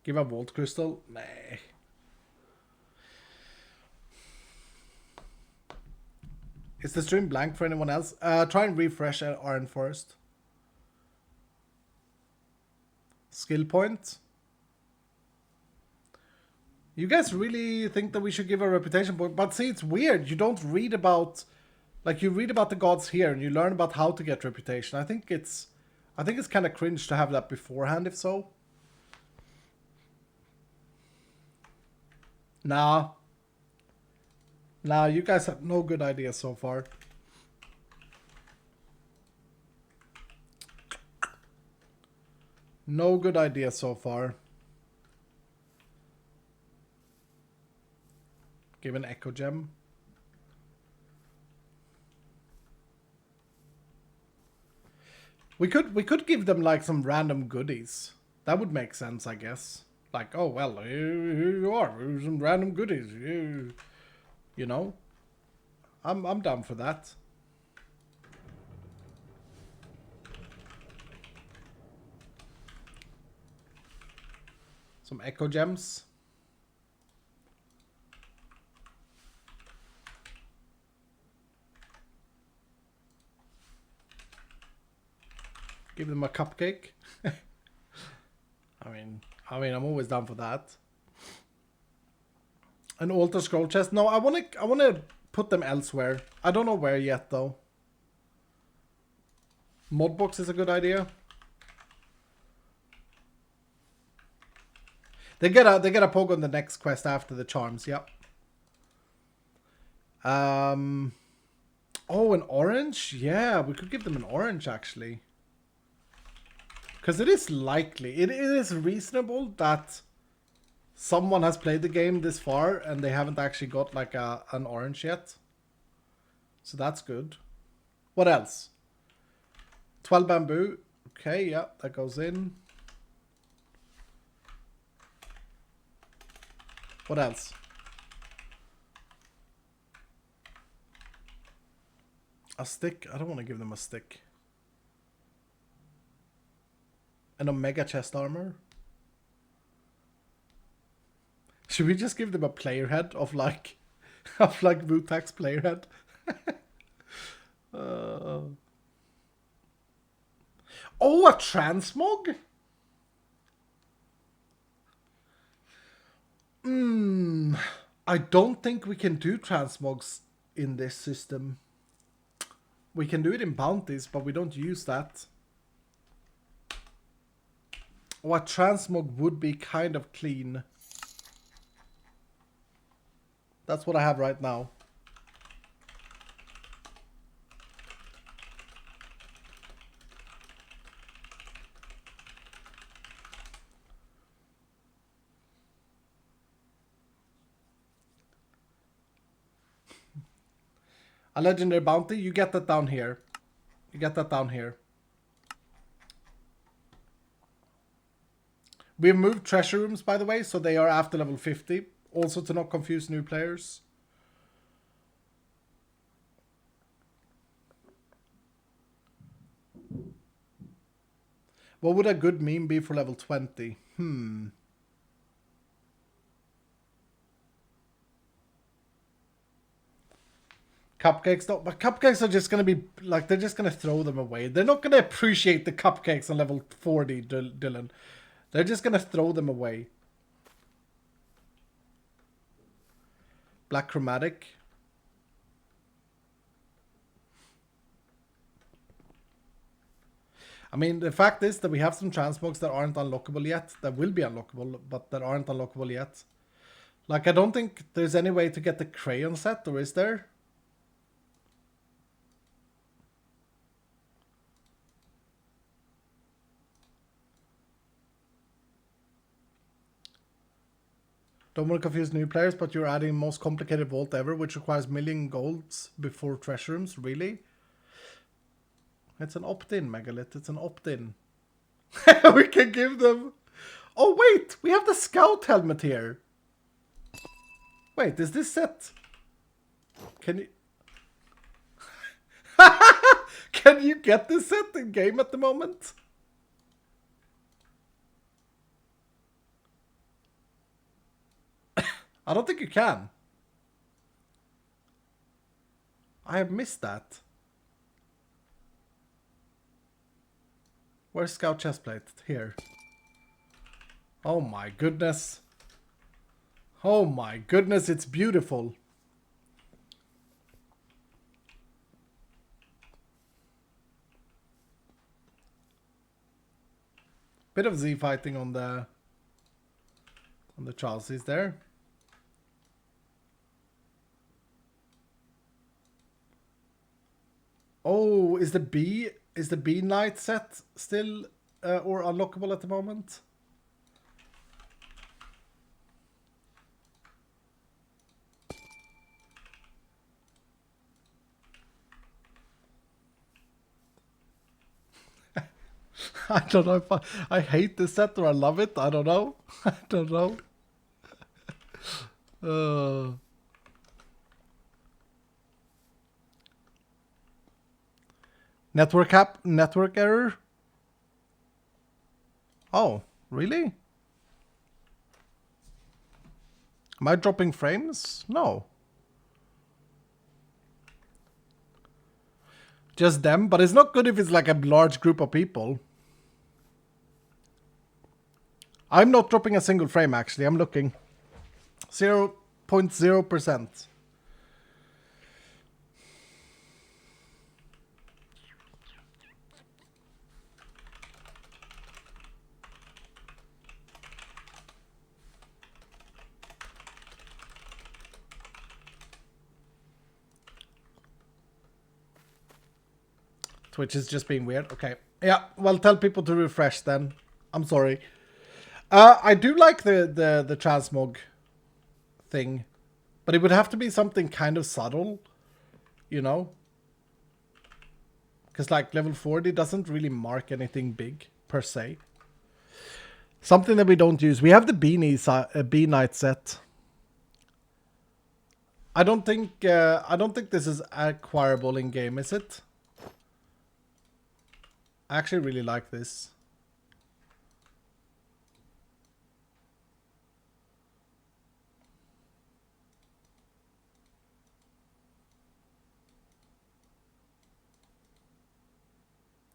Give a vault crystal? Nah. Is the stream blank for anyone else? Try and refresh RN first. Skill point. You guys really think that we should give a reputation point? But see, it's weird. You don't read about... Like, you read about the gods here and you learn about how to get reputation. I think it's kind of cringe to have that beforehand, if so. Nah. Nah, you guys have no good ideas so far. No good ideas so far. Give an echo gem. We could give them like some random goodies. That would make sense, I guess. Like, oh well, here you are, here's some random goodies. You know? I'm down for that. Some echo gems. Give them a cupcake. I mean, I'm always down for that. An altar scroll chest. No, I wanna put them elsewhere. I don't know where yet though. Modbox is a good idea. They get a poke on the next quest after the charms. Yep. Oh, an orange. Yeah, we could give them an orange actually. Because it is likely, it is reasonable that someone has played the game this far and they haven't actually got like an orange yet. So that's good. What else? 12 bamboo. Okay, yeah, that goes in. What else? A stick? I don't want to give them a stick. An omega chest armor. Should we just give them a player head of like Mutak's player head? Oh, a transmog? I don't think we can do transmogs in this system. We can do it in bounties, but we don't use that. What transmog would be kind of clean. That's what I have right now. A legendary bounty, you get that down here. You get that down here. We've moved treasure rooms, by the way, so they are after level 50. Also to not confuse new players. What would a good meme be for level 20? Cupcakes, no, but cupcakes are just gonna be like, they're just gonna throw them away. They're not gonna appreciate the cupcakes on level 40, Dylan. They're just gonna throw them away. Black chromatic. I mean, the fact is that we have some transmogs that aren't unlockable yet, that will be unlockable, but that aren't unlockable yet. Like, I don't think there's any way to get the crayon set, or is there? Don't want to confuse new players, but you're adding most complicated vault ever, which requires million golds before treasure rooms. Really? It's an opt-in, Megalith. It's an opt-in. We can give them... Oh, wait! We have the scout helmet here. Wait, is this set? Can you... Can you get this set in game at the moment? I don't think you can. I have missed that. Where's Scout chestplate? Here. Oh my goodness. Oh my goodness, it's beautiful. Bit of Z fighting on the Charlesies there. Oh, is the B Knight set still or unlockable at the moment? I don't know if I hate this set or I love it. I don't know. I don't know. Network error? Oh, really? Am I dropping frames? No. Just them, but it's not good if it's like a large group of people. I'm not dropping a single frame actually, I'm looking. 0.0%. Twitch is just being weird. Okay. Yeah, well, tell people to refresh then. I'm sorry. I do like the transmog thing, but it would have to be something kind of subtle, you know? Because like level 40 doesn't really mark anything big per se. Something that we don't use. We have the B Knight set. I don't think this is acquirable in game, is it? I actually really like this.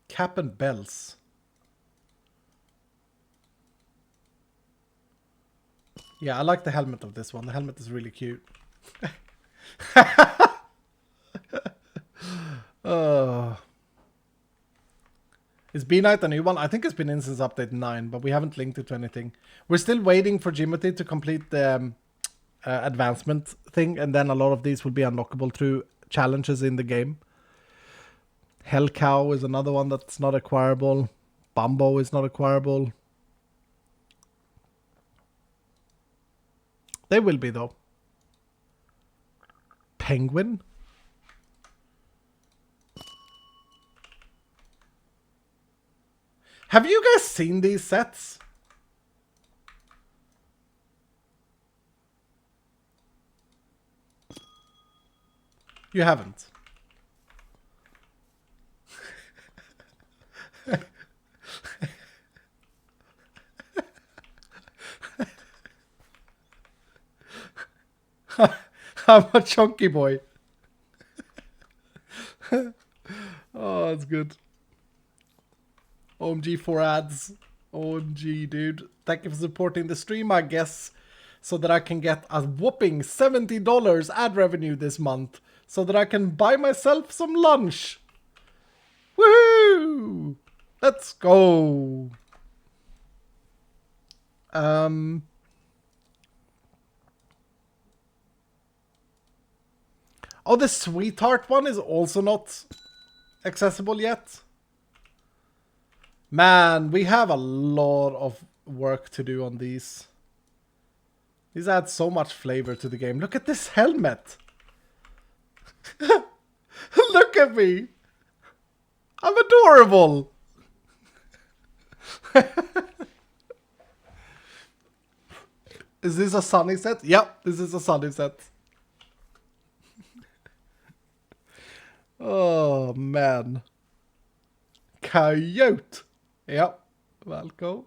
Cap and bells. Yeah, I like the helmet of this one. The helmet is really cute. Is B-Knight a new one? I think it's been in since update 9, but we haven't linked it to anything. We're still waiting for Jimothy to complete the advancement thing, and then a lot of these will be unlockable through challenges in the game. Hell Cow is another one that's not acquirable. Bumbo is not acquirable. They will be, though. Penguin? Have you guys seen these sets? You haven't. I'm a chunky boy. Oh, that's good. OMG for ads. OMG, dude. Thank you for supporting the stream, I guess. So that I can get a whopping $70 ad revenue this month. So that I can buy myself some lunch. Woohoo! Let's go. Oh, the sweetheart one is also not accessible yet. Man, we have a lot of work to do on these. These add so much flavor to the game. Look at this helmet. Look at me. I'm adorable. Is this a sunny set? Yep, this is a sunny set. Oh, man. Coyote. Yep. Welcome.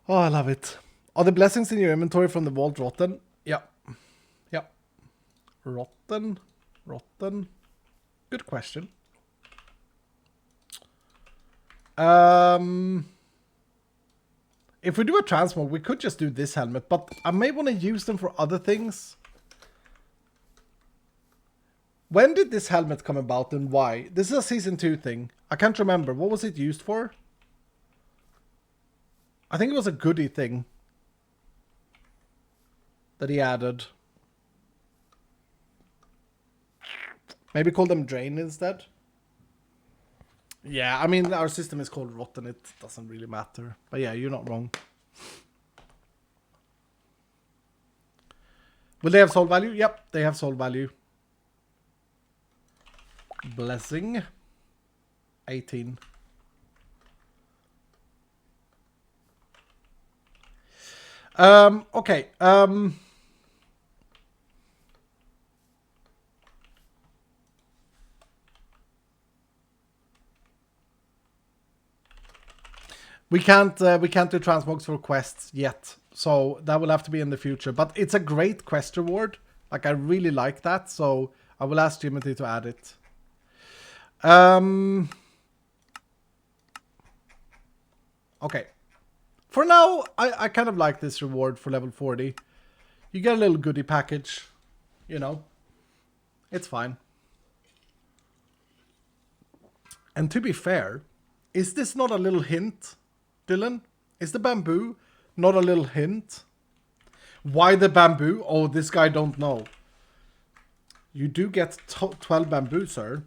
Oh, I love it. Are the blessings in your inventory from the vault rotten? Yep. Yep. Rotten. Rotten. Good question. If we do a transmog, we could just do this helmet, but I may want to use them for other things. When did this helmet come about and why? This is a season 2 thing. I can't remember. What was it used for? I think it was a goodie thing that he added. Maybe call them Drain instead. Yeah, I mean, our system is called Rotten. It doesn't really matter. But yeah, you're not wrong. Will they have soul value? Yep, they have soul value. Blessing. 18. Okay. We can't do transmogs for quests yet, so that will have to be in the future. But it's a great quest reward. Like, I really like that, so I will ask Timothy to add it. Okay. For now, I kind of like this reward for level 40. You get a little goodie package, you know. It's fine. And to be fair, is this not a little hint, Dylan? Is the bamboo not a little hint? Why the bamboo? Oh, this guy don't know. You do get 12 bamboo, sir.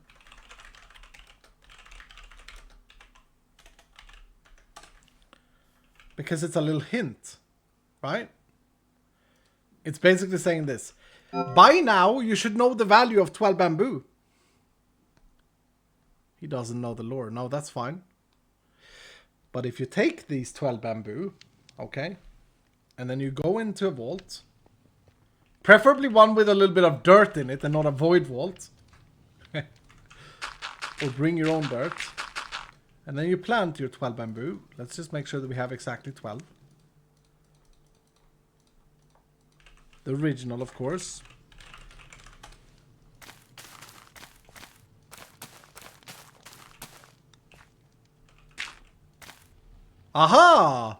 Because it's a little hint, right? It's basically saying this. By now, you should know the value of 12 bamboo. He doesn't know the lore. No, that's fine. But if you take these 12 bamboo, okay, and then you go into a vault, preferably one with a little bit of dirt in it and not a void vault, or bring your own dirt, and then you plant your 12 bamboo. Let's just make sure that we have exactly 12. The original, of course. Aha!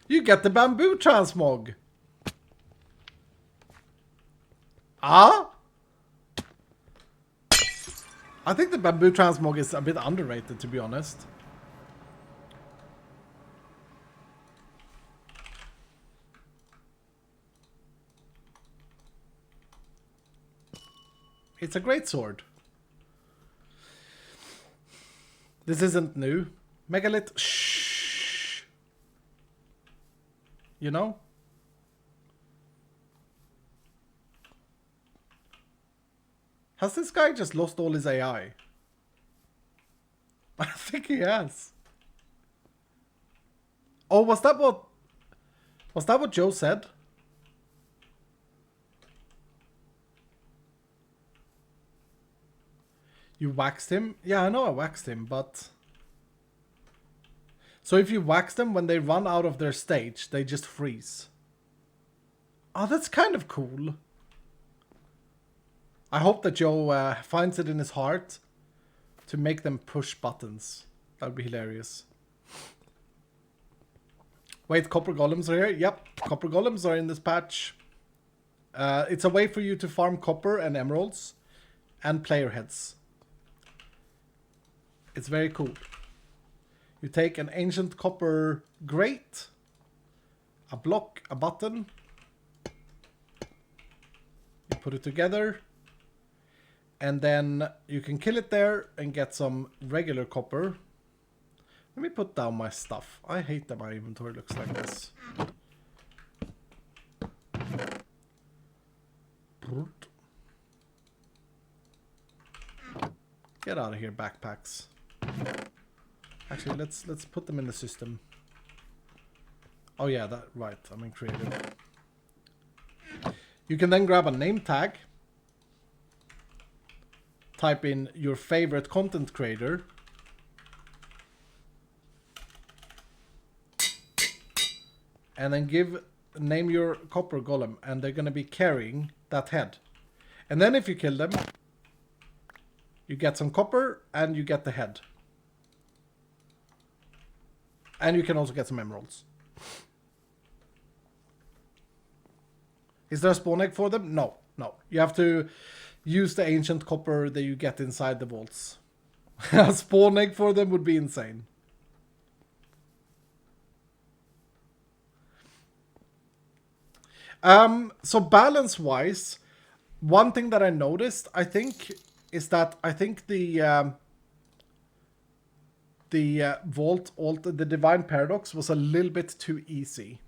You get the bamboo transmog. Ah? I think the bamboo transmog is a bit underrated, to be honest. It's a great sword. This isn't new. Megalith, shh. You know? Has this guy just lost all his AI? I think he has. Oh, was that what Joe said? You waxed him? Yeah, I know I waxed him, but... So if you wax them, when they run out of their stage, they just freeze. Oh, that's kind of cool. I hope that Joe finds it in his heart to make them push buttons. That would be hilarious. Wait, copper golems are here? Yep, copper golems are in this patch. It's a way for you to farm copper and emeralds and player heads. It's very cool. You take an ancient copper grate, a block, a button. You put it together. And then you can kill it there and get some regular copper. Let me put down my stuff. I hate that my inventory looks like this. Get out of here, backpacks. Actually, let's put them in the system. Oh yeah, that right. I'm in creative. You can then grab a name tag. Type in your favorite content creator. And then name your copper golem, and they're going to be carrying that head. And then if you kill them, you get some copper and you get the head. And you can also get some emeralds. Is there a spawn egg for them? No, no. You have to use the ancient copper that you get inside the vaults. A spawn egg for them would be insane. So balance-wise, one thing that I noticed, I think, is that I think the vault, the Divine Paradox was a little bit too easy.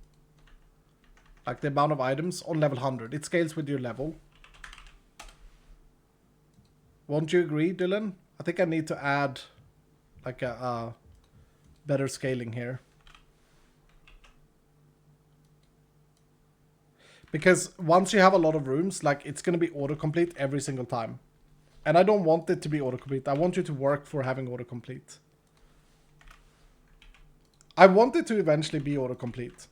Like the amount of items on level 100. It scales with your level. Won't you agree, Dylan? I think I need to add like a better scaling here. Because once you have a lot of rooms, like it's going to be autocomplete every single time. And I don't want it to be autocomplete. I want you to work for having autocomplete. I want it to eventually be autocomplete.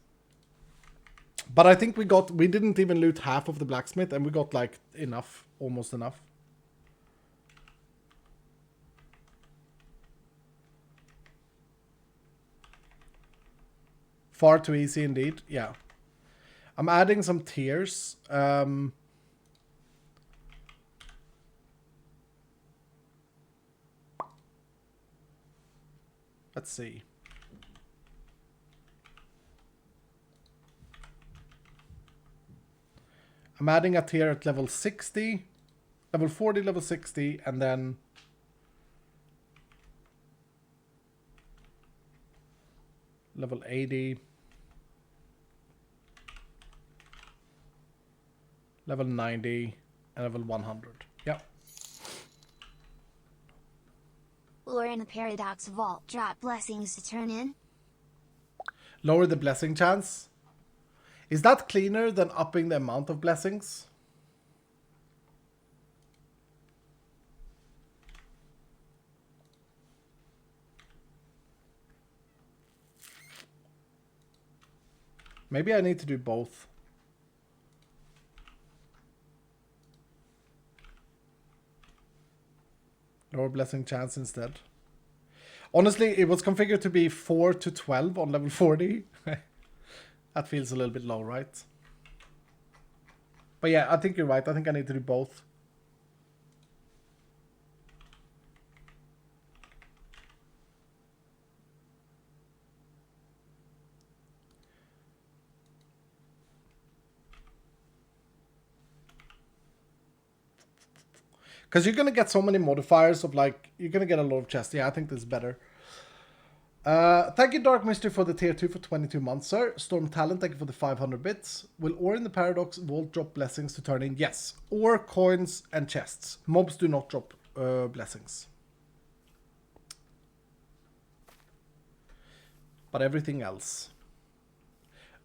But I think we didn't even loot half of the blacksmith and we got like enough, almost enough. Far too easy indeed, yeah. I'm adding some tiers. Let's see. I'm adding a tier at level 60, level 40, level 60, and then level 80. Level 90 and level 100. Yep. Lore in the Paradox Vault drop blessings to turn in. Lower the blessing chance. Is that cleaner than upping the amount of blessings? Maybe I need to do both. Lower blessing chance instead. Honestly, it was configured to be 4 to 12 on level 40. That feels a little bit low, right? But yeah, I think you're right. I think I need to do both. Because you're going to get so many modifiers of like, you're going to get a lot of chests. Yeah, I think this is better. Thank you, Dark Mystery, for the tier 2 for 22 months, sir. Storm Talent, thank you for the 500 bits. Will Ore in the Paradox Vault drop blessings to turn in? Yes. Ore, coins, and chests. Mobs do not drop blessings. But everything else.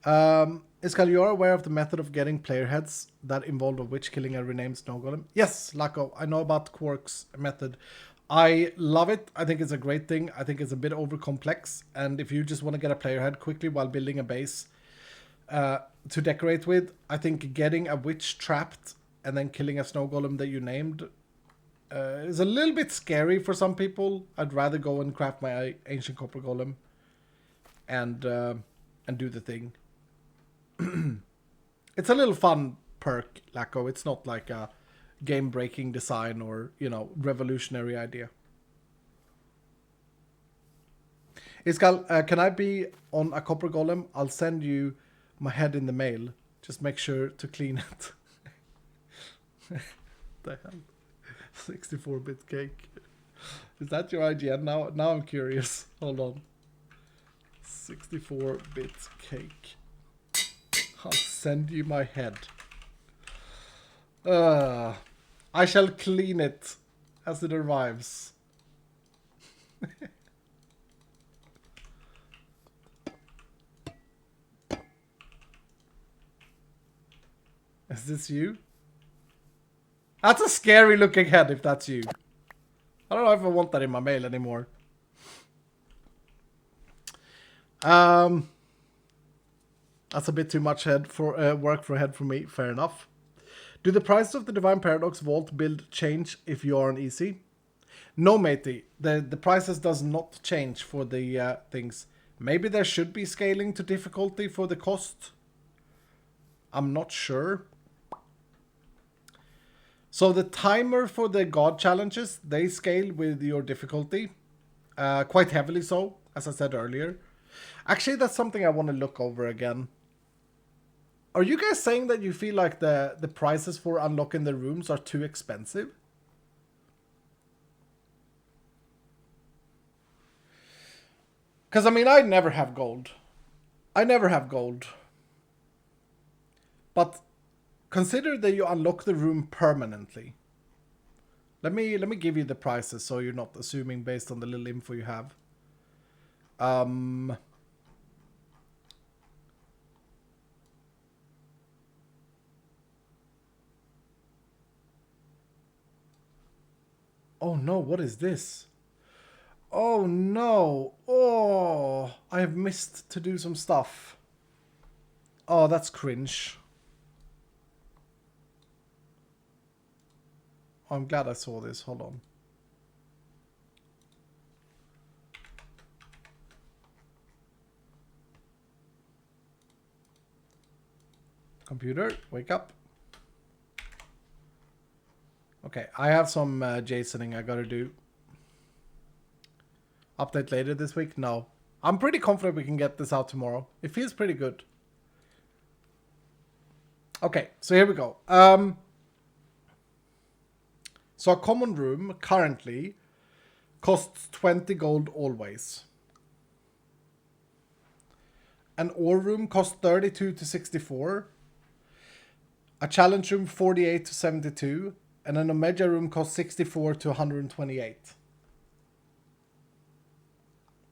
Iskal, you are aware of the method of getting player heads that involve a witch killing a renamed snow golem? Yes, Lako, I know about Quark's method. I love it. I think it's a great thing. I think it's a bit over complex. And if you just want to get a player head quickly while building a base to decorate with, I think getting a witch trapped and then killing a snow golem that you named is a little bit scary for some people. I'd rather go and craft my ancient copper golem and do the thing. It's a little fun perk, Lacko. It's not like a game-breaking design or, you know, revolutionary idea. Iskal, can I be on a copper golem? I'll send you my head in the mail. Just make sure to clean it. The hell? 64-bit cake. Is that your IGN now? Now I'm curious. Hold on. 64-bit cake. I'll send you my head. I shall clean it as it arrives. Is this you? That's a scary looking head if that's you. I don't know if I want that in my mail anymore. That's a bit too much head for work for a head for me. Fair enough. Do the prices of the Divine Paradox Vault build change if you are on easy? No, matey. The prices does not change for the things. Maybe there should be scaling to difficulty for the cost. I'm not sure. So the timer for the God challenges, they scale with your difficulty. Quite heavily so, as I said earlier. Actually, that's something I want to look over again. Are you guys saying that you feel like the prices for unlocking the rooms are too expensive? Because, I mean, I never have gold. I never have gold. But consider that you unlock the room permanently. Let me give you the prices so you're not assuming based on the little info you have. Oh no, what is this? Oh no. Oh, I have missed to do some stuff. Oh, that's cringe. Oh, I'm glad I saw this. Hold on. Computer, wake up. Okay, I have some Jasoning I gotta do. Update later this week? No. I'm pretty confident we can get this out tomorrow. It feels pretty good. Okay, so here we go. So a common room currently costs 20 gold always. An ore room costs 32 to 64. A challenge room 48 to 72. And an Omega room costs 64 to 128.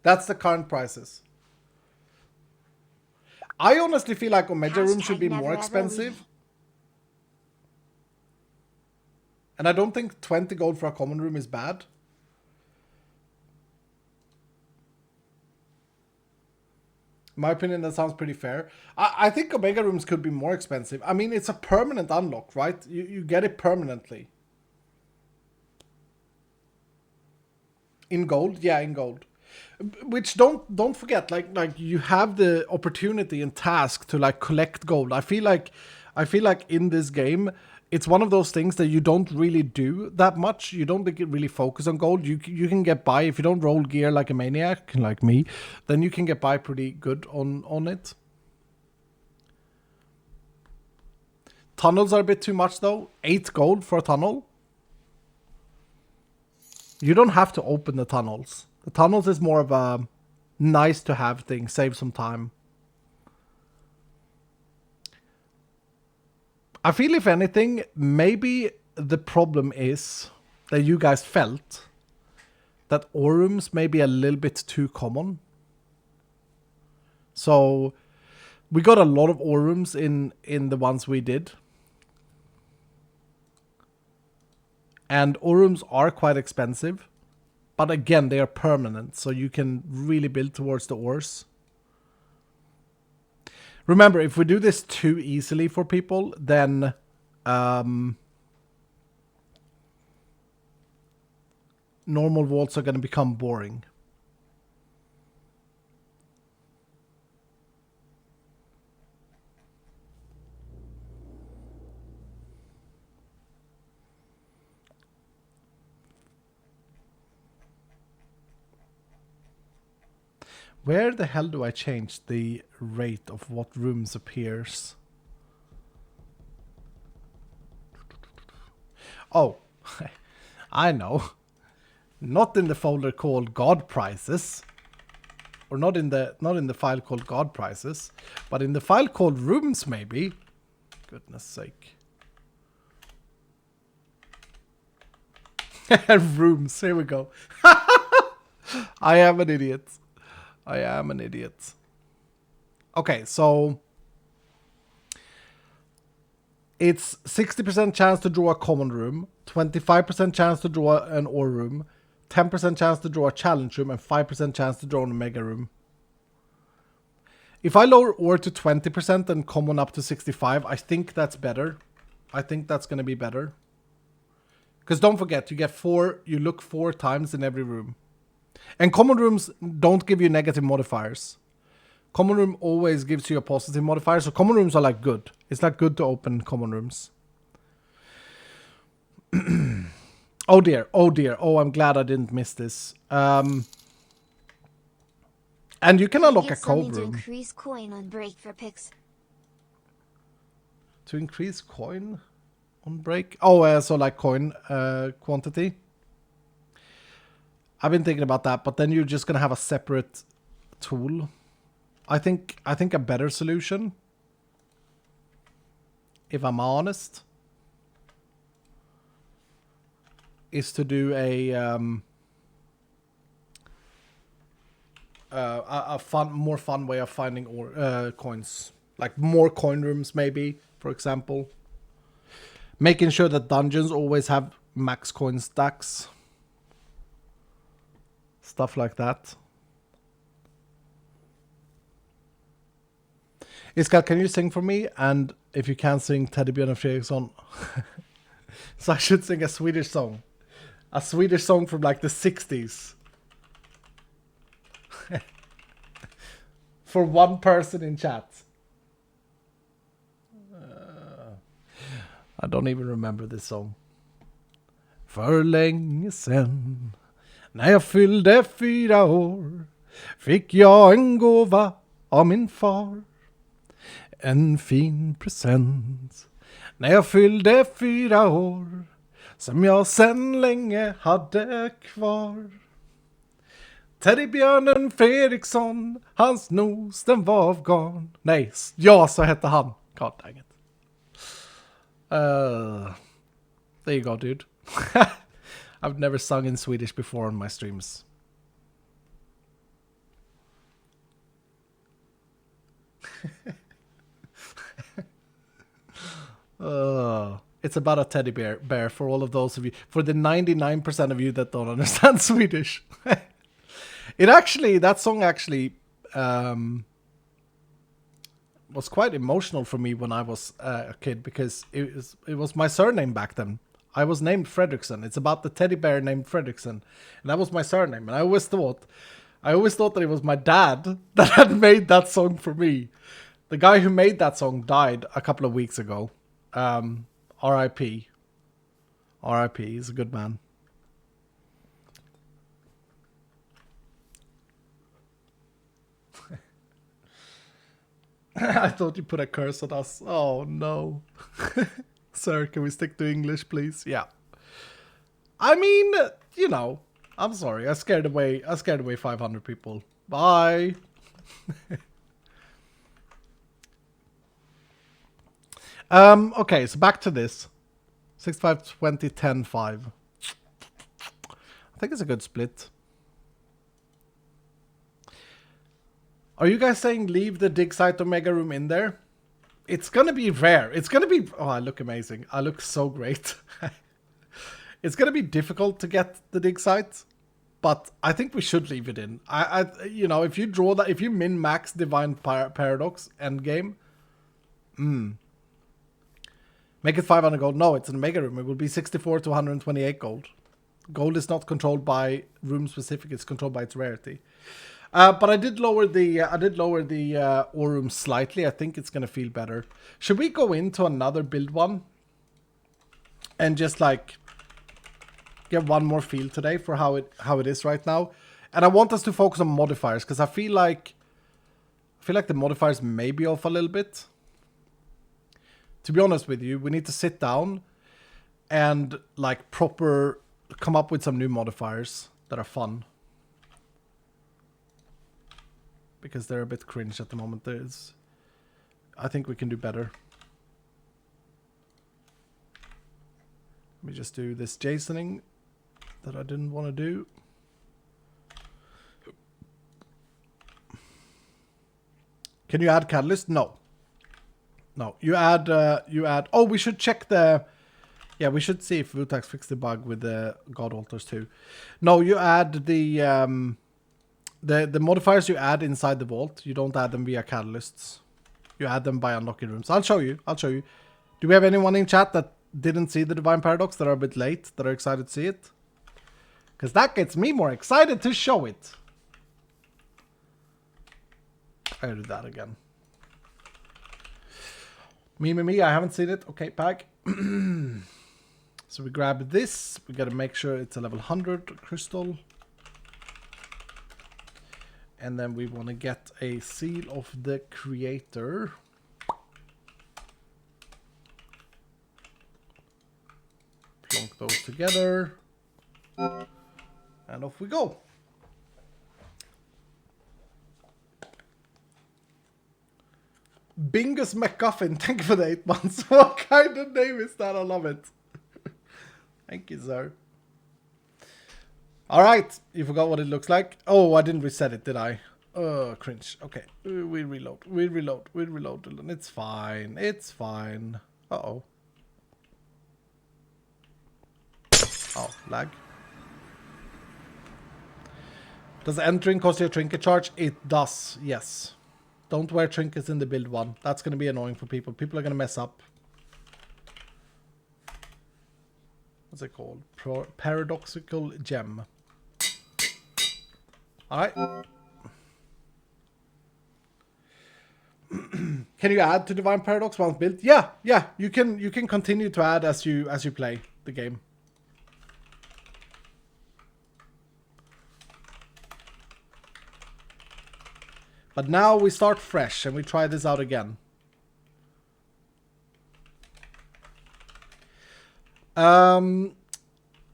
That's the current prices. I honestly feel like Omega room should be more expensive. And I don't think 20 gold for a common room is bad. In my opinion, that sounds pretty fair. I think Omega rooms could be more expensive. I mean, it's a permanent unlock, right? You get it permanently. In gold? Yeah, in gold. Which don't forget, like you have the opportunity and task to like collect gold. I feel like in this game, it's one of those things that you don't really do that much. You don't really focus on gold. You can get by if you don't roll gear like a maniac, like me, then you can get by pretty good on it. Tunnels are a bit too much though. 8 gold for a tunnel. You don't have to open the tunnels. The tunnels is more of a nice to have thing, save some time. I feel if anything, maybe the problem is that you guys felt that ore rooms may be a little bit too common. So We got a lot of ore rooms in the ones we did. And ore rooms are quite expensive. But again, they are permanent, so you can really build towards the ores. Remember, if we do this too easily for people, then normal vaults are going to become boring. Where the hell do I change the rate of what rooms appears? Oh, I know. Not in the folder called God Prices. Or not in the file called God Prices, but in the file called Rooms maybe. Goodness sake. Rooms, here we go. I am an idiot. I am an idiot. Okay, so it's 60% chance to draw a common room, 25% chance to draw an ore room, 10% chance to draw a challenge room, and 5% chance to draw a mega room. If I lower ore to 20% and common up to 65, I think that's better. I think that's going to be better. Because don't forget, you look 4 times in every room. And common rooms don't give you negative modifiers. Common room always gives you a positive modifier, so common rooms are like good. It's like good to open common rooms. Oh dear, oh dear. Oh, I'm glad I didn't miss this. And you can unlock a code room. To increase coin on break for picks. To increase coin on break? Oh, so like coin quantity. I've been thinking about that, but then you're just gonna have a separate tool. I think a better solution, if I'm honest, is to do a more fun way of finding coins, like more coin rooms, maybe, for example. Making sure that dungeons always have max coin stacks. Stuff like that. Iskal, can you sing for me? And if you can sing Teddybjörn and Fredriksson. So I should sing a Swedish song. A Swedish song from like the 60s. For one person in chat. I don't even remember this song. För länge sen, när jag fyllde 4 år, fick jag en gåva av min far. En fin present, när jag fyllde 4 år, som jag sen länge hade kvar. Teddybjörnen Fredriksson, hans nos den var av garn. Nej, ja, så hette han. God dang it. There you go, dude. I've never sung in Swedish before on my streams. It's about a teddy bear for all of those of you, for the 99% of you that don't understand Swedish. That song actually was quite emotional for me when I was a kid, because it was my surname back then. I was named Fredriksson. It's about the teddy bear named Fredriksson, and that was my surname. And I always thought that it was my dad that had made that song for me. The guy who made that song died a couple of weeks ago. R.I.P. R.I.P. He's a good man. I thought you put a curse on us. Oh no. Sir, can we stick to English, please? Yeah. I mean, you know, I'm sorry. I scared away 500 people. Bye. Okay, so back to this. 65, 20, 10, 5. I think it's a good split. Are you guys saying leave the dig site Omega room in there? It's gonna be rare. It's gonna be... Oh, I look amazing. I look so great. It's gonna be difficult to get the dig site, but I think we should leave it in. You know, if you draw that, if you min-max Divine Paradox endgame, make it 500 gold. No, it's an Omega room. It will be 64 to 128 gold. Gold is not controlled by room specific. It's controlled by its rarity. But I did lower the ore room slightly. I think it's gonna feel better. Should we go into another build one and just like get one more feel today for how it is right now? And I want us to focus on modifiers because I feel like the modifiers may be off a little bit. To be honest with you, we need to sit down and like come up with some new modifiers that are fun. Because they're a bit cringe at the moment. I think we can do better. Let me just do this Jasoning that I didn't want to do. Can you add Catalyst? No. No. You add... Oh, we should check the... Yeah, we should see if Vutax fixed the bug with the God Altars too. No, you add the modifiers you add inside the vault. You don't add them via catalysts. You add them by unlocking rooms. I'll show you. Do we have anyone in chat that didn't see the Divine Paradox, that are a bit late, that are excited to see it? Because that gets me more excited to show it. I'll do that again. Me, I haven't seen it. Okay, pack. So we grab this. We gotta make sure it's a level 100 crystal. And then we want to get a seal of the creator. Plonk those together. And off we go. Bingus McGuffin, thank you for the 8 months. What kind of name is that? I love it. Thank you, sir. Alright, you forgot what it looks like. Oh, I didn't reset it, did I? Cringe. Okay, we reload. It's fine. It's fine. Uh-oh. Oh, lag. Does entering cost you a trinket charge? It does, yes. Don't wear trinkets in the build one. That's going to be annoying for people. People are going to mess up. What's it called? Paradoxical gem. Alright. Can you add to Divine Paradox once built? Yeah. You can continue to add as you play the game. But now we start fresh and we try this out again.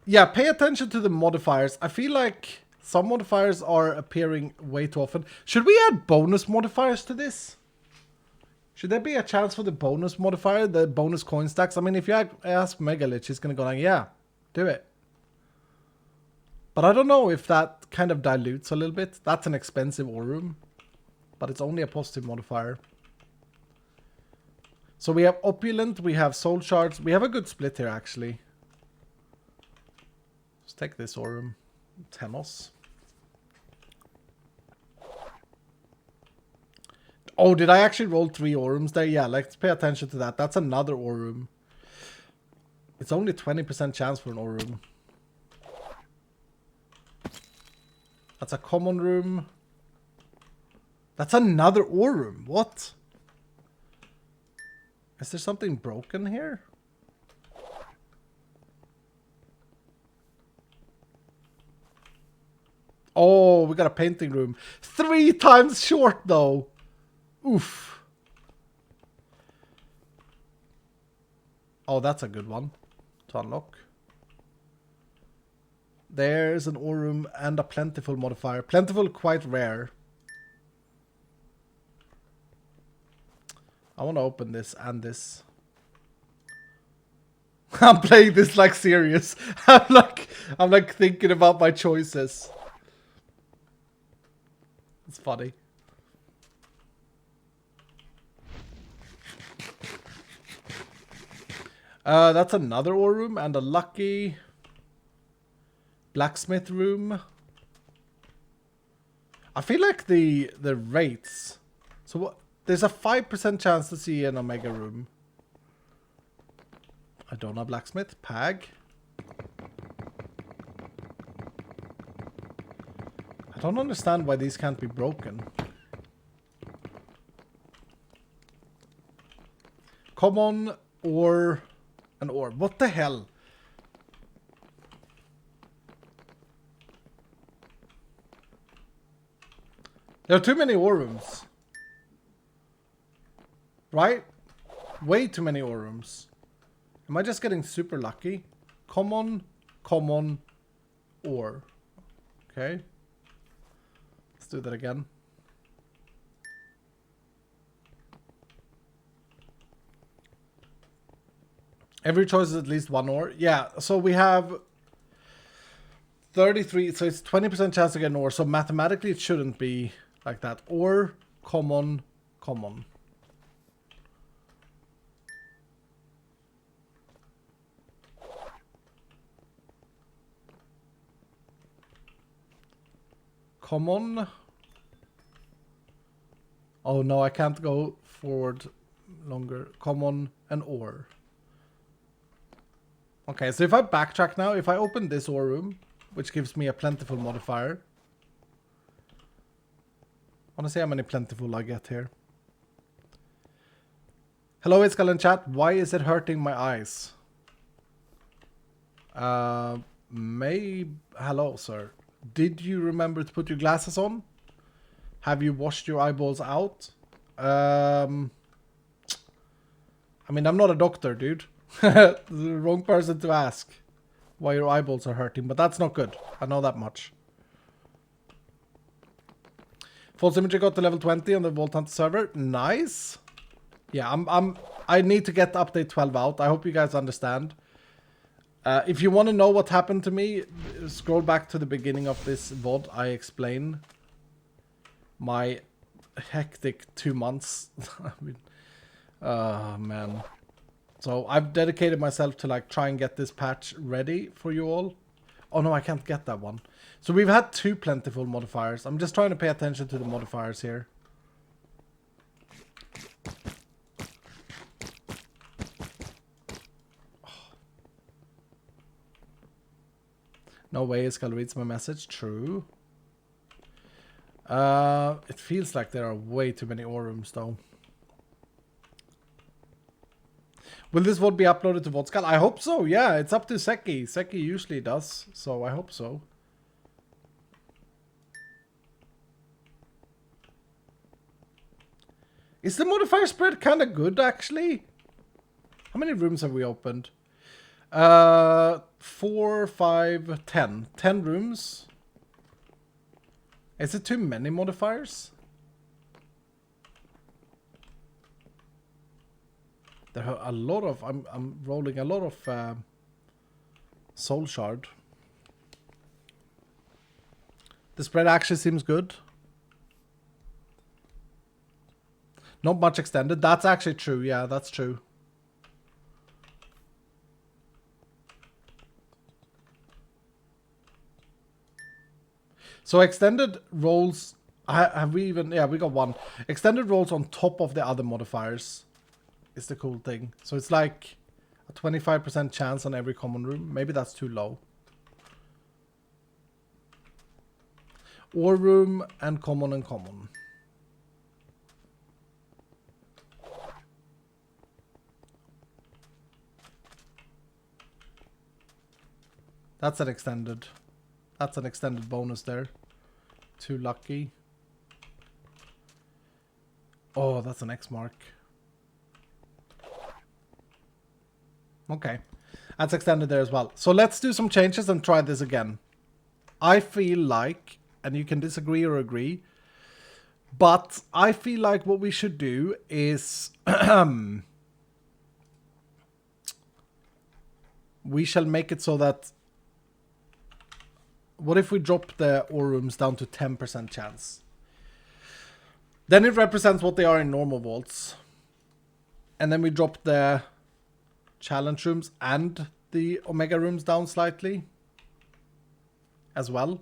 Yeah, pay attention to the modifiers. I feel like some modifiers are appearing way too often. Should we add bonus modifiers to this? Should there be a chance for the bonus modifier, the bonus coin stacks? I mean, if you ask Megalich, he's going to go like, yeah, do it. But I don't know if that kind of dilutes a little bit. That's an expensive ore room. But it's only a positive modifier. So we have Opulent, we have Soul Shards. We have a good split here, actually. Let's take this ore room. Tenos. Oh, did I actually roll 3 ore rooms there? Yeah, let's pay attention to that. That's another ore room. It's only 20% chance for an ore room. That's a common room. That's another ore room. What? Is there something broken here? Oh, we got a painting room. 3 times short, though. Oof. Oh, that's a good one to unlock. There's an ore room and a plentiful modifier. Plentiful, quite rare. I want to open this and this. I'm playing this like serious. I'm like thinking about my choices. It's funny. That's another ore room and a lucky blacksmith room. I feel like the rates. So what? There's a 5% chance to see an omega room. I don't know blacksmith. Pag. I don't understand why these can't be broken. Common ore and ore. What the hell? There are too many ore rooms. Right? Way too many ore rooms. Am I just getting super lucky? Common, common, ore. Okay. Let's do that again. Every choice is at least one ore. Yeah, so we have 33, so it's 20% chance to get an ore. So mathematically it shouldn't be like that. Ore, common, common. Common. Oh no, I can't go forward longer. Common and ore. Okay, so if I backtrack now, if I open this ore room, which gives me a plentiful modifier. I want to see how many plentiful I get here. Hello, it's Skull chat. Why is it hurting my eyes? Hello, sir. Did you remember to put your glasses on? Have you washed your eyeballs out? I mean, I'm not a doctor, dude. The wrong person to ask why your eyeballs are hurting, but that's not good. I know that much. False Imagery got to level 20 on the Vault Hunter server. Nice. Yeah, I need to get update 12 out. I hope you guys understand. If you want to know what happened to me, scroll back to the beginning of this VOD. I explain my hectic 2 months. I mean, oh man. So I've dedicated myself to like try and get this patch ready for you all. Oh no, I can't get that one. So we've had 2 plentiful modifiers. I'm just trying to pay attention to the modifiers here. No way Skull reads my message. True. It feels like there are way too many ore rooms though. Will this VOD be uploaded to VODskull? I hope so, yeah. It's up to Seki. Seki usually does, so I hope so. Is the modifier spread kind of good, actually? How many rooms have we opened? 4, 5, 10. 10 rooms. Is it too many modifiers? There are a lot of... I'm rolling a lot of Soul Shard. The spread actually seems good. Not much extended. That's actually true. Yeah, that's true. So extended rolls... Have we even... Yeah, we got one. Extended rolls on top of the other modifiers is the cool thing. So it's like a 25% chance on every common room. Maybe that's too low. Ore room and common and common. That's an extended. That's an extended bonus there. Too lucky. Oh, that's an X mark. Okay. That's extended there as well. So let's do some changes and try this again. I feel like, and you can disagree or agree, but I feel like what we should do is we shall make it so that... What if we drop the ore rooms down to 10% chance? Then it represents what they are in normal vaults. And then we drop the challenge rooms and the Omega rooms down slightly as well.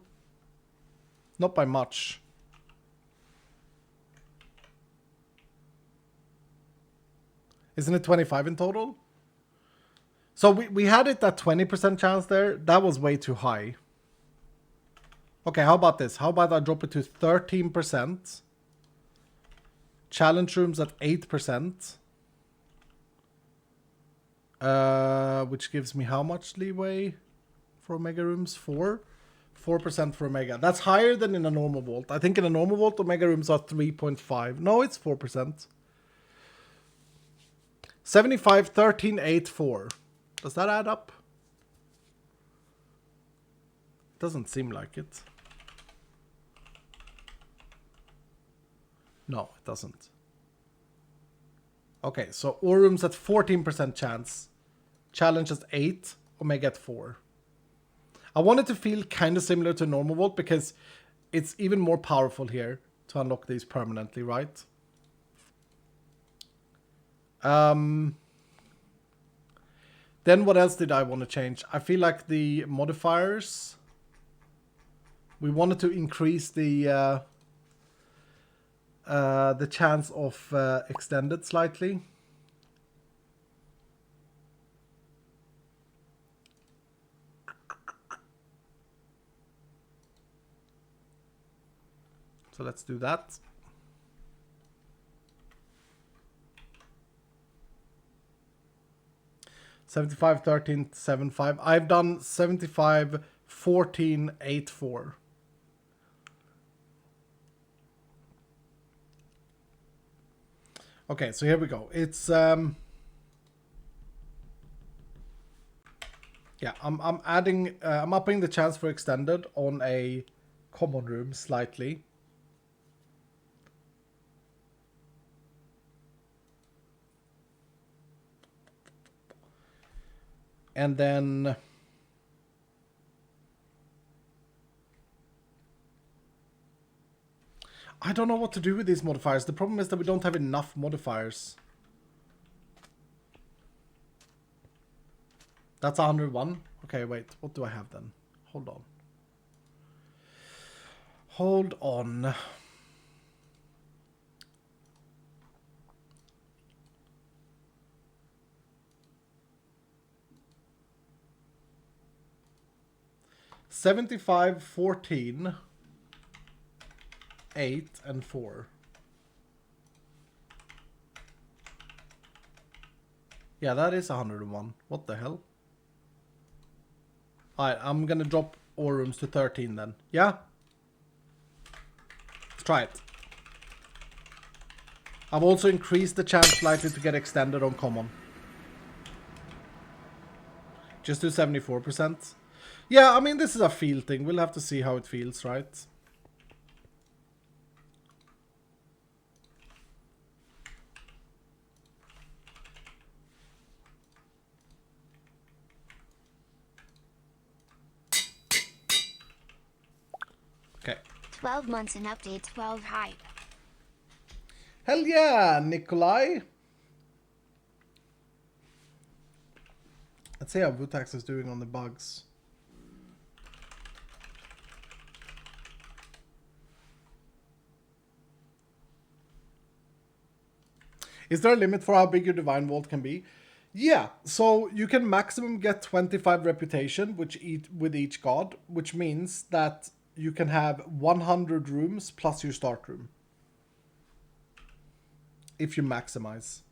Not by much. Isn't it 25 in total? So we had it at 20% chance there. That was way too high. Okay, how about this? How about I drop it to 13%? Challenge rooms at 8%. Which gives me how much leeway for Omega rooms? 4%? 4% for Omega. That's higher than in a normal vault. I think in a normal vault, Omega rooms are 3.5. No, it's 4%. 75, 13, 8, 4. Does that add up? Doesn't seem like it. No, it doesn't. Okay, so ore rooms at 14% chance. Challenge at 8. Omega at 4. I want it to feel kind of similar to normal vault because it's even more powerful here to unlock these permanently, right? Then what else did I want to change? I feel like the modifiers. We wanted to increase the chance of extended slightly. So let's do that. $75, 13, 7.5. I've done $75, 14, 8.4. Okay, so here we go. It's yeah, I'm adding I'm upping the chance for extended on a common room slightly. And then I don't know what to do with these modifiers. The problem is that we don't have enough modifiers. That's 101. Okay, wait. What do I have then? Hold on. Hold on. $75, 14, 8, and 4. Yeah, that is 101. What the hell? Alright, I'm gonna drop ore rooms to 13 then. Yeah? Let's try it. I've also increased the chance slightly to get extended on common. Just to 74%. Yeah, I mean, this is a feel thing. We'll have to see how it feels, right? Okay. 12 months and update 12 hype. Hell yeah, Nikolai. Let's see how Vutax is doing on the bugs. Is there a limit for how big your Divine Vault can be? Yeah, so you can maximum get 25 reputation with each god, which means that you can have 100 rooms plus your start room. If you maximize.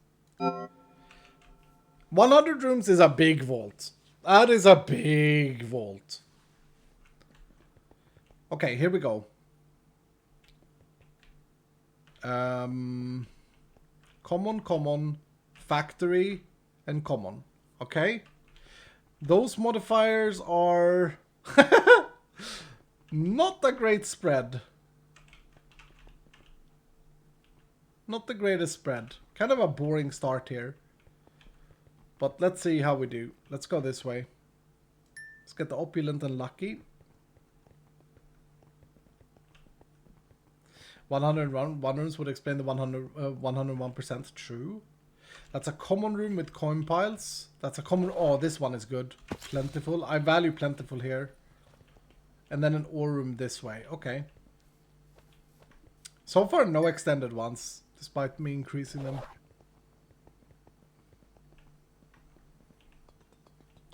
100 rooms is a big vault. That is a big vault. Okay, here we go. Common, common, factory, and common. Okay? Those modifiers are not a great spread. Not the greatest spread. Kind of a boring start here. But let's see how we do. Let's go this way. Let's get the opulent and lucky. 101 rooms would explain the 101% true. That's a common room with coin piles. That's a common... Oh, this one is good. Plentiful. I value plentiful here. And then an ore room this way. Okay. So far, no extended ones, despite me increasing them.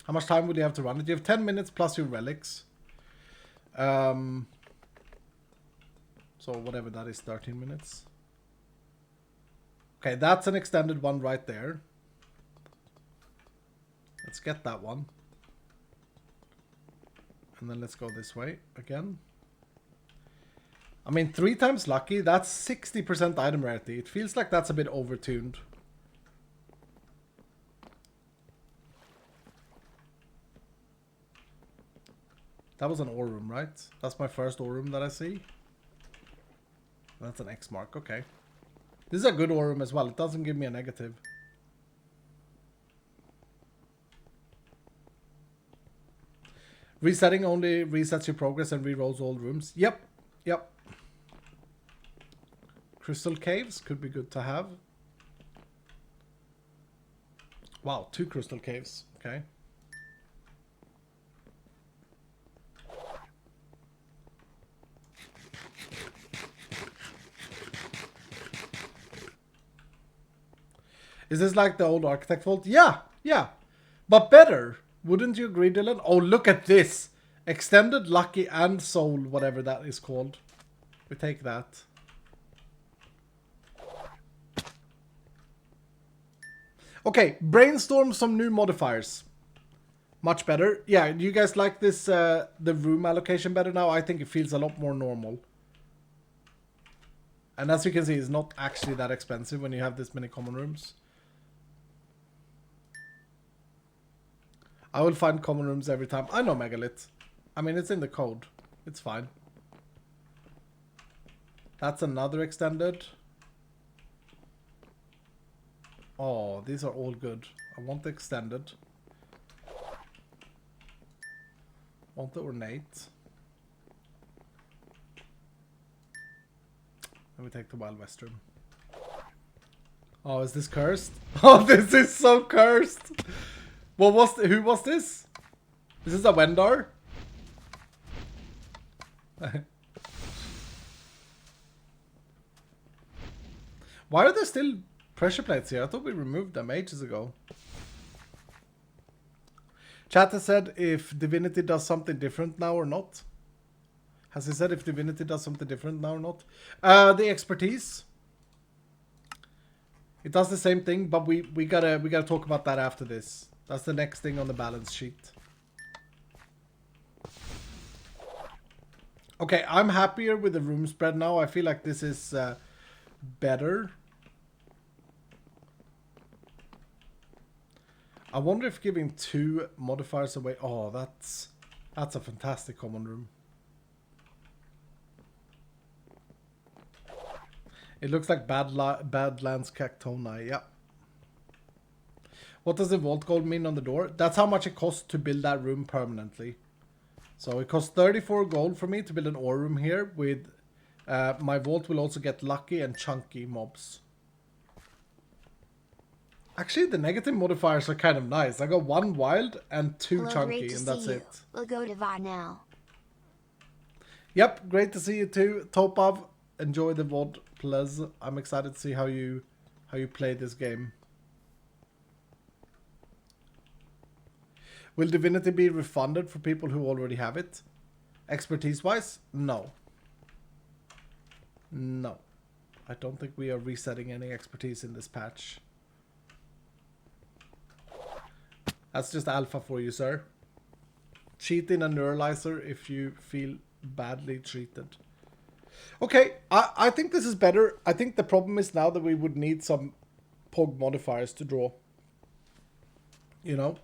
How much time would you have to run it? You have 10 minutes plus your relics. So whatever that is, 13 minutes. Okay, that's an extended one right there. Let's get that one. And then let's go this way again. I mean, 3 times lucky, that's 60% item rarity. It feels like that's a bit overtuned. That was an ore room, right? That's my first ore room that I see. That's an X mark, okay. This is a good ore room as well. It doesn't give me a negative. Resetting only resets your progress and rerolls all rooms. Yep, yep. Crystal caves could be good to have. Wow, 2 crystal caves. Okay. Is this like the old architect vault? Yeah, yeah. But better. Wouldn't you agree, Dylan? Oh, look at this. Extended, lucky, and soul, whatever that is called. We take that. Okay, brainstorm some new modifiers. Much better. Yeah, do you guys like this, the room allocation better now? I think it feels a lot more normal. And as you can see, it's not actually that expensive when you have this many common rooms. I will find common rooms every time. I know Megalith. I mean, it's in the code. It's fine. That's another extended. Oh, these are all good. I want the extended. Want the ornate. Let me take the Wild Western. Oh, is this cursed? Oh, this is so cursed! What was who was this? Is this a Wendar? Why are there still pressure plates here? I thought we removed them ages ago. Chat has said if Divinity does something different now or not. Has he said if Divinity does something different now or not? The expertise. It does the same thing, but we gotta talk about that after this. That's the next thing on the balance sheet. Okay, I'm happier with the room spread now. I feel like this is better. I wonder if giving 2 modifiers away... Oh, that's a fantastic common room. It looks like Badlands Cactoni, yeah. What does the vault gold mean on the door? That's how much it costs to build that room permanently. So it costs 34 gold for me to build an ore room here with... my vault will also get lucky and chunky mobs. Actually, the negative modifiers are kind of nice. I got 1 wild and 2 Hello, chunky, and that's it. We'll go to VOD now. Yep, great to see you too. Topov, enjoy the VOD, please. I'm excited to see how you play this game. Will Divinity be refunded for people who already have it? Expertise-wise? No. No. I don't think we are resetting any expertise in this patch. That's just alpha for you, sir. Cheat in a neuralizer if you feel badly treated. Okay, I think this is better. I think the problem is now that we would need some POG modifiers to draw. You know?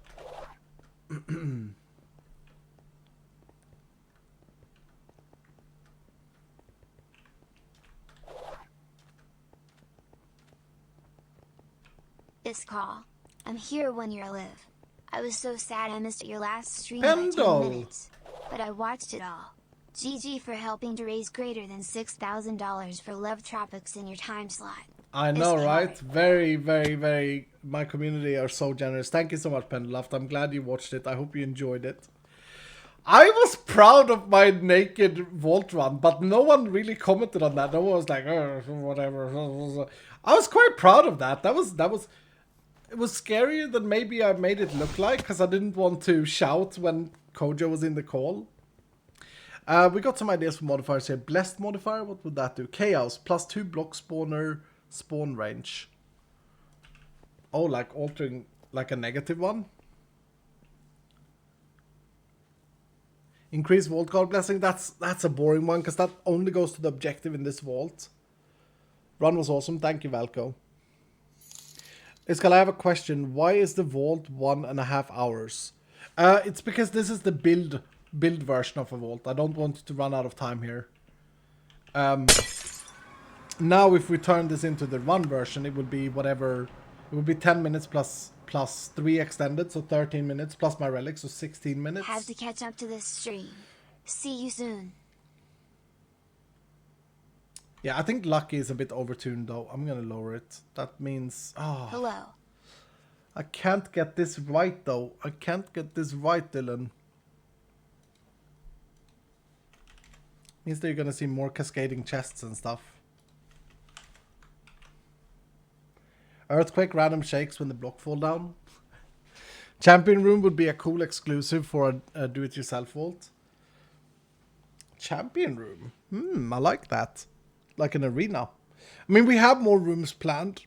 This call. I'm here when you live. I was so sad I missed your last stream Pendle. by 10 minutes. But I watched it all. GG for helping to raise greater than $6,000 for Love Tropics in your time slot. I know, right? Very, very, very. My community are so generous. Thank you so much, Pendeloft. I'm glad you watched it. I hope you enjoyed it. I was proud of my naked vault run, but no one really commented on that. No one was like, oh, whatever. I was quite proud of that. It was scarier than maybe I made it look like, because I didn't want to shout when Kojo was in the call. We got some ideas for modifiers here. Blessed modifier, what would that do? Chaos, +2 block spawner, spawn range. Oh, like altering, like a negative one? Increase vault guard blessing, that's a boring one, because that only goes to the objective in this vault. Run was awesome, thank you, Valko. Iskal, I have a question. Why is the vault 1.5 hours? It's because this is the build version of a vault. I don't want to run out of time here. Now if we turn this into the run version, it would be whatever. It would be 10 minutes plus 3 extended, so 13 minutes plus my relics, so 16 minutes. Have to catch up to this stream. See you soon. Yeah, I think Lucky is a bit overtuned though. I'm gonna lower it. That means... Oh, hello. I can't get this right though. I can't get this right, Dylan. Means that you're gonna see more cascading chests and stuff. Earthquake random shakes when the block fall down. Champion room would be a cool exclusive for a do-it-yourself vault. Champion room? I like that. Like an arena. I mean, we have more rooms planned.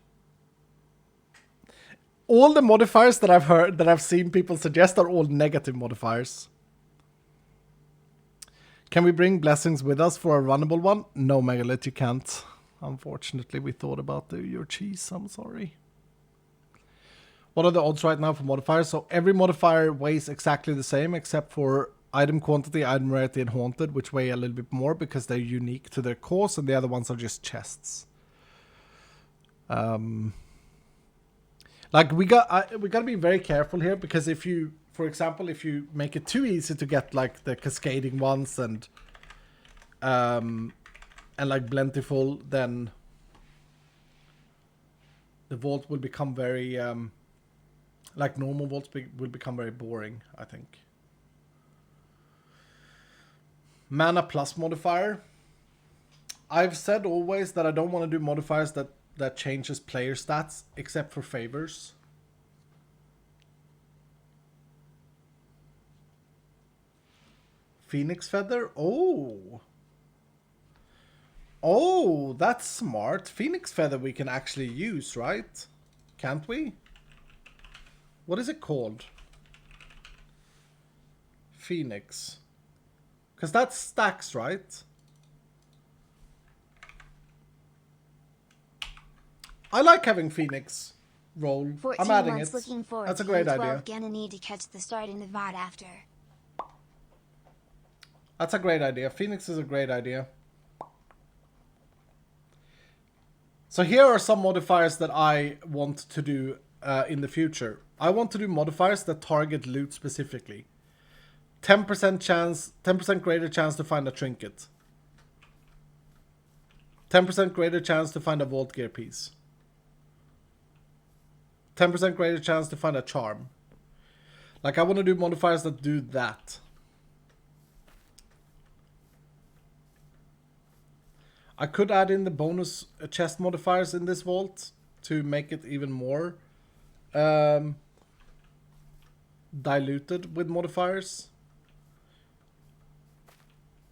All the modifiers that I've heard, that I've seen people suggest are all negative modifiers. Can we bring blessings with us for a runnable one? No, Megalith, you can't. Unfortunately, we thought about your cheese. I'm sorry. What are the odds right now for modifiers? So every modifier weighs exactly the same, except for item quantity, item rarity, and haunted, which weigh a little bit more because they're unique to their cause, and the other ones are just chests. Like we gotta be very careful here, because if you, for example, if you make it too easy to get like the cascading ones and like plentiful, then the vault will become very like normal vaults will become very boring, I think. Mana plus modifier. I've said always that I don't want to do modifiers that changes player stats, except for favors. Phoenix Feather? Oh, that's smart. Phoenix Feather we can actually use, right? Can't we? What is it called? Phoenix. Because that stacks, right? I like having Phoenix roll. I'm adding it. That's a great idea. Gonna need to catch the start in the VOD after. That's a great idea. Phoenix is a great idea. So here are some modifiers that I want to do in the future. I want to do modifiers that target loot specifically. 10% chance, 10% greater chance to find a trinket. 10% greater chance to find a vault gear piece. 10% greater chance to find a charm. Like, I want to do modifiers that do that. I could add in the bonus chest modifiers in this vault to make it even more diluted with modifiers.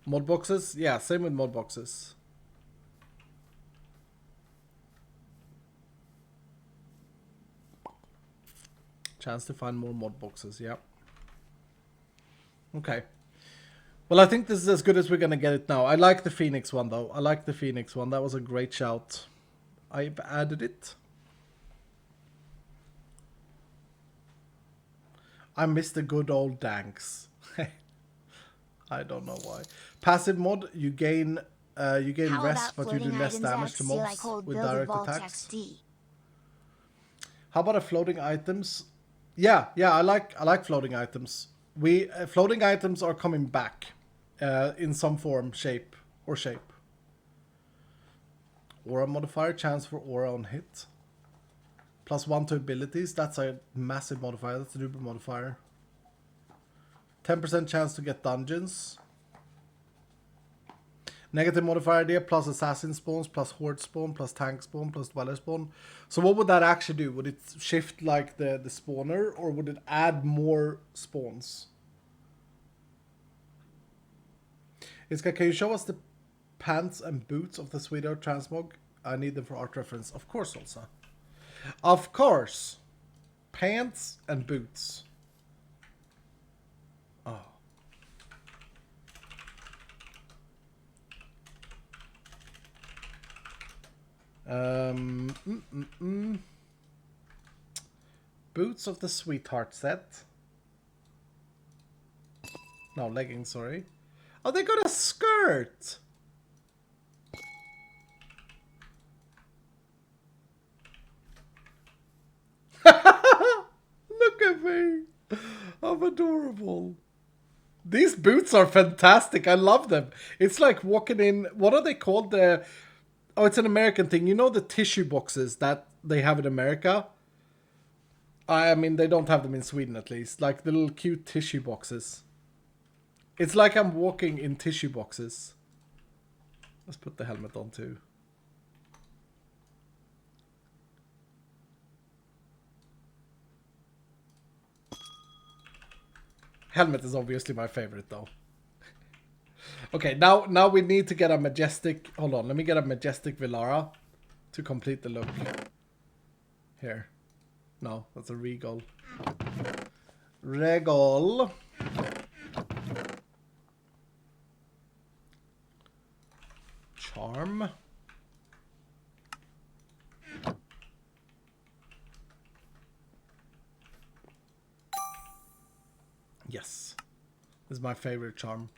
Mod boxes? Yeah, same with mod boxes. Chance to find more mod boxes, yeah. Okay. Well, I think this is as good as we're gonna get it now. I like the Phoenix one, though. I like the Phoenix one. That was a great shout. I've added it. I miss the good old danks. I don't know why. Passive mod, you gain rest, but you do less damage to mobs with direct attacks. How about a floating items? Yeah, I like floating items. Floating items are coming back in some form, shape. Aura modifier, chance for aura on hit. +1 to abilities, that's a massive modifier, that's a super modifier. 10% chance to get dungeons. Negative modifier there, plus assassin spawns, plus horde spawn, plus tank spawn, plus dweller spawn. So what would that actually do? Would it shift like the spawner, or would it add more spawns? Iska, can you show us the pants and boots of the Sweetheart Transmog? I need them for art reference. Of course, Olsa. Of course. Pants and boots. Oh. Boots of the Sweetheart set. No, leggings, sorry. Oh, they got a skirt! Look at me! I'm adorable. These boots are fantastic. I love them. It's like walking in... What are they called? Oh, it's an American thing. You know the tissue boxes that they have in America? I mean, they don't have them in Sweden at least. Like the little cute tissue boxes. It's like I'm walking in tissue boxes. Let's put the helmet on too. Helmet is obviously my favorite though. Okay, now we need to get a majestic... Hold on, let me get a majestic Villara to complete the look. Here. No, that's a regal. Regal. Charm. Yes. This is my favorite charm.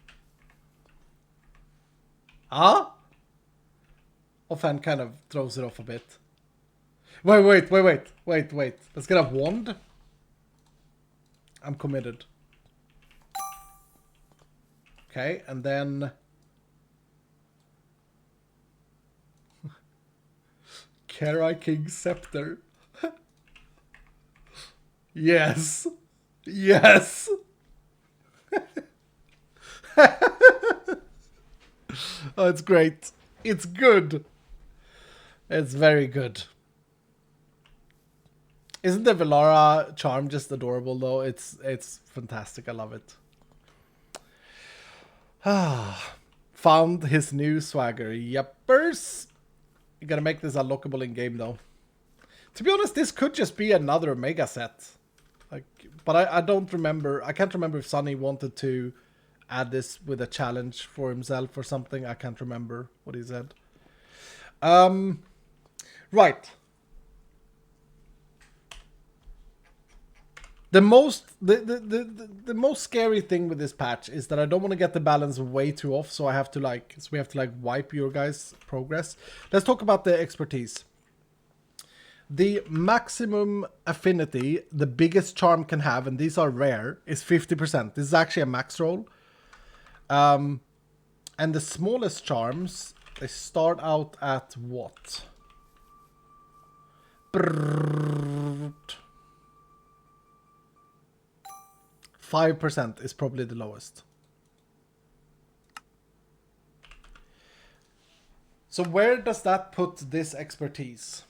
Ah? Offhand kind of throws it off a bit. Wait. Let's get a wand. I'm committed. Okay, and then... Karai King Scepter. Yes. Yes. Oh, it's great. It's good. It's very good. Isn't the Villara charm just adorable though? It's fantastic. I love it. Found his new swagger. Yuppers. You gotta make this unlockable in game though. To be honest, this could just be another mega set. Like, but I don't remember. I can't remember if Sunny wanted to add this with a challenge for himself or something. I can't remember what he said. Right. The most scary thing with this patch is that I don't want to get the balance way too off, so we have to wipe your guys' progress. Let's talk about the expertise. The maximum affinity the biggest charm can have, and these are rare, is 50%. This is actually a max roll. And the smallest charms, they start out at what? 5% is probably the lowest. So where does that put this expertise?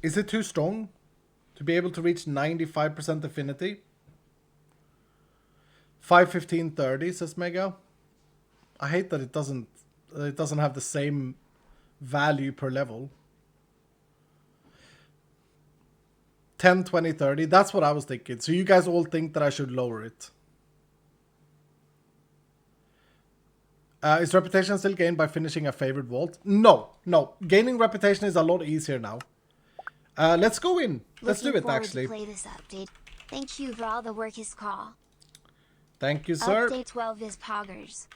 Is it too strong to be able to reach 95% affinity? 5, 15, 30, says Mega. I hate that it doesn't have the same value per level. 10, 20, 30. That's what I was thinking. So you guys all think that I should lower it. Is reputation still gained by finishing a favorite vault? No. Gaining reputation is a lot easier now. Let's go in. Let's do it, actually. Play this update. Thank you for all the work is call. Thank you, sir. Update 12 is poggers.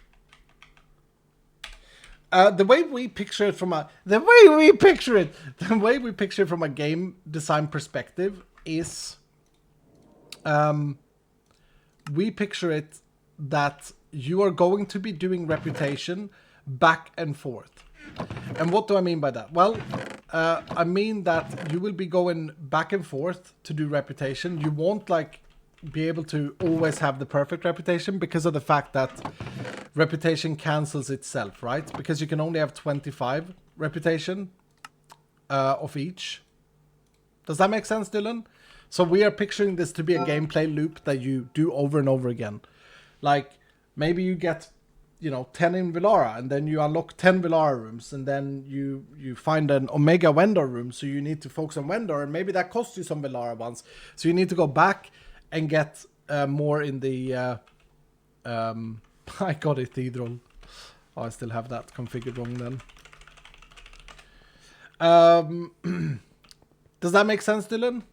The way we picture it from a game design perspective is we picture it that you are going to be doing reputation back and forth. And what do I mean by that? Well, I mean that you will be going back and forth to do reputation. You won't like be able to always have the perfect reputation because of the fact that reputation cancels itself, right? Because you can only have 25 reputation of each. Does that make sense, Dylan? So we are picturing this to be a gameplay loop that you do over and over again. Like, maybe you get, you know, 10 in Villara, and then you unlock 10 Villara rooms, and then you find an Omega Vendor room, so you need to focus on Vendor, and maybe that costs you some Villara ones. So you need to go back and get more in the... I got Cathedral. Oh, I still have that configured wrong then. Does that make sense, Dylan?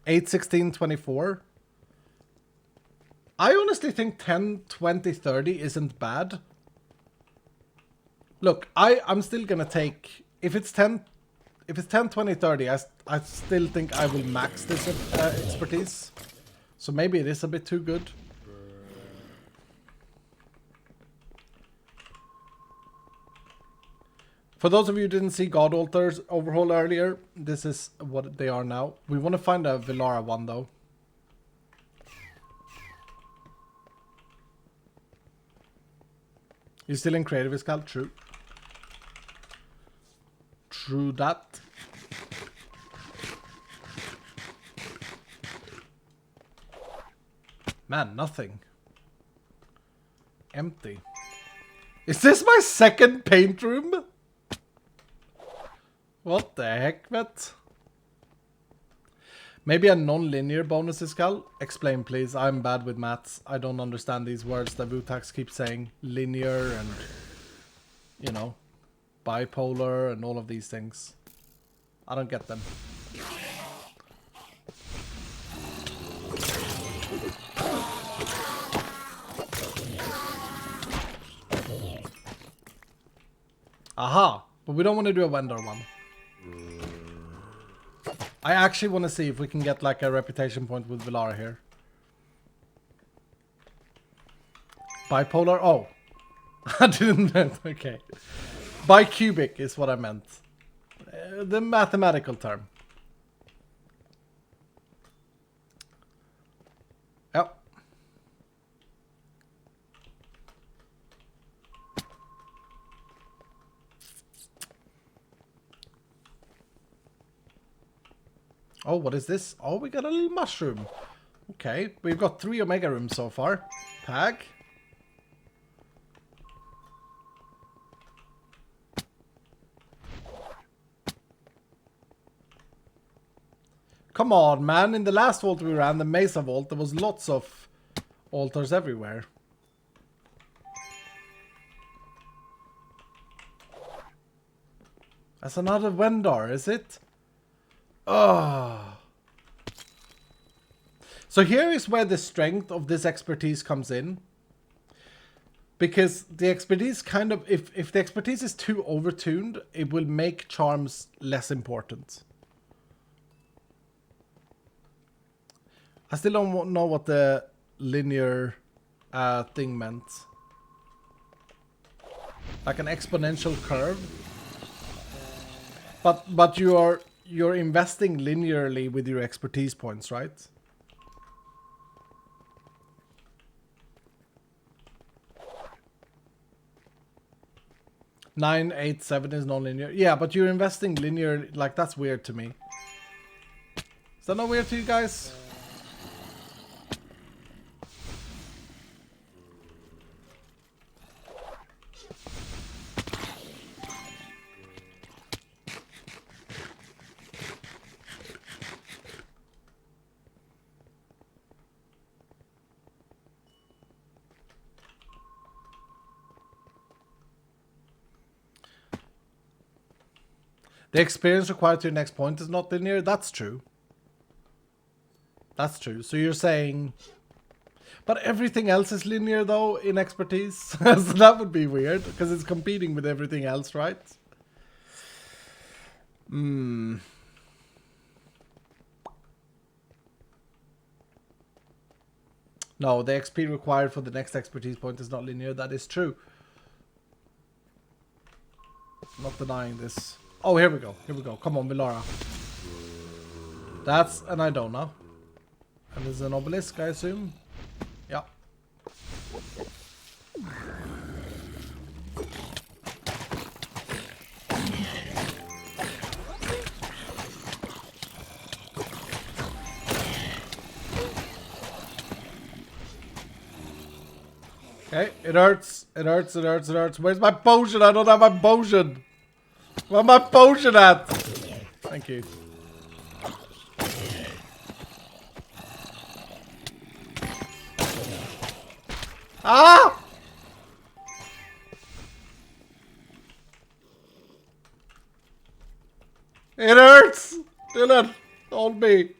8, 16, 24. I honestly think 10, 20, 30 isn't bad. Look, I'm still gonna take... If it's 10, 20, 30, I still think I will max this expertise. So maybe it is a bit too good. For those of you who didn't see God Altars overhaul earlier, this is what they are now. We want to find a Villara one though. You're still in creative Iskal? True. True that. Man, nothing. Empty. Is this my second paint room? What the heck, vet? Maybe a non-linear bonus Iskal? Explain, please. I'm bad with maths. I don't understand these words that Vutax keeps saying. Linear and, you know, bipolar and all of these things. I don't get them. Aha! But we don't want to do a vendor one. I actually want to see if we can get like a reputation point with Villara here. Bipolar? Oh. I didn't meant. Okay. Bicubic is what I meant. The mathematical term. Yep. Oh, what is this? Oh, we got a little mushroom. Okay, we've got 3 Omega rooms so far. Pag. Come on, man. In the last vault we ran, the Mesa vault, there was lots of altars everywhere. That's another vendor, is it? Oh. So here is where the strength of this expertise comes in. Because the expertise kind of... If the expertise is too overtuned, it will make charms less important. I still don't know what the linear thing meant. Like an exponential curve. But you're investing linearly with your expertise points, right? Nine, 8, 7 is non-linear. Yeah, but you're investing linear. Like, that's weird to me. Is that not weird to you guys? The experience required to your next point is not linear. That's true. That's true. So you're saying... But everything else is linear, though, in expertise. So that would be weird, because it's competing with everything else, right? No, the XP required for the next expertise point is not linear. That is true. Not denying this. Oh, here we go. Here we go. Come on, Villara. That's an Idona. And there's an obelisk, I assume. Yeah. Okay, it hurts. It hurts, it hurts, it hurts. Where's my potion? I don't have my potion. Where's my potion at? Thank you. Ah! It hurts! Dylan, hold me.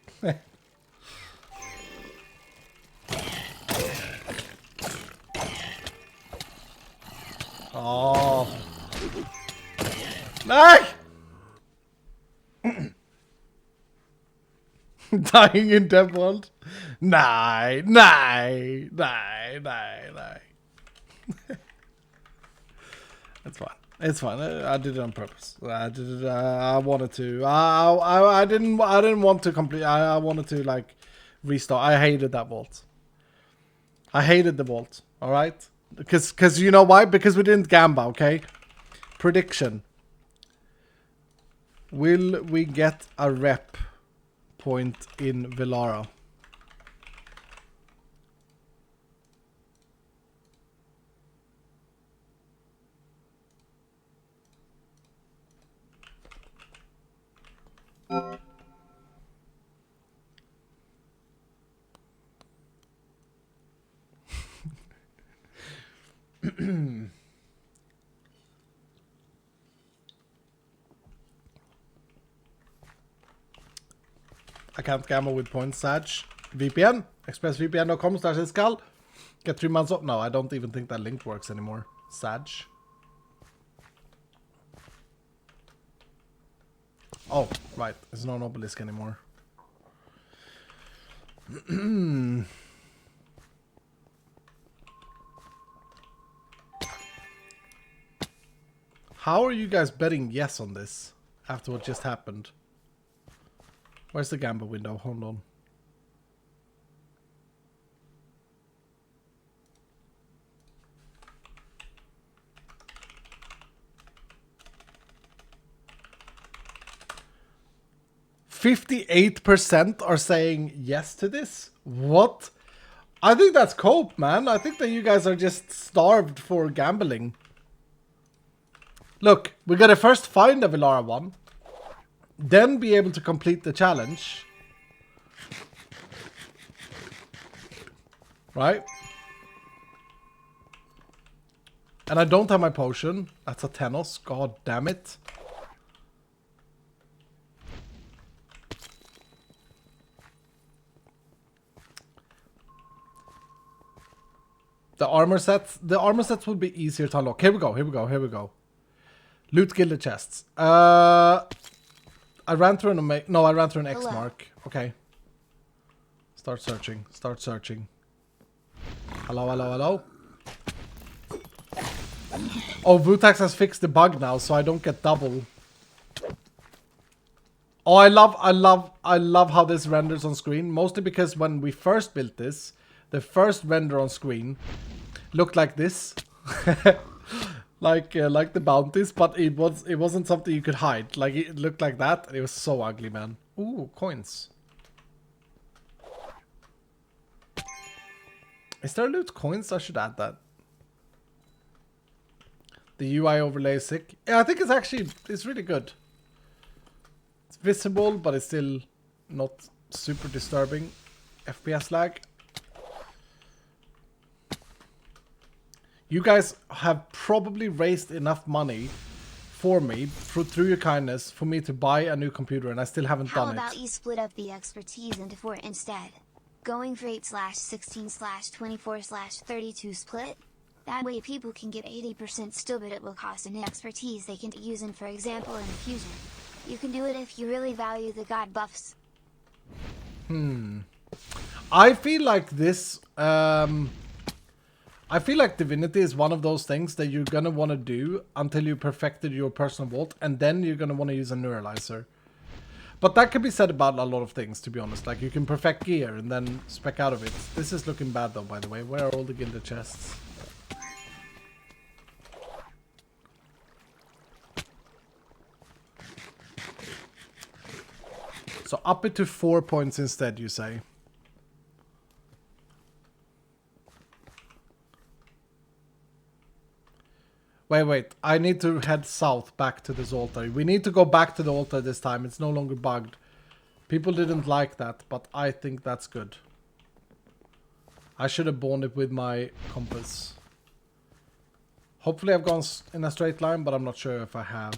Oh. No! Dying in Dev World? Nah. It's fine. It's fine. I did it on purpose. I did it. I wanted to. I didn't want to complete. I wanted to like restart. I hated that vault. I hated the vault. All right. Because you know why? Because we didn't gamba. Okay. Prediction. Will we get a rep point in Villara? I can't gamble with points, Sag. VPN. expressvpn.com/iskal. Get 3 months up. No, I don't even think that link works anymore. Sag. Oh, right. There's no obelisk anymore. How are you guys betting yes on this after what just happened? Where's the gamble window? Hold on. %58% are saying yes to this? What? I think that's cope, man. I think that you guys are just starved for gambling. Look, we gotta first find a Villara one. Then be able to complete the challenge. Right? And I don't have my potion. That's a Tenos. God damn it. The armor sets would be easier to unlock. Here we go. Loot gilded chests. I ran through an X mark. Okay. Start searching. Hello. Oh, Vutax has fixed the bug now, so I don't get double. Oh, I love how this renders on screen. Mostly because when we first built this, the first render on screen looked like this. like the bounties, but it wasn't something you could hide. Like it looked like that, and it was so ugly, man. Ooh, coins. Is there loot coins? I should add that. The UI overlay is sick. Yeah, I think it's really good. It's visible, but it's still not super disturbing. FPS lag. You guys have probably raised enough money for me, through your kindness, for me to buy a new computer, and I still haven't done it. How about you split up the expertise into 4 instead? Going for 8/16/24/32 split? That way people can get 80% still, but it will cost an expertise they can use in, for example, an infusion. You can do it if you really value the god buffs. I feel like this... I feel like Divinity is one of those things that you're gonna want to do until you perfected your personal vault, and then you're gonna want to use a neuralizer. But that can be said about a lot of things, to be honest. Like, you can perfect gear and then spec out of it. This is looking bad, though, by the way. Where are all the gilded chests? So up it to 4 points instead, you say? Wait. I need to head south back to this altar. We need to go back to the altar this time. It's no longer bugged. People didn't like that, but I think that's good. I should have borne it with my compass. Hopefully I've gone in a straight line, but I'm not sure if I have.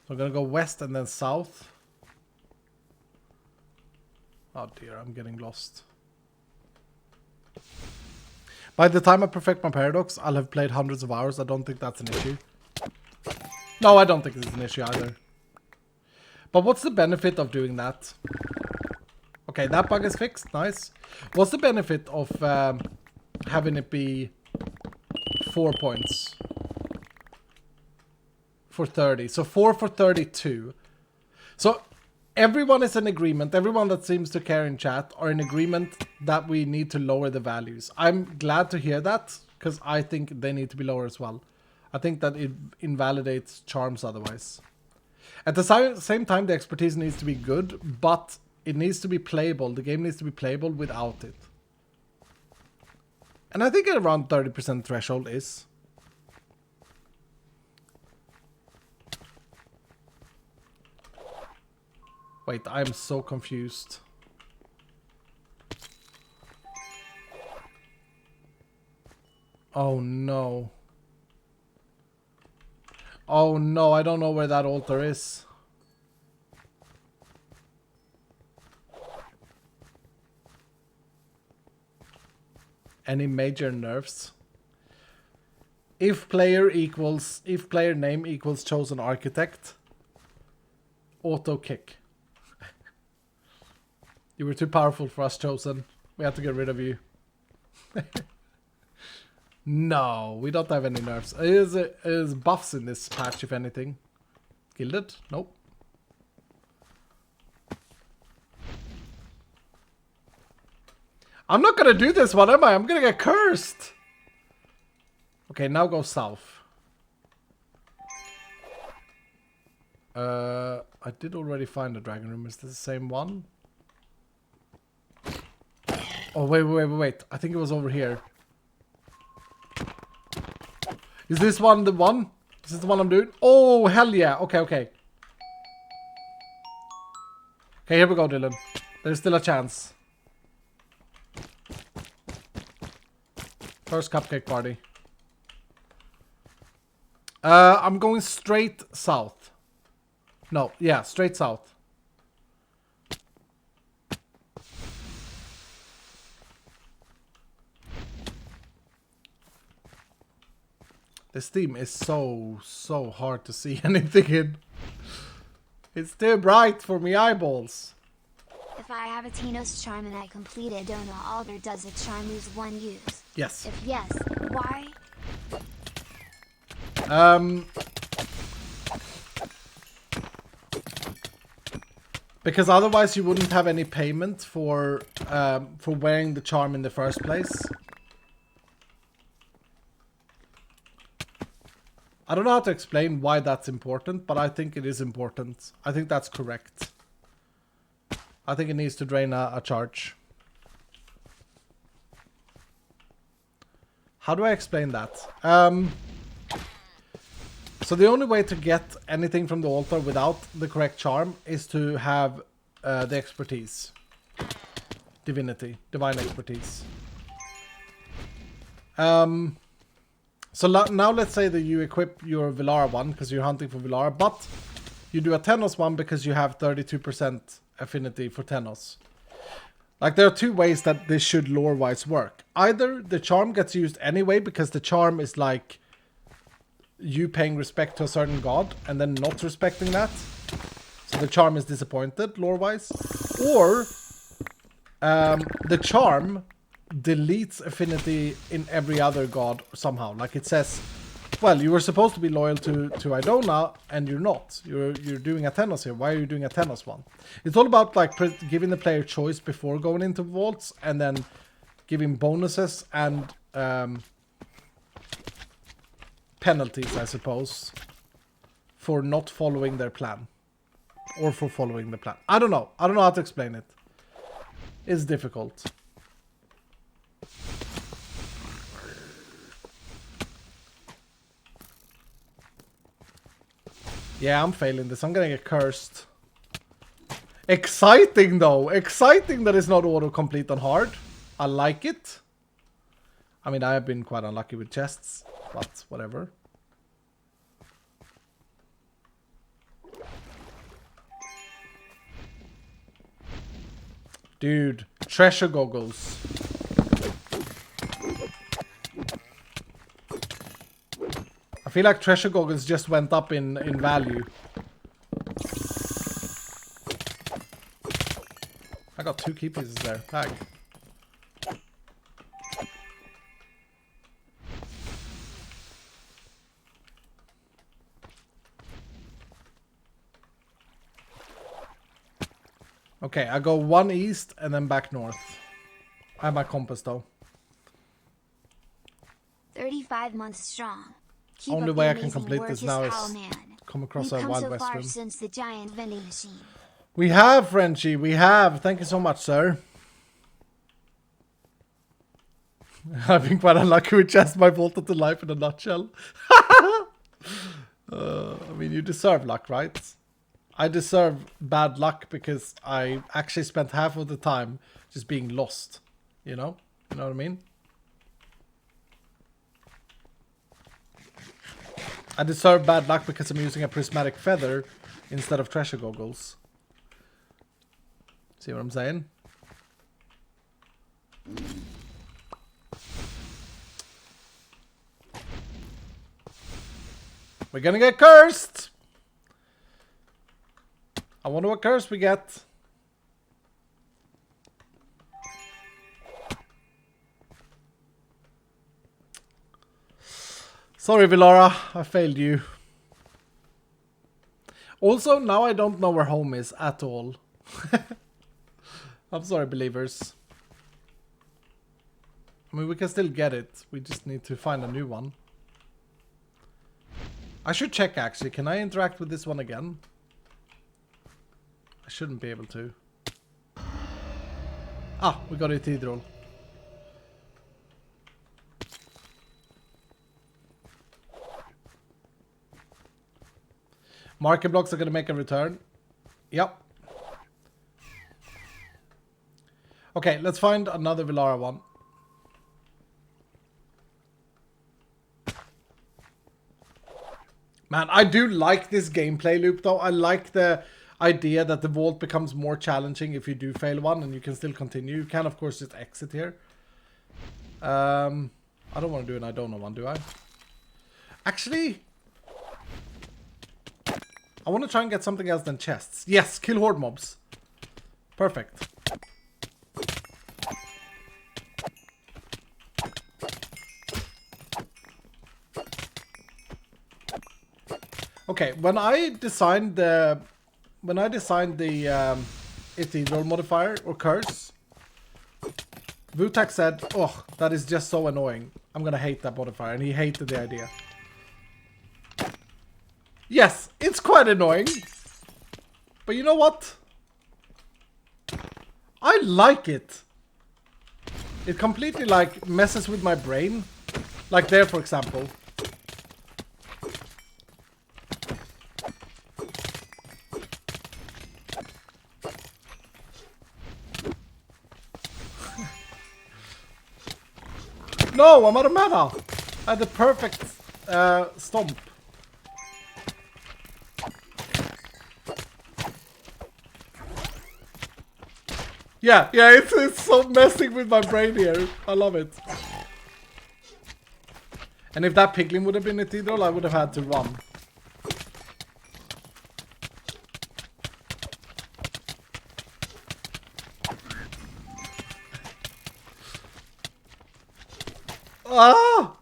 So I'm gonna go west and then south. Oh dear, I'm getting lost. By the time I perfect my paradox, I'll have played hundreds of hours. I don't think that's an issue. No, I don't think it's an issue either. But what's the benefit of doing that? Okay, that bug is fixed. Nice. What's the benefit of having it be 4 points? For 30. So 4 for 32. So everyone is in agreement. Everyone that seems to care in chat are in agreement that we need to lower the values. I'm glad to hear that, because I think they need to be lower as well. I think that it invalidates charms otherwise. At the same time, the expertise needs to be good, but it needs to be playable. The game needs to be playable without it. And I think around 30% threshold is. Wait, I'm so confused. Oh no. Oh no, I don't know where that altar is. Any major nerfs? If player name equals chosen architect, auto kick. You were too powerful for us, Chosen. We had to get rid of you. No, we don't have any nerfs. Is buffs in this patch, if anything. Gilded? Nope. I'm not gonna do this one, am I? I'm gonna get cursed. Okay, now go south. I did already find the dragon room. Is this the same one? Oh, wait. I think it was over here. Is this one the one? Is this the one I'm doing? Oh, hell yeah. Okay. Okay, here we go, Dylan. There's still a chance. First cupcake party. I'm going straight south. No, yeah, straight south. This theme is so hard to see anything in. It's too bright for me eyeballs. If I have a Tino's charm and I complete a Dona altar, does the charm lose 1 use? Yes. If yes, why? Because otherwise you wouldn't have any payment for wearing the charm in the first place. I don't know how to explain why that's important, but I think it is important. I think that's correct. I think it needs to drain a charge. How do I explain that? So the only way to get anything from the altar without the correct charm is to have the expertise. Divinity. Divine expertise. So now let's say that you equip your Villara one because you're hunting for Villara, but you do a Tenos one because you have 32% affinity for Tenos. Like, there are two ways that this should lore-wise work. Either the charm gets used anyway because the charm is like you paying respect to a certain god and then not respecting that. the charm is disappointed, lore-wise. Or the charm deletes affinity in every other god somehow. Like it says, well, you were supposed to be loyal to Idona, and you're not. You're doing a Tenos here. Why are you doing a Tenos one? It's all about like giving the player choice before going into vaults, and then giving bonuses and penalties, I suppose, for not following their plan. Or for following the plan. I don't know. I don't know how to explain it. It's difficult. Yeah, I'm failing this. I'm gonna get cursed. Exciting though. Exciting that it's not autocomplete on hard. I like it. I mean, I have been quite unlucky with chests, but whatever. Dude, treasure goggles. I feel like treasure goggles just went up in value. I got 2 key pieces there. Tag. Okay, I go 1 east and then back north. I have my compass though. 35 months strong. Keep Only up way the I can amazing complete work this as now is Owlman. come across a We've come Wild so West far room. since the giant vending machine. We have, Frenchie. We have. Thank you so much, sir. I've been quite unlucky with just my vaulted to life in a nutshell. I mean, you deserve luck, right? I deserve bad luck because I actually spent half of the time just being lost. You know? You know what I mean? I deserve bad luck because I'm using a prismatic feather instead of treasure goggles. See what I'm saying? We're gonna get cursed! I wonder what curse we get. Sorry, Villara, I failed you. Also, now I don't know where home is at all. I'm sorry, believers. I mean, we can still get it. We just need to find a new one. I should check, actually. Can I interact with this one again? I shouldn't be able to. Ah, we got a cathedral. Market blocks are going to make a return. Yep. Okay, let's find another Villara one. Man, I do like this gameplay loop though. I like the idea that the vault becomes more challenging if you do fail one and you can still continue. You can of course just exit here. I don't want to do an I don't know one, do I? Actually, I want to try and get something else than chests. Yes, kill horde mobs. Perfect. Okay, when I designed the ethereal modifier or curse, Vutak said, "Oh, that is just so annoying. I'm gonna hate that modifier," and he hated the idea. Yes, it's quite annoying, but you know what? I like it. It completely like messes with my brain, like there, for example. No, I'm out of mana. I had the perfect stomp. Yeah, it's so messing with my brain here. I love it. And if that piglin would have been a Tidal, I would have had to run. Ah!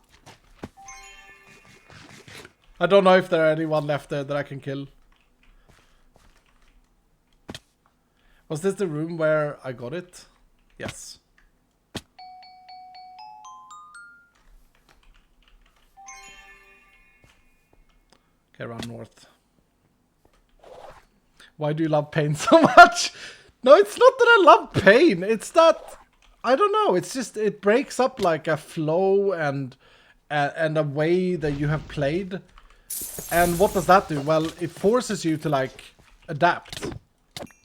I don't know if there are anyone left there that I can kill. Was this the room where I got it? Yes. Okay, run north. Why do you love pain so much? No, it's not that I love pain. It's that, I don't know. It's just, it breaks up like a flow and a way that you have played. And what does that do? Well, it forces you to like adapt.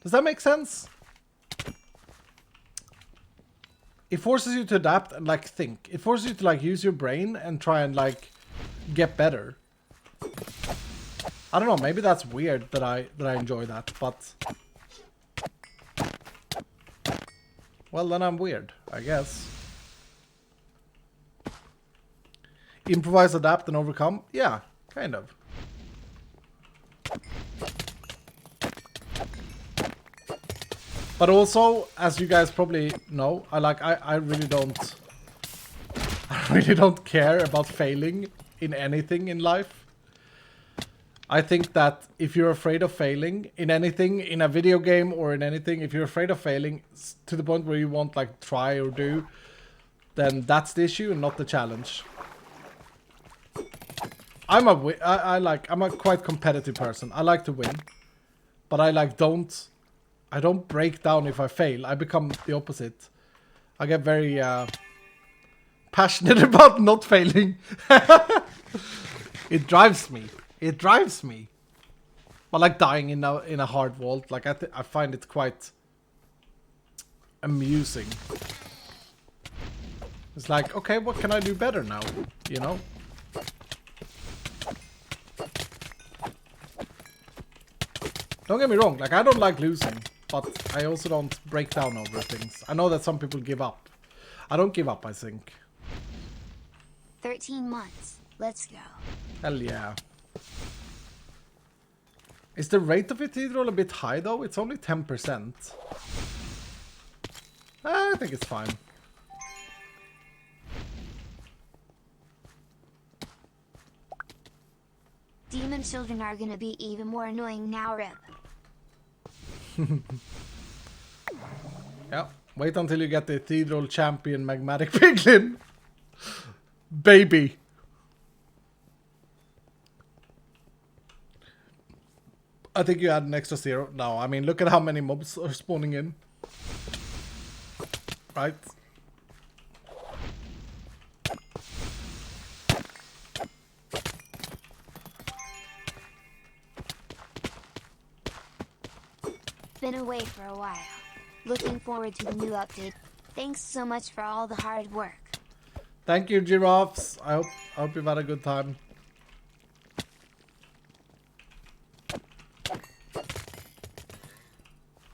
Does that make sense? It forces you to adapt and like think. It forces you to like use your brain and try and like get better. I don't know, maybe that's weird that I enjoy that, but well, then I'm weird, I guess. Improvise, adapt, and overcome? Yeah, kind of. But also, as you guys probably know, I really don't care about failing in anything in life. I think that if you're afraid of failing in anything, in a video game or in anything, if you're afraid of failing to the point where you won't like try or do, then that's the issue and not the challenge. I'm a quite competitive person. I like to win, but I don't break down if I fail. I become the opposite. I get very passionate about not failing. It drives me. It drives me. But like dying in a hard vault, like I find it quite amusing. It's like, okay, what can I do better now? You know? Don't get me wrong, like I don't like losing, but I also don't break down over things. I know that some people give up. I don't give up, I think. 13 months. Let's go. Hell yeah. Is the rate of Cathedral a bit high though? It's only 10%. I think it's fine. Demon children are gonna be even more annoying now, Rip. Yeah, wait until you get the Cathedral Champion Magmatic Piglin. Baby. I think you add an extra 0. No, I mean, look at how many mobs are spawning in. Right? Been away for a while. Looking forward to the new update. Thanks so much for all the hard work. Thank you, giraffes. I hope you've had a good time.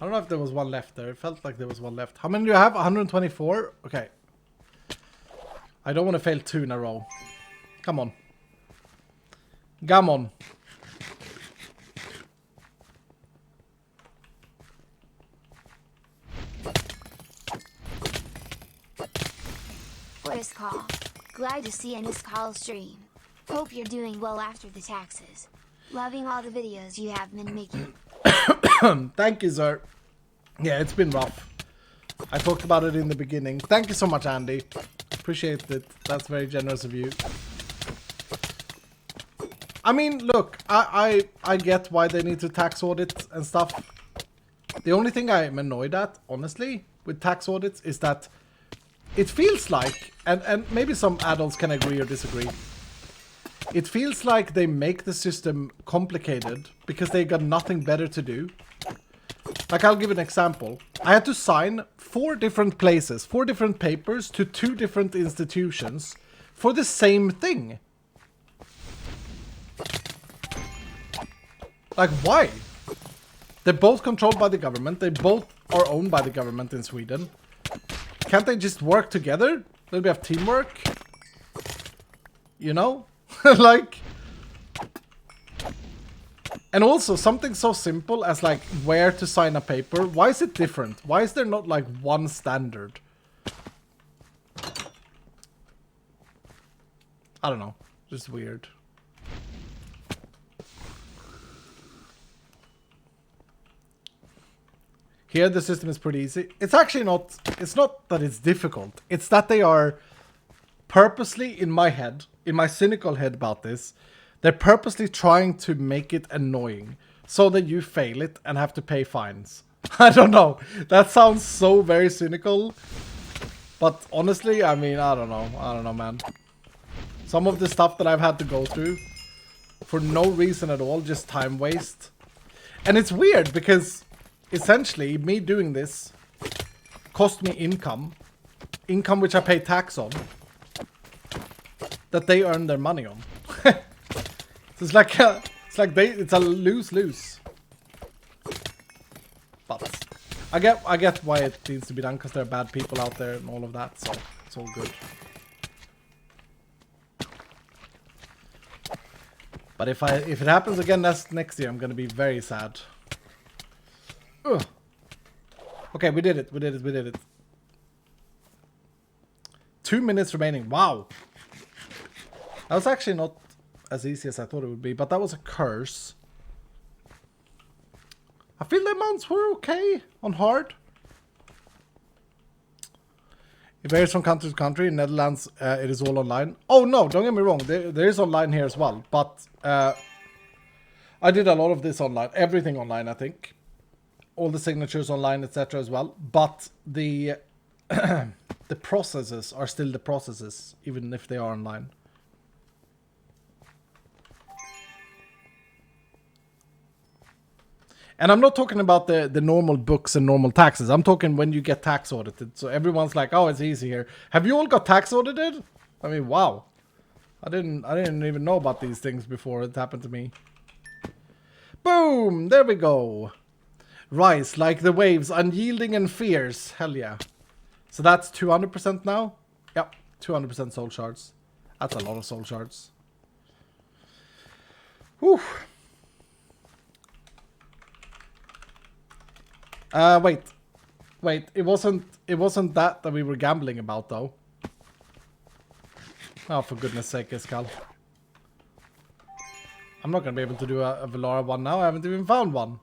I don't know if there was one left there. It felt like there was one left. How many do you have? 124? Okay. I don't want to fail 2 in a row. Come on. Come on. First call. Glad to see Ennis call stream. Hope you're doing well after the taxes. Loving all the videos you have been making. Thank you, sir. Yeah, it's been rough. I talked about it in the beginning. Thank you so much, Andy. Appreciate it. That's very generous of you. I mean, look, I get why they need to tax audit and stuff. The only thing I'm annoyed at, honestly, with tax audits is that it feels like, and maybe some adults can agree or disagree, it feels like they make the system complicated because they got nothing better to do. Like, I'll give an example. I had to sign 4 different places, 4 different papers to 2 different institutions for the same thing. Like, why? They're both controlled by the government. They both are owned by the government in Sweden. Can't they just work together? A little bit of teamwork? You know? Like... And also, something so simple as, like, where to sign a paper. Why is it different? Why is there not, like, one standard? I don't know. Just weird. Here the system is pretty easy. It's actually not, it's not that it's difficult. It's that they are purposely, in my head, in my cynical head about this, they're purposely trying to make it annoying so that you fail it and have to pay fines. I don't know. That sounds so very cynical. But honestly, I mean, I don't know. I don't know, man. Some of the stuff that I've had to go through for no reason at all, just time waste. And it's weird because essentially me doing this cost me income which I pay tax on, that they earn their money on. So it's a lose-lose. But I get why it needs to be done, because there are bad people out there and all of that, so it's all good. But if it happens again next year, I'm gonna be very sad. Ugh. Okay, we did it. 2 minutes remaining. Wow. That was actually not as easy as I thought it would be, but that was a curse. I feel the amounts were okay on hard. It varies from country to country. In Netherlands, it is all online. Oh no, don't get me wrong. There is online here as well, but I did a lot of this online. Everything online, I think. All the signatures online, etc. as well. But the the processes are still the processes, even if they are online. And I'm not talking about the normal books and normal taxes. I'm talking when you get tax audited. So everyone's like, oh, it's easy here. Have you all got tax audited? I mean, wow. I didn't even know about these things before it happened to me. Boom! There we go. Rise like the waves, unyielding and fierce. Hell yeah. So that's 200% now? Yep, 200% soul shards. That's a lot of soul shards. Whew. Wait, it wasn't that we were gambling about though. Oh, for goodness sake, Escal. I'm not gonna be able to do a Velara one now. I haven't even found one.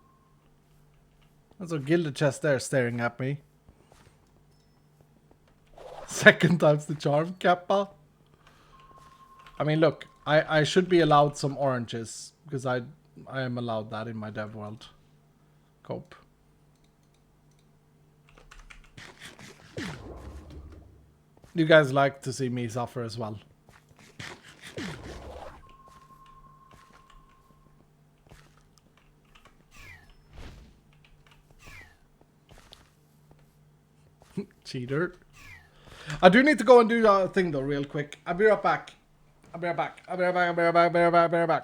There's a gilded chest there staring at me. Second time's the charm, Kappa. I mean, look, I should be allowed some oranges because I am allowed that in my dev world. Cope. You guys like to see me suffer as well. Cheater. I do need to go and do a thing though real quick. I'll be right back. I'll be right back.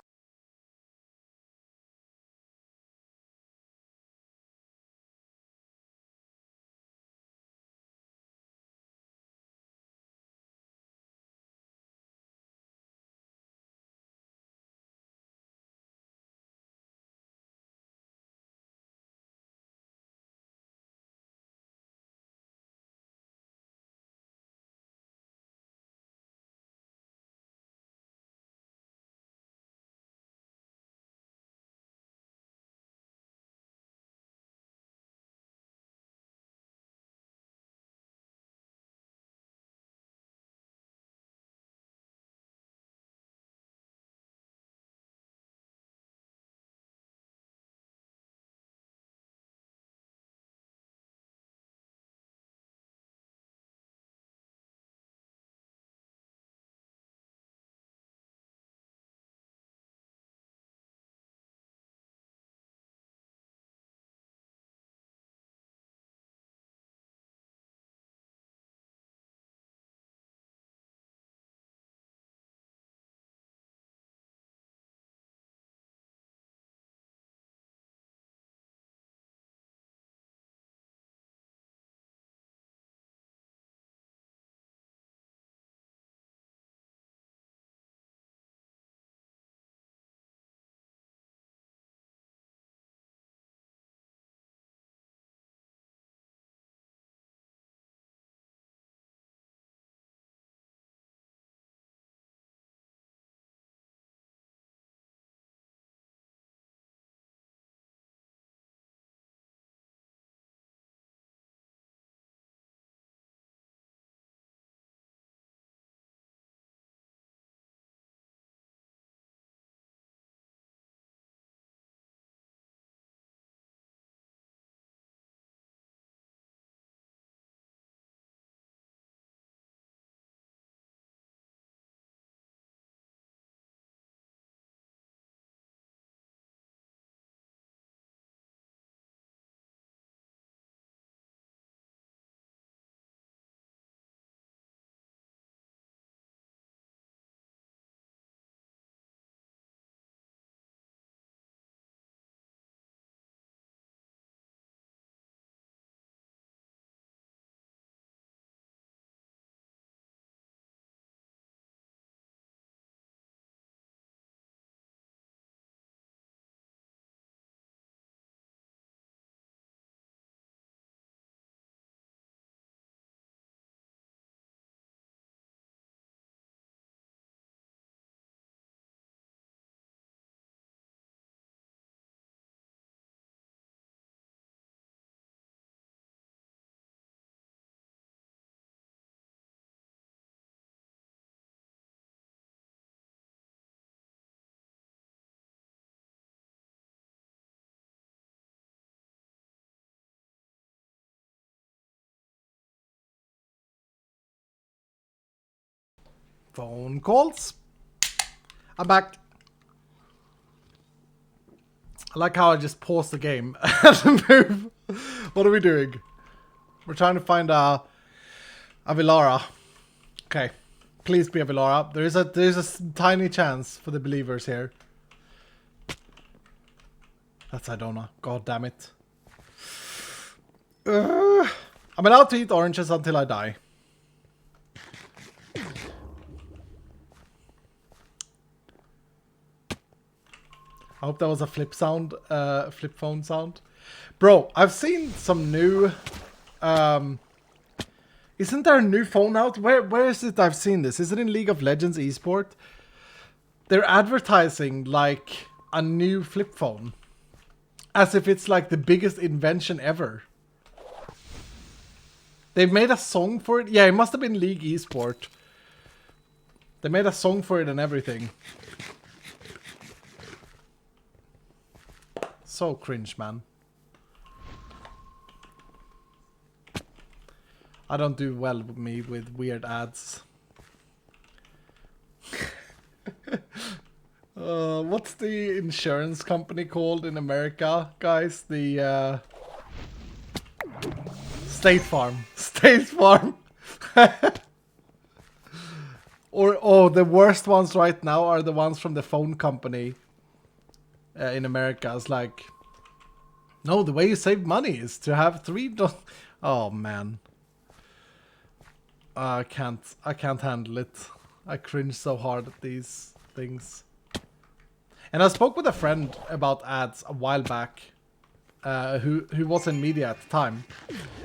Phone calls. I'm back. I like how I just paused the game and move. What are we doing? We're trying to find a Vilara. Okay. Please be a Vilara. There's a tiny chance for the believers here. That's Idona. God damn it. I'm allowed to eat oranges until I die. I hope that was a flip sound, flip phone sound. Bro, I've seen some new, isn't there a new phone out? Where is it I've seen this? Is it in League of Legends eSport? They're advertising like a new flip phone. As if it's like the biggest invention ever. They made a song for it. Yeah, it must have been League eSport. They made a song for it and everything. So cringe, man. I don't do well with me with weird ads. What's the insurance company called in America, guys? The State Farm. State Farm. Or oh, the worst ones right now are the ones from the phone company in America. It's like, no, the way you save money is to have Oh man. I can't handle it. I cringe so hard at these things. And I spoke with a friend about ads a while back, who was in media at the time.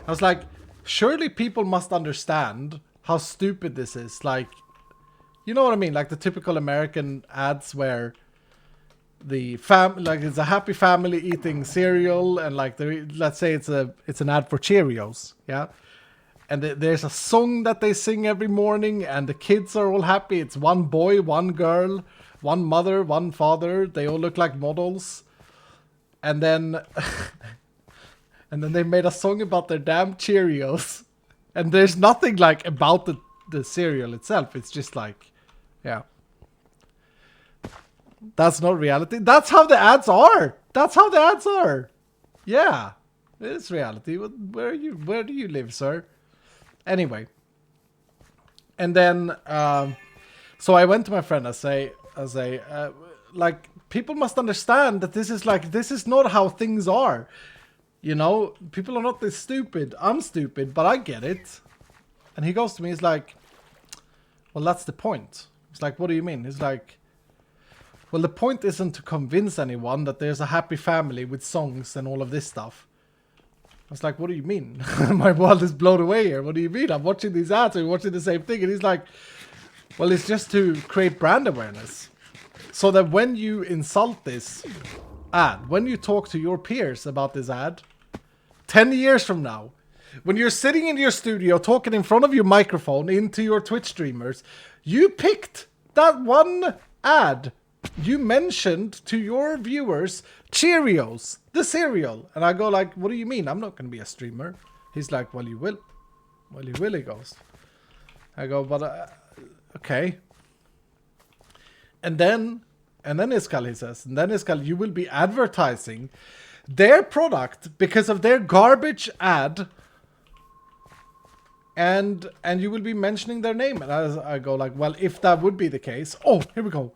I was like, surely people must understand how stupid this is. Like, you know what I mean? Like the typical American ads where the like it's a happy family eating cereal, and like let's say it's an ad for Cheerios, yeah. And there's a song that they sing every morning, and the kids are all happy. It's one boy, one girl, one mother, one father. They all look like models. And then, and then they made a song about their damn Cheerios. And there's nothing like about the cereal itself. It's just like, yeah. That's not reality. That's how the ads are. That's how the ads are. Yeah, it's reality. Where do you live, sir? Anyway, and then so I went to my friend. I say, like, people must understand that this is not how things are. You know, people are not this stupid. I'm stupid, but I get it. And he goes to me, he's like, well, that's the point. It's like, what do you mean? He's like, well, the point isn't to convince anyone that there's a happy family with songs and all of this stuff. I was like, what do you mean? My world is blown away here. What do you mean? I'm watching these ads and watching the same thing. And he's like, well, it's just to create brand awareness. So that when you insult this ad, when you talk to your peers about this ad, 10 years from now, when you're sitting in your studio talking in front of your microphone into your Twitch streamers, you picked that one ad. You mentioned to your viewers Cheerios, the cereal. And I go like, what do you mean? I'm not going to be a streamer. He's like, well, you will. Well, you will, he goes. I go, but okay. And then Iskal, he says, and then Iskal, you will be advertising their product because of their garbage ad. And you will be mentioning their name. And I go like, well, if that would be the case. Oh, here we go.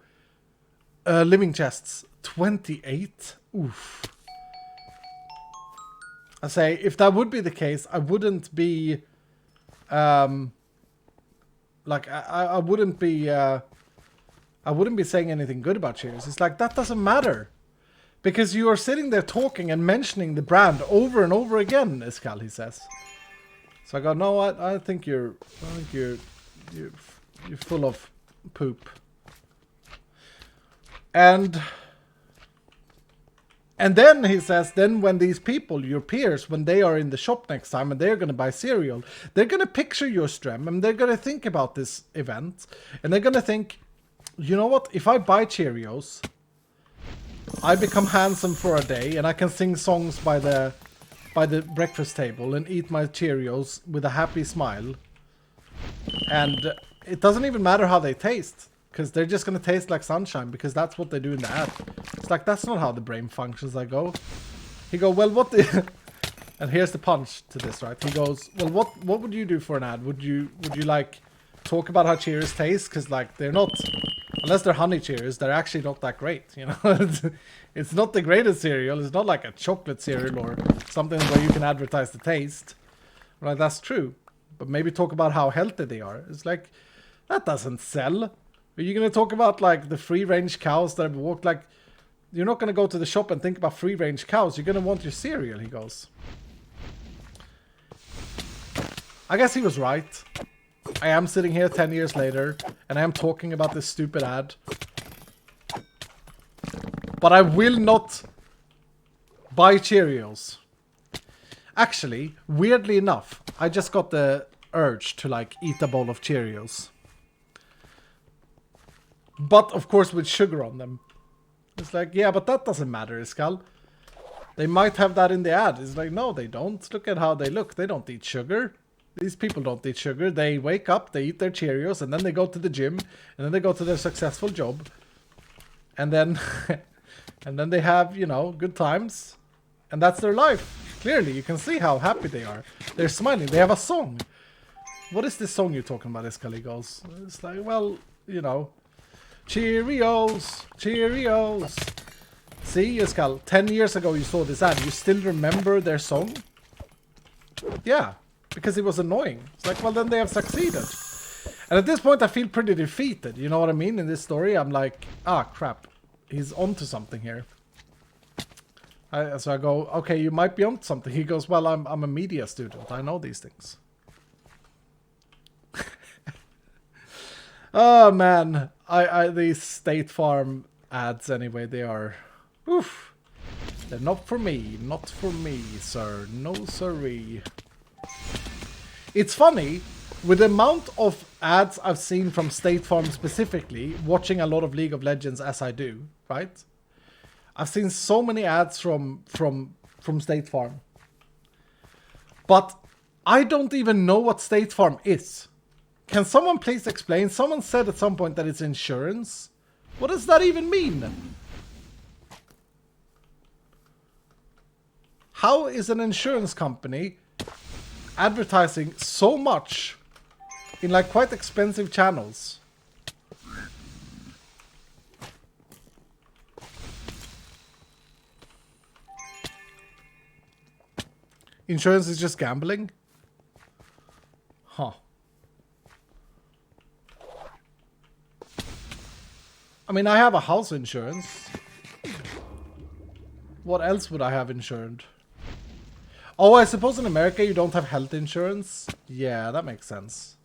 Living chests, 28. Oof. I say, if that would be the case, I wouldn't be, like, I wouldn't be saying anything good about Cheers. It's like, that doesn't matter. Because you are sitting there talking and mentioning the brand over and over again, Iskal, he says. So I go, no, I think you're full of poop. And then he says, then when these people, your peers, when they are in the shop next time and they're going to buy cereal, they're going to picture your stream and they're going to think about this event. And they're going to think, you know what? If I buy Cheerios, I become handsome for a day and I can sing songs by the breakfast table and eat my Cheerios with a happy smile. And it doesn't even matter how they taste. Because they're just going to taste like sunshine. Because that's what they do in the ad. It's like, that's not how the brain functions. I go. He go, well, what the... And here's the punch to this, right? He goes, well, what would you do for an ad? Would you like talk about how Cheerios taste? Because like they're not, unless they're honey Cheerios, they're actually not that great. You know, it's not the greatest cereal. It's not like a chocolate cereal or something where you can advertise the taste. Right? That's true. But maybe talk about how healthy they are. It's like that doesn't sell. Are you gonna talk about like the free range cows that have walked like? You're not gonna go to the shop and think about free range cows. You're gonna want your cereal. He goes. I guess he was right. I am sitting here 10 years later, and I am talking about this stupid ad. But I will not buy Cheerios. Actually, weirdly enough, I just got the urge to like eat a bowl of Cheerios. But of course with sugar on them. It's like, yeah, but that doesn't matter, Iskal. They might have that in the ad. It's like, no, they don't. Look at how they look. They don't eat sugar. These people don't eat sugar. They wake up, they eat their Cheerios, and then they go to the gym, and then they go to their successful job. And then and then they have, you know, good times. And that's their life. Clearly, you can see how happy they are. They're smiling. They have a song. What is this song you're talking about, Escaligos? It's like, well, you know, Cheerios, Cheerios. See, Escal, 10 years ago you saw this ad. You still remember their song? Yeah. Because it was annoying. It's like, well, then they have succeeded. And at this point, I feel pretty defeated. You know what I mean? In this story, I'm like, ah, crap. He's onto something here. So I go, okay, you might be onto something. He goes, well, I'm a media student. I know these things. Oh, man. These State Farm ads, anyway, they are... Oof. They're not for me. Not for me, sir. No, sirree. It's funny, with the amount of ads I've seen from State Farm specifically, watching a lot of League of Legends as I do, right? I've seen so many ads from State Farm. But I don't even know what State Farm is. Can someone please explain? Someone said at some point that it's insurance. What does that even mean? How is an insurance company advertising so much in like quite expensive channels? Insurance is just gambling? Huh. I mean, I have a house insurance. What else would I have insured? Oh, I suppose in America you don't have health insurance? Yeah, that makes sense.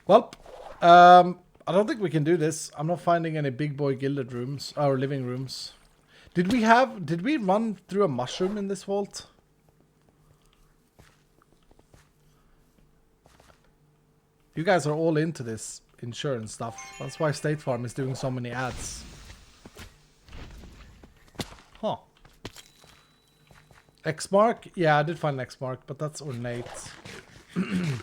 Well, I don't think we can do this. I'm not finding any big boy gilded rooms, or living rooms. Did we run through a mushroom in this vault? You guys are all into this insurance stuff. That's why State Farm is doing so many ads. Huh. X-Mark? Yeah, I did find an X-Mark, but that's ornate. And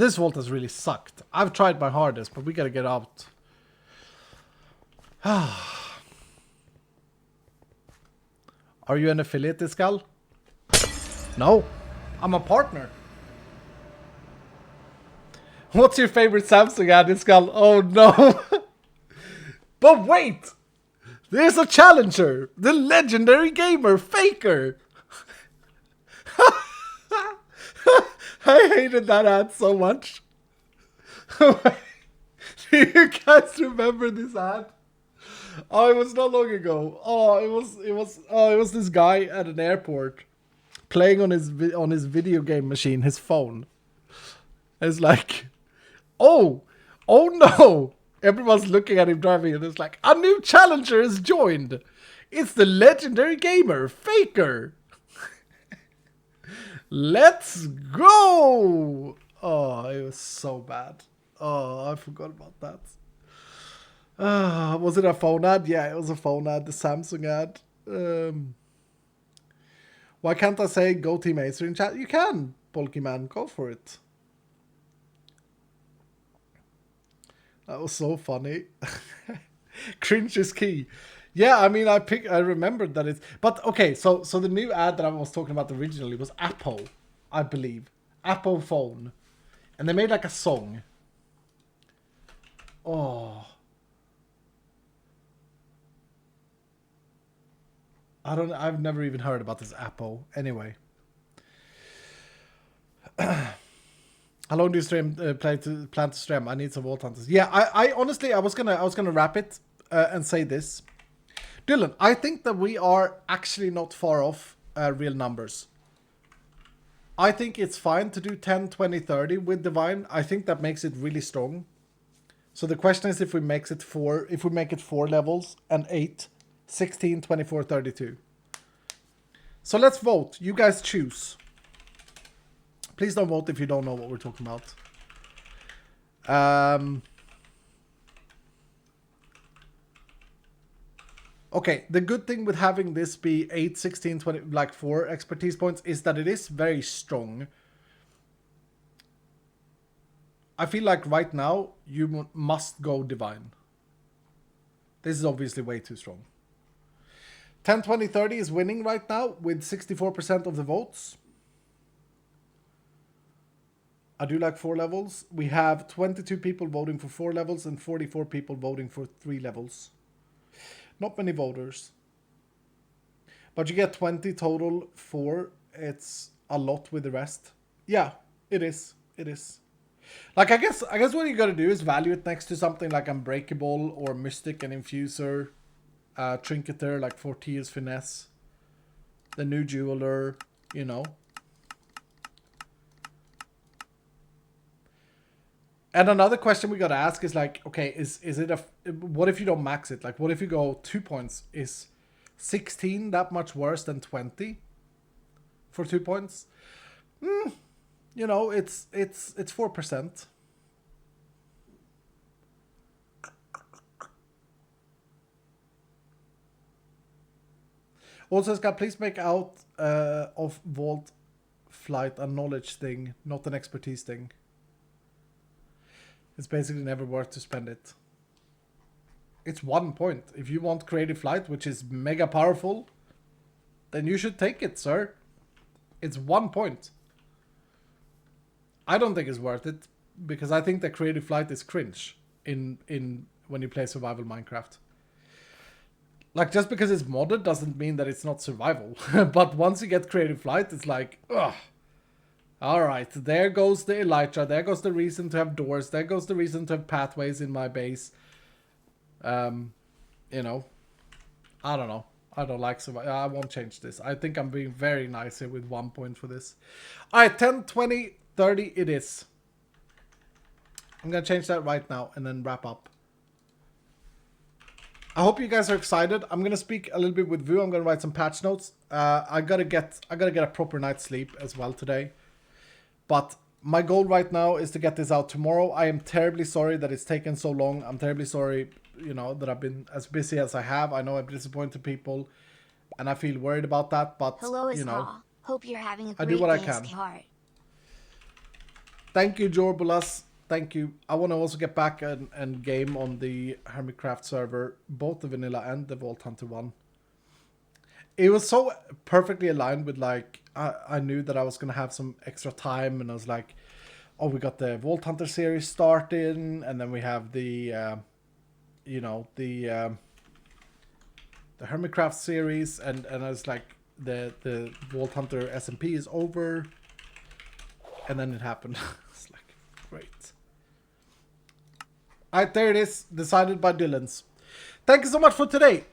this vault has really sucked. I've tried my hardest, but we gotta get out. Are you an affiliate, Iskal? No. I'm a partner. What's your favorite Samsung ad, Iskal? Oh no. But wait! There's a challenger! The legendary gamer, Faker! I hated that ad so much. Do you guys remember this ad? Oh, it was not long ago. Oh, it was this guy at an airport playing on his video game machine, his phone. It's like, oh no! Everyone's looking at him driving, and it's like, a new challenger has joined. It's the legendary gamer, Faker. Let's go! Oh, it was so bad. Oh, I forgot about that. Was it a phone ad? Yeah, it was a phone ad, the Samsung ad. Why can't I say go Team Acer in chat? You can, Bulky Man. Go for it. That was so funny. Cringe is key. Yeah, I mean, I remembered that it's... But, okay, so the new ad that I was talking about originally was Apple, I believe. Apple phone. And they made like a song. Oh. I've never even heard about this Apple. Anyway. How long do you plan to stream? I need some Vault Hunters. Yeah, I honestly, I was gonna wrap it and say this. Dylan, I think that we are actually not far off real numbers. I think it's fine to do 10, 20, 30 with Divine. I think that makes it really strong. So the question is if we make it 4 levels and 8, 16, 24, 32. So let's vote. You guys choose. Please don't vote if you don't know what we're talking about. Okay, the good thing with having this be 8, 16, 20, like 4 expertise points is that it is very strong. I feel like right now you must go Divine. This is obviously way too strong. 10, 20, 30 is winning right now with 64% of the votes. I do like 4 levels. We have 22 people voting for 4 levels and 44 people voting for 3 levels. Not many voters. But you get 20 total for it's a lot with the rest. Yeah, it is. It is. Like I guess what you gotta do is value it next to something like Unbreakable or Mystic and Infuser. Trinketer like Fortius Finesse. The new Jeweler, you know. And another question we gotta ask is like, okay, is it what if you don't max it? Like, what if you go 2 points? Is 16 that much worse than 20 for 2 points? You know, it's 4%. Also, Scott, please make out of Vault Flight a knowledge thing, not an expertise thing. It's basically never worth to spend it. It's 1 point. If you want Creative Flight, which is mega powerful, then you should take it, sir. It's 1 point. I don't think it's worth it because I think that Creative Flight is cringe in when you play survival Minecraft. Like, just because it's modded doesn't mean that it's not survival. But once you get Creative Flight, it's like, ugh. Alright, there goes the Elytra, there goes the reason to have doors, there goes the reason to have pathways in my base. You know, I don't know. I don't like survival. I won't change this. I think I'm being very nice here with 1 point for this. Alright, 10, 20, 30 it is. I'm gonna change that right now and then wrap up. I hope you guys are excited. I'm gonna speak a little bit with Vu. I'm gonna write some patch notes. I gotta get a proper night's sleep as well today. But my goal right now is to get this out tomorrow. I am terribly sorry that it's taken so long. I'm terribly sorry, you know, that I've been as busy as I have. I know I've disappointed people, and I feel worried about that. But hello, you know, hope you're having a great I do what I day, can. Heart. Thank you, Jorbulas. Thank you. I want to also get back and game on the Hermitcraft server, both the vanilla and the Vault Hunter one. It was so perfectly aligned with, like, I knew that I was going to have some extra time, and I was like, oh, we got the Vault Hunter series starting, and then we have the, you know, the Hermitcraft series, and I was like, the Vault Hunter SMP is over, and then it happened. It's like, great. Alright, there it is, decided by Dylan's. Thank you so much for today.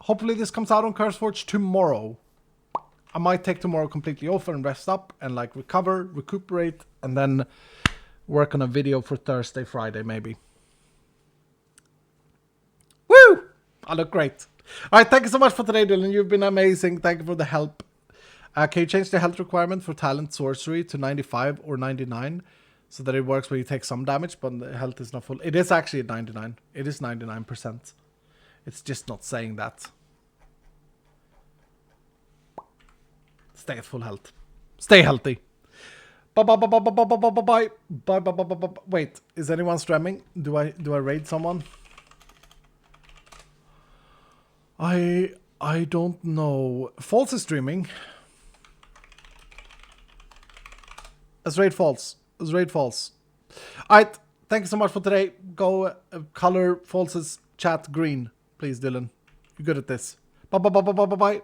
Hopefully this comes out on CurseForge tomorrow. I might take tomorrow completely off and rest up and like recuperate, and then work on a video for Thursday, Friday maybe. Woo! I look great. Alright, thank you so much for today, Dylan. You've been amazing. Thank you for the help. Can you change the health requirement for Talent Sorcery to 95 or 99? So that it works where you take some damage, but the health is not full. It is actually at 99. It is 99%. It's just not saying that. Stay at full health. Stay healthy. Bye bye bye bye bye bye bye bye bye bye bye bye bye. Wait, is anyone streaming? Do I raid someone? I don't know. False is streaming. Let's raid False. Let's raid False. Alright, thank you so much for today. Go color False's chat green, please, Dylan. You're good at this. Bye bye bye bye bye bye bye.